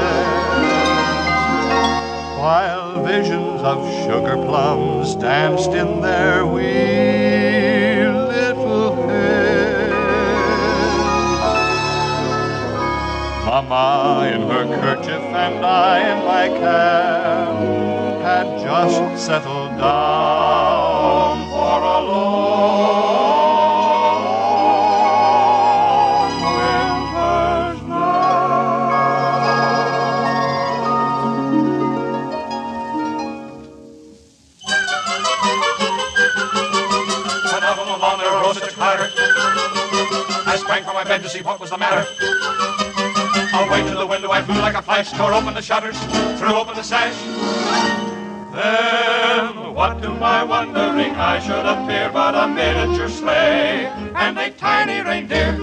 while visions of sugar plums danced in their wee little heads. Mama in her kerchief and I in my cap had just settled down for a long winter's When out on the lawn there arose such a clatter, I sprang from my bed to see what was the matter. Away to the window I flew like a flash, tore open the shutters, threw open the sash. Then, what to my wondering eye should appear but a miniature sleigh and a tiny reindeer,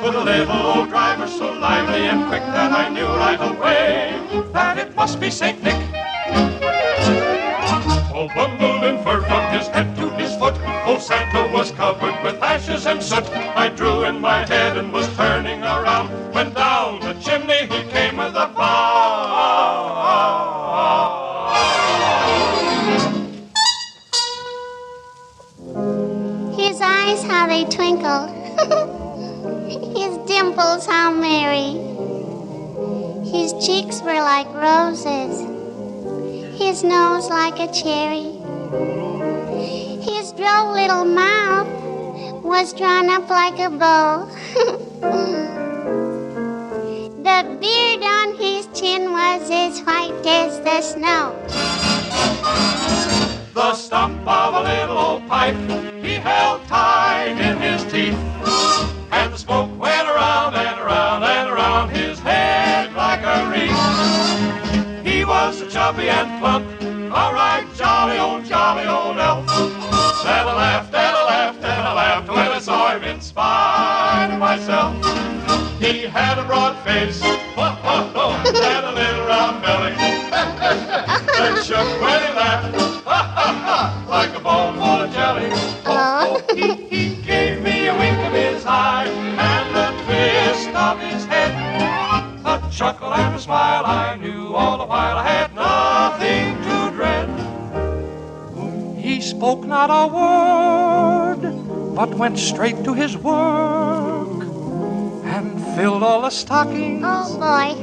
with a little old driver so lively and quick that I knew right away that it must be St. Nick. All bundled in fur from his head to his foot, old Santa was covered with ashes and soot. I drew in my head and was turning around when down the chimney he came with a His eyes, how they twinkle. His dimples, how merry. His cheeks were like roses. His nose like a cherry. His droll little mouth was drawn up like a bow. The beard on his chin was as white as the snow. The stump of a little old pipe he held tight in his teeth, and the smoke went around and around and around his head like a wreath. He was so chubby and plump, a right jolly old elf. And I laughed and I laughed and I laughed when I saw him in spite of myself. He had a broad face, and a little round belly that shook when he laughed, like a bowl full of jelly. He gave me a wink of his eye and a twist of his head, a chuckle and a smile. I knew all the while I had nothing to dread. He spoke not a word, but went straight to his work and filled all the stockings. Oh, boy.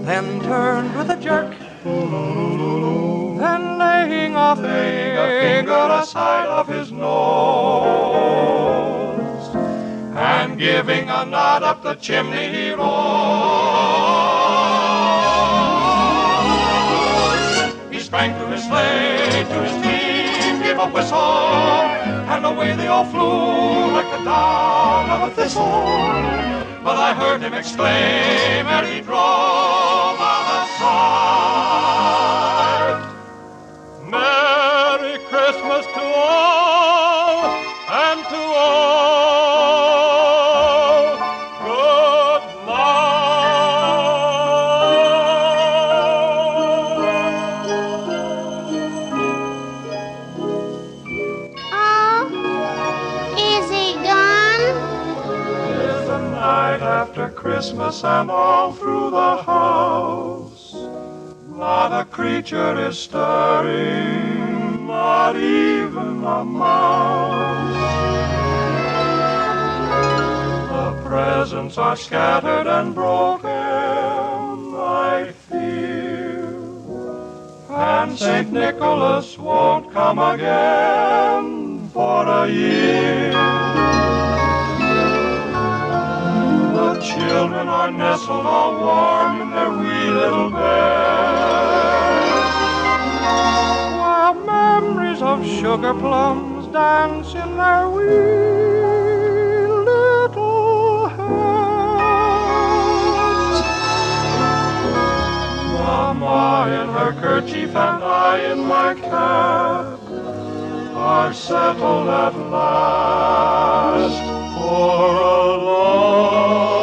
Then turned with a jerk, then laying a finger aside of his nose, and giving a nod up the chimney he rolled. sprang to his sleigh, to his team, gave a whistle, and away they all flew like the down of a thistle. But I heard him exclaim as he drove out of sight, Merry Christmas to all, and to all, good Is he gone? Is the night after Christmas, and all through the house not a creature is stirring, not even a mouse. The presents are scattered and broken, I fear, and St. Nicholas won't come again for a year. The children are nestled all warm in their wee little beds, while memories of sugar plums dance in their wee little heads. Mama in her kerchief and I in my cap are settled at last for a long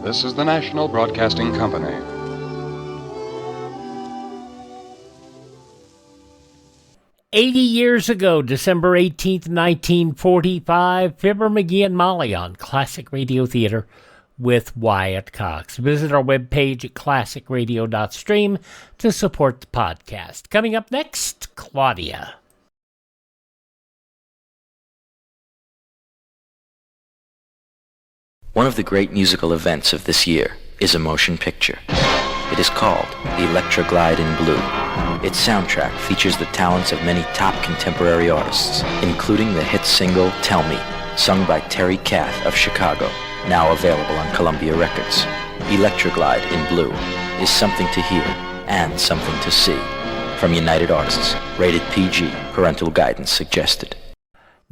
winter's This is the National Broadcasting Company. Years ago, December 18th, 1945, Fibber McGee and Molly on Classic Radio Theater with Wyatt Cox. Visit our webpage at classicradio.stream to support the podcast. Coming up next, Claudia. One of the great musical events of this year is a motion picture. It is called Electroglide in Blue. Its soundtrack features the talents of many top contemporary artists, including the hit single Tell Me, sung by Terry Kath of Chicago, now available on Columbia Records. Electroglide in Blue is something to hear and something to see. From United Artists, rated PG, parental guidance suggested.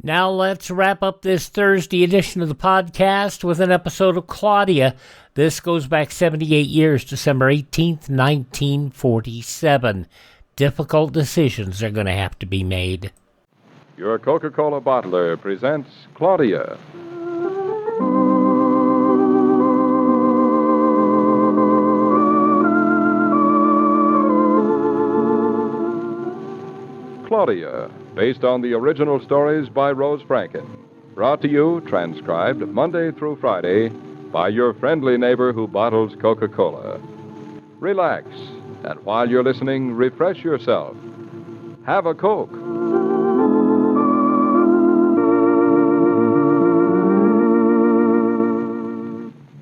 Now let's wrap up this Thursday edition of the podcast with an episode of Claudia. This goes back 78 years, December 18th, 1947. Difficult decisions are going to have to be made. Your Coca-Cola bottler presents Claudia. Claudia, based on the original stories by Rose Franken. Brought to you, transcribed, Monday through Friday, by your friendly neighbor who bottles Coca-Cola. Relax, and while you're listening, refresh yourself. Have a Coke.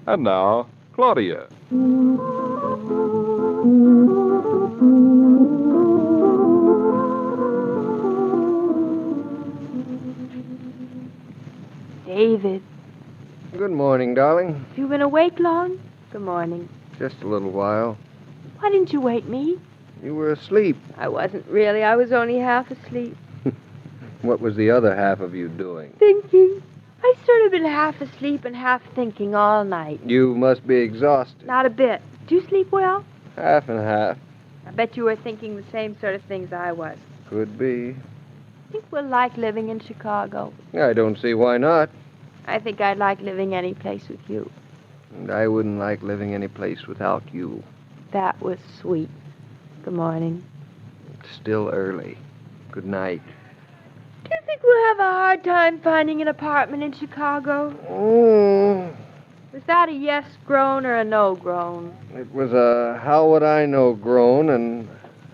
And now, Claudia. David. Good morning, darling. You been awake long? Good morning. Just a little while. Why didn't you wake me? You were asleep. I wasn't really. I was only half asleep. What was the other half of you doing? Thinking. I sort of been half asleep and half thinking all night. You must be exhausted. Not a bit. Do you sleep well? Half and half. I bet you were thinking the same sort of things I was. Could be. Think we'll like living in Chicago? I don't see why not. I think I'd like living any place with you. And I wouldn't like living any place without you. That was sweet. Good morning. It's still early. Good night. Do you think we'll have a hard time finding an apartment in Chicago? Oh, Was that a yes groan or a no groan? it was a how would I know groan, and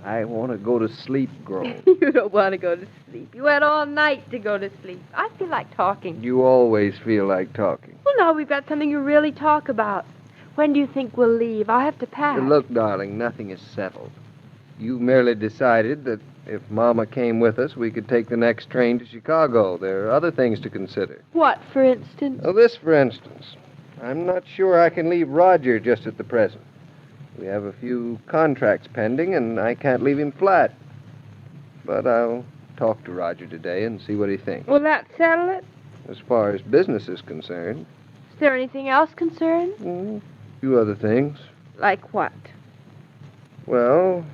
I want to go to sleep groan. You don't want to go to sleep. You went all night to go to sleep. I feel like talking. You always feel like talking. Well, now we've got something to really talk about. When do you think we'll leave? I'll have to pack. Look, darling, nothing is settled. You merely decided that if Mama came with us, we could take the next train to Chicago. There are other things to consider. What, for instance? Oh, this, for instance. I'm not sure I can leave Roger just at the present. We have a few contracts pending, and I can't leave him flat. But I'll talk to Roger today and see what he thinks. Will that settle it? As far as business is concerned, Is there anything else concerned? a few other things. Like what? Well,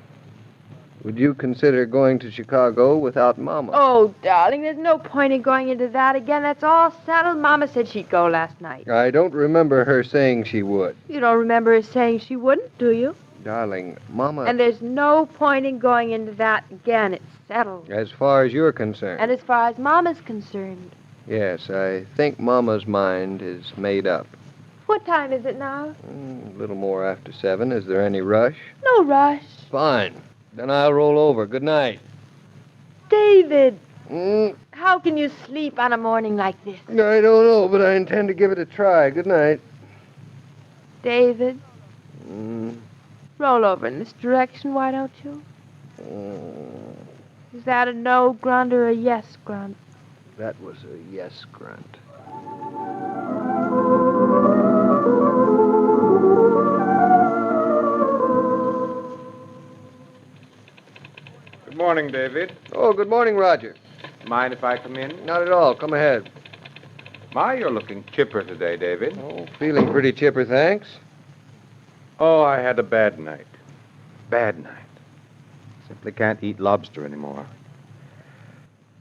would you consider going to Chicago without Mama? Oh, darling, there's no point in going into that again. That's all settled. Mama said she'd go last night. I don't remember her saying she would. You don't remember her saying she wouldn't, do you? Darling, Mama... And there's no point in going into that again. It's settled. As far as you're concerned. And as far as Mama's concerned. Yes, I think Mama's mind is made up. What time is it now? A little more after 7. Is there any rush? No rush. Fine. Then I'll roll over. Good night. David! How can you sleep on a morning like this? I don't know, but I intend to give it a try. Good night. David? Roll over in this direction, why don't you? Is that a no grunt or a yes grunt? That was a yes grunt. Good morning, David. Oh, good morning, Roger. Mind if I come in? Not at all. Come ahead. My, you're looking chipper today, David. Oh, feeling pretty chipper, thanks. Oh, I had a bad night. Bad night. Simply can't eat lobster anymore.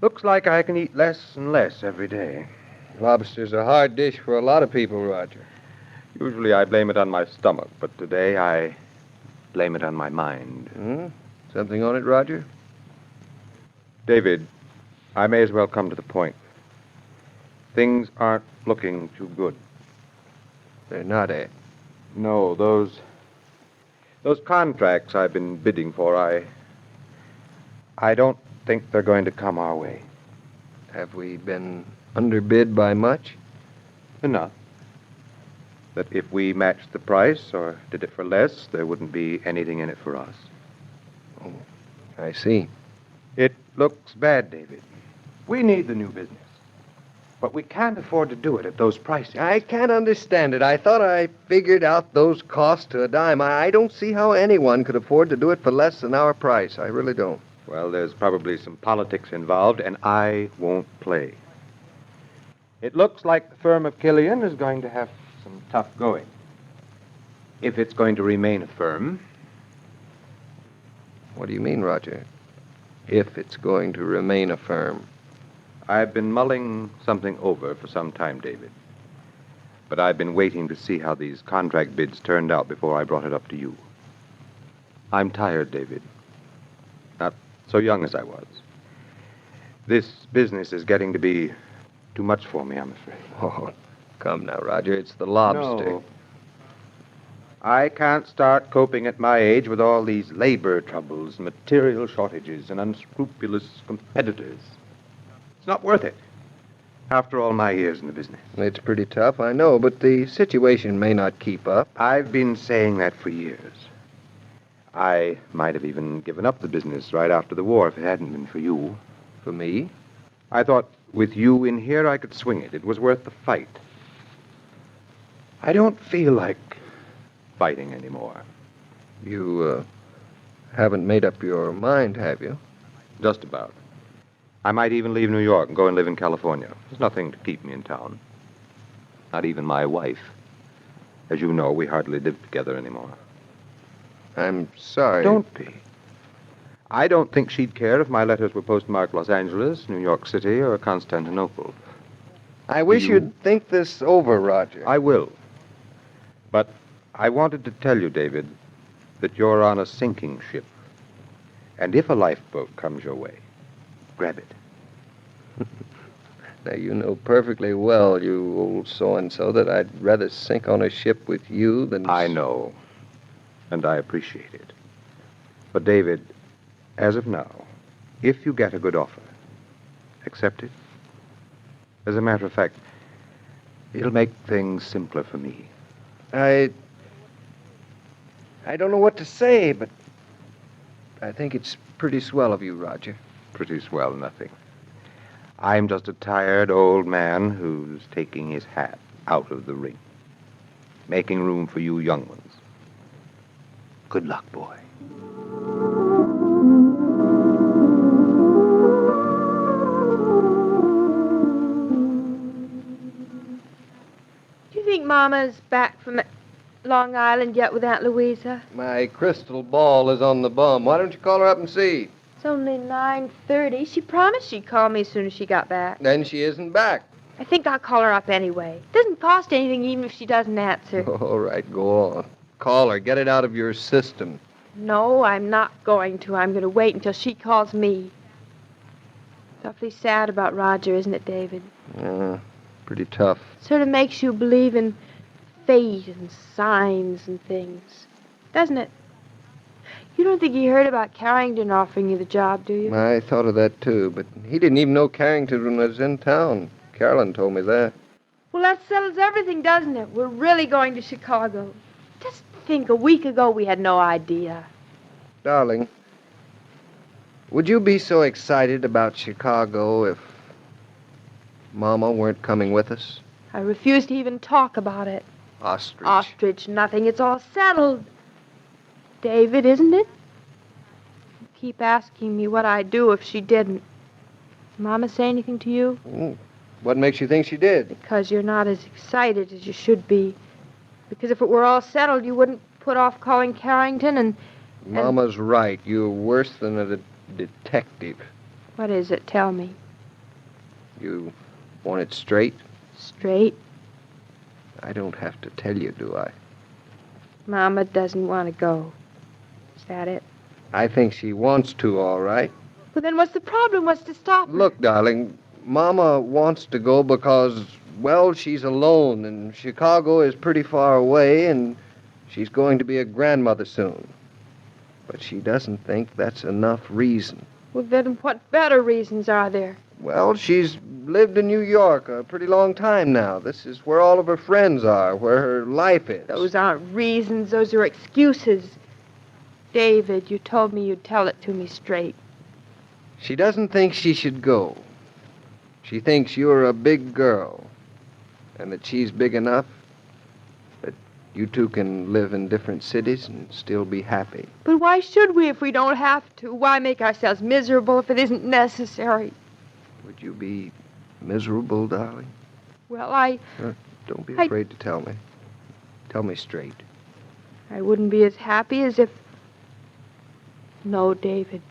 Looks like I can eat less and less every day. Lobster's a hard dish for a lot of people, Roger. Usually I blame it on my stomach, but today I blame it on my mind. Something on it, Roger? David, I may as well come to the point. Things aren't looking too good. They're not, eh? No, those contracts I've been bidding for, I don't think they're going to come our way. Have we been underbid by much? Enough. That if we matched the price or did it for less, there wouldn't be anything in it for us. Oh, I see. It looks bad, David. We need the new business. But we can't afford to do it at those prices. I can't understand it. I thought I figured out those costs to a dime. I don't see how anyone could afford to do it for less than our price. I really don't. Well, there's probably some politics involved, and I won't play. It looks like the firm of Killian is going to have some tough going. If it's going to remain a firm. What do you mean, Roger? If it's going to remain a firm. I've been mulling something over for some time, David. But I've been waiting to see how these contract bids turned out before I brought it up to you. I'm tired, David. Not so young as I was. This business is getting to be too much for me, I'm afraid. Oh, come now, Roger. It's the lobster. No. I can't start coping at my age with all these labor troubles, material shortages, and unscrupulous competitors. It's not worth it. After all my years in the business. It's pretty tough, I know, but the situation may not keep up. I've been saying that for years. I might have even given up the business right after the war if it hadn't been for you. For me? I thought with you in here I could swing it. It was worth the fight. I don't feel like fighting anymore. You, haven't made up your mind, have you? Just about. I might even leave New York and go and live in California. There's nothing to keep me in town. Not even my wife. As you know, we hardly live together anymore. I'm sorry. Don't be. I don't think she'd care if my letters were postmarked Los Angeles, New York City, or Constantinople. I wish you'd think this over, Roger. I will. But I wanted to tell you, David, that you're on a sinking ship. And if a lifeboat comes your way, grab it. Now, you know perfectly well, you old so-and-so, that I'd rather sink on a ship with you than... I know, and I appreciate it. But, David, as of now, if you get a good offer, accept it. As a matter of fact, it'll make things simpler for me. I don't know what to say, but I think it's pretty swell of you, Roger. Pretty swell nothing. I'm just a tired old man who's taking his hat out of the ring, making room for you young ones. Good luck, boy. Do you think Mama's back from Long Island yet with Aunt Louisa? My crystal ball is on the bum. Why don't you call her up and see? It's only 9:30. She promised she'd call me as soon as she got back. Then she isn't back. I think I'll call her up anyway. It doesn't cost anything even if she doesn't answer. All right, go on. Call her. Get it out of your system. No, I'm not going to. I'm going to wait until she calls me. It's awfully sad about Roger, isn't it, David? Pretty tough. Sort of makes you believe in fate and signs and things, doesn't it? You don't think he heard about Carrington offering you the job, do you? I thought of that, too, but he didn't even know Carrington was in town. Carolyn told me that. Well, that settles everything, doesn't it? We're really going to Chicago. Just think, a week ago we had no idea. Darling, would you be so excited about Chicago if Mama weren't coming with us? I refuse to even talk about it. Ostrich. Ostrich, nothing. It's all settled. David, isn't it? You keep asking me what I'd do if she didn't. Mama say anything to you? What makes you think she did? Because you're not as excited as you should be. Because if it were all settled, you wouldn't put off calling Carrington and... Mama's right. You're worse than a detective. What is it? Tell me. You want it straight? Straight? I don't have to tell you, do I? Mama doesn't want to go. Is that it? I think she wants to, all right. Well, then what's the problem? What's to stop her? Look, darling, Mama wants to go because, well, she's alone, and Chicago is pretty far away, and she's going to be a grandmother soon. But she doesn't think that's enough reason. Well, then what better reasons are there? Well, she's lived in New York a pretty long time now. This is where all of her friends are, where her life is. Those aren't reasons. Those are excuses. David, you told me you'd tell it to me straight. She doesn't think she should go. She thinks you're a big girl, and that she's big enough that you two can live in different cities and still be happy. But why should we if we don't have to? Why make ourselves miserable if it isn't necessary? Would you be miserable, darling? Well, Don't be afraid to tell me. Tell me straight. I wouldn't be as happy as if... No, David.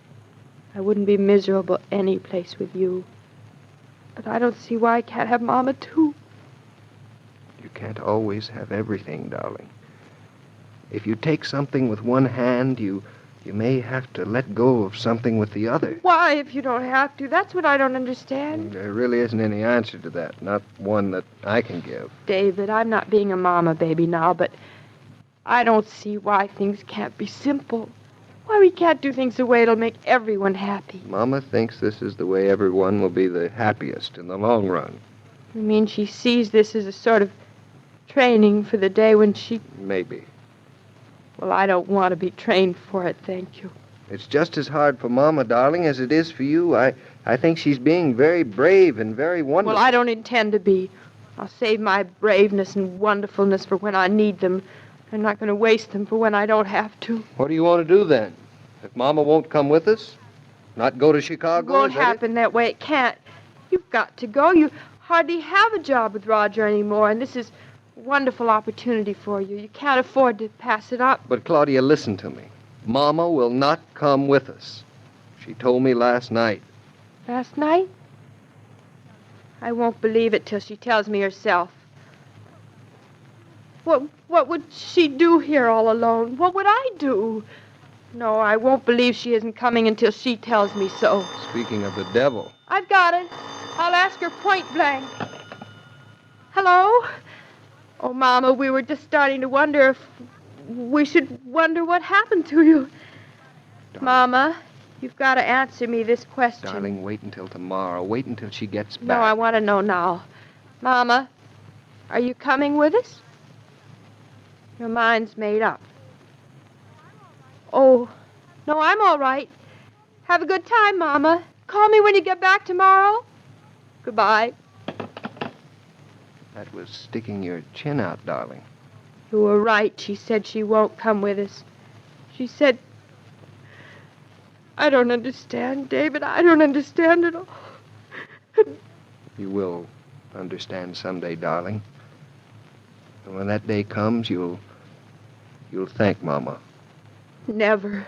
I wouldn't be miserable any place with you. But I don't see why I can't have Mama, too. You can't always have everything, darling. If you take something with one hand, you may have to let go of something with the other. Why, if you don't have to? That's what I don't understand. There really isn't any answer to that. Not one that I can give. David, I'm not being a mama baby now, but I don't see why things can't be simple. Why we can't do things the way it'll make everyone happy. Mama thinks this is the way everyone will be the happiest in the long run. You mean she sees this as a sort of training for the day when she... Maybe. Well, I don't want to be trained for it, thank you. It's just as hard for Mama, darling, as it is for you. I think she's being very brave and very wonderful. Well, I don't intend to be. I'll save my braveness and wonderfulness for when I need them. I'm not going to waste them for when I don't have to. What do you want to do, then? If Mama won't come with us? Not go to Chicago? It won't happen that way. It can't. You've got to go. You hardly have a job with Roger anymore, and this is a wonderful opportunity for you. You can't afford to pass it up. But, Claudia, listen to me. Mama will not come with us. She told me last night. Last night? I won't believe it till she tells me herself. What would she do here all alone? What would I do? No, I won't believe she isn't coming until she tells me so. Speaking of the devil. I've got it. I'll ask her point blank. Hello? Oh, Mama, we were just starting to wonder if we should wonder what happened to you. Darling. Mama, you've got to answer me this question. Darling, wait until tomorrow. Wait until she gets back. No, I want to know now. Mama, are you coming with us? Your mind's made up. Oh, no, I'm all right. Have a good time, Mama. Call me when you get back tomorrow. Goodbye. That was sticking your chin out, darling. You were right. She said she won't come with us. She said... I don't understand, David. I don't understand at all. You will understand someday, darling. And when that day comes, you'll thank Mama. Never.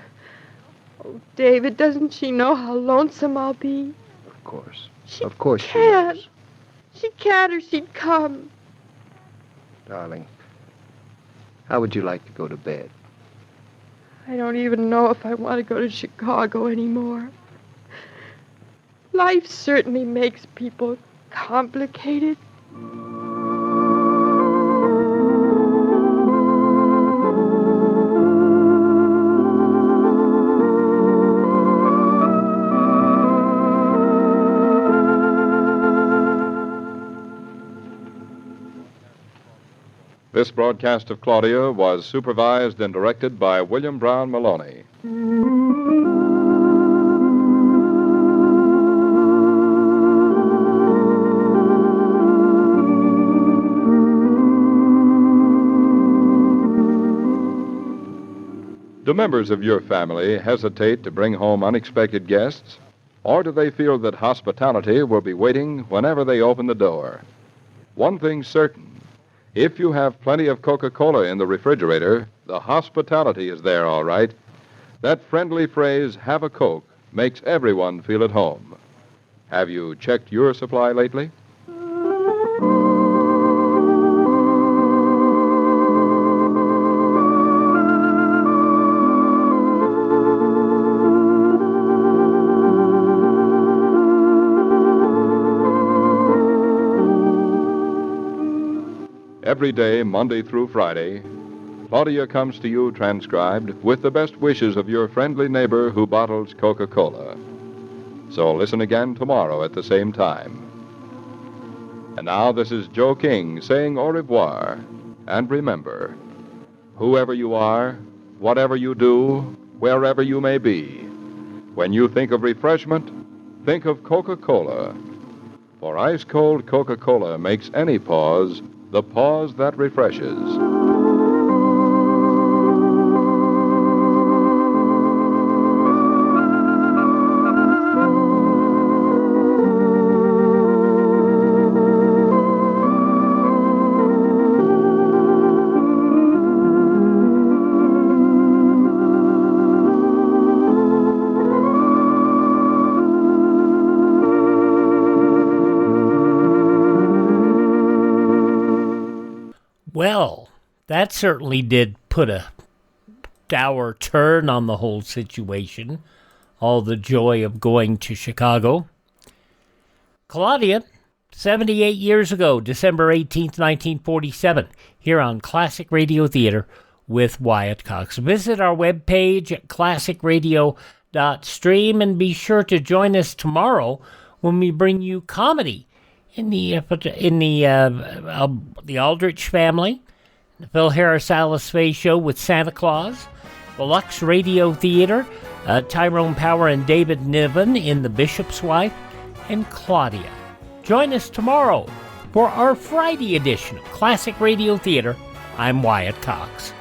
Oh, David, doesn't she know how lonesome I'll be? Of course. Of course she Can't. knows. She can't or she'd come. Darling, how would you like to go to bed? I don't even know if I want to go to Chicago anymore. Life certainly makes people complicated. This broadcast of Claudia was supervised and directed by William Brown Maloney. Do members of your family hesitate to bring home unexpected guests? Or do they feel that hospitality will be waiting whenever they open the door? One thing's certain. If you have plenty of Coca-Cola in the refrigerator, the hospitality is there, all right. That friendly phrase, have a Coke, makes everyone feel at home. Have you checked your supply lately? Every day, Monday through Friday, Claudia comes to you transcribed with the best wishes of your friendly neighbor who bottles Coca-Cola. So listen again tomorrow at the same time. And now this is Joe King saying au revoir. And remember, whoever you are, whatever you do, wherever you may be, when you think of refreshment, think of Coca-Cola. For ice-cold Coca-Cola makes any pause the pause that refreshes. Well, that certainly did put a dour turn on the whole situation. All the joy of going to Chicago. Claudia, 78 years ago, December 18th, 1947, here on Classic Radio Theater with Wyatt Cox. Visit our webpage at classicradio.stream and be sure to join us tomorrow when we bring you comedy in the Aldrich Family, the Phil Harris-Alice Faye Show with Santa Claus, the Lux Radio Theater, Tyrone Power and David Niven in The Bishop's Wife, and Claudia. Join us tomorrow for our Friday edition of Classic Radio Theater. I'm Wyatt Cox.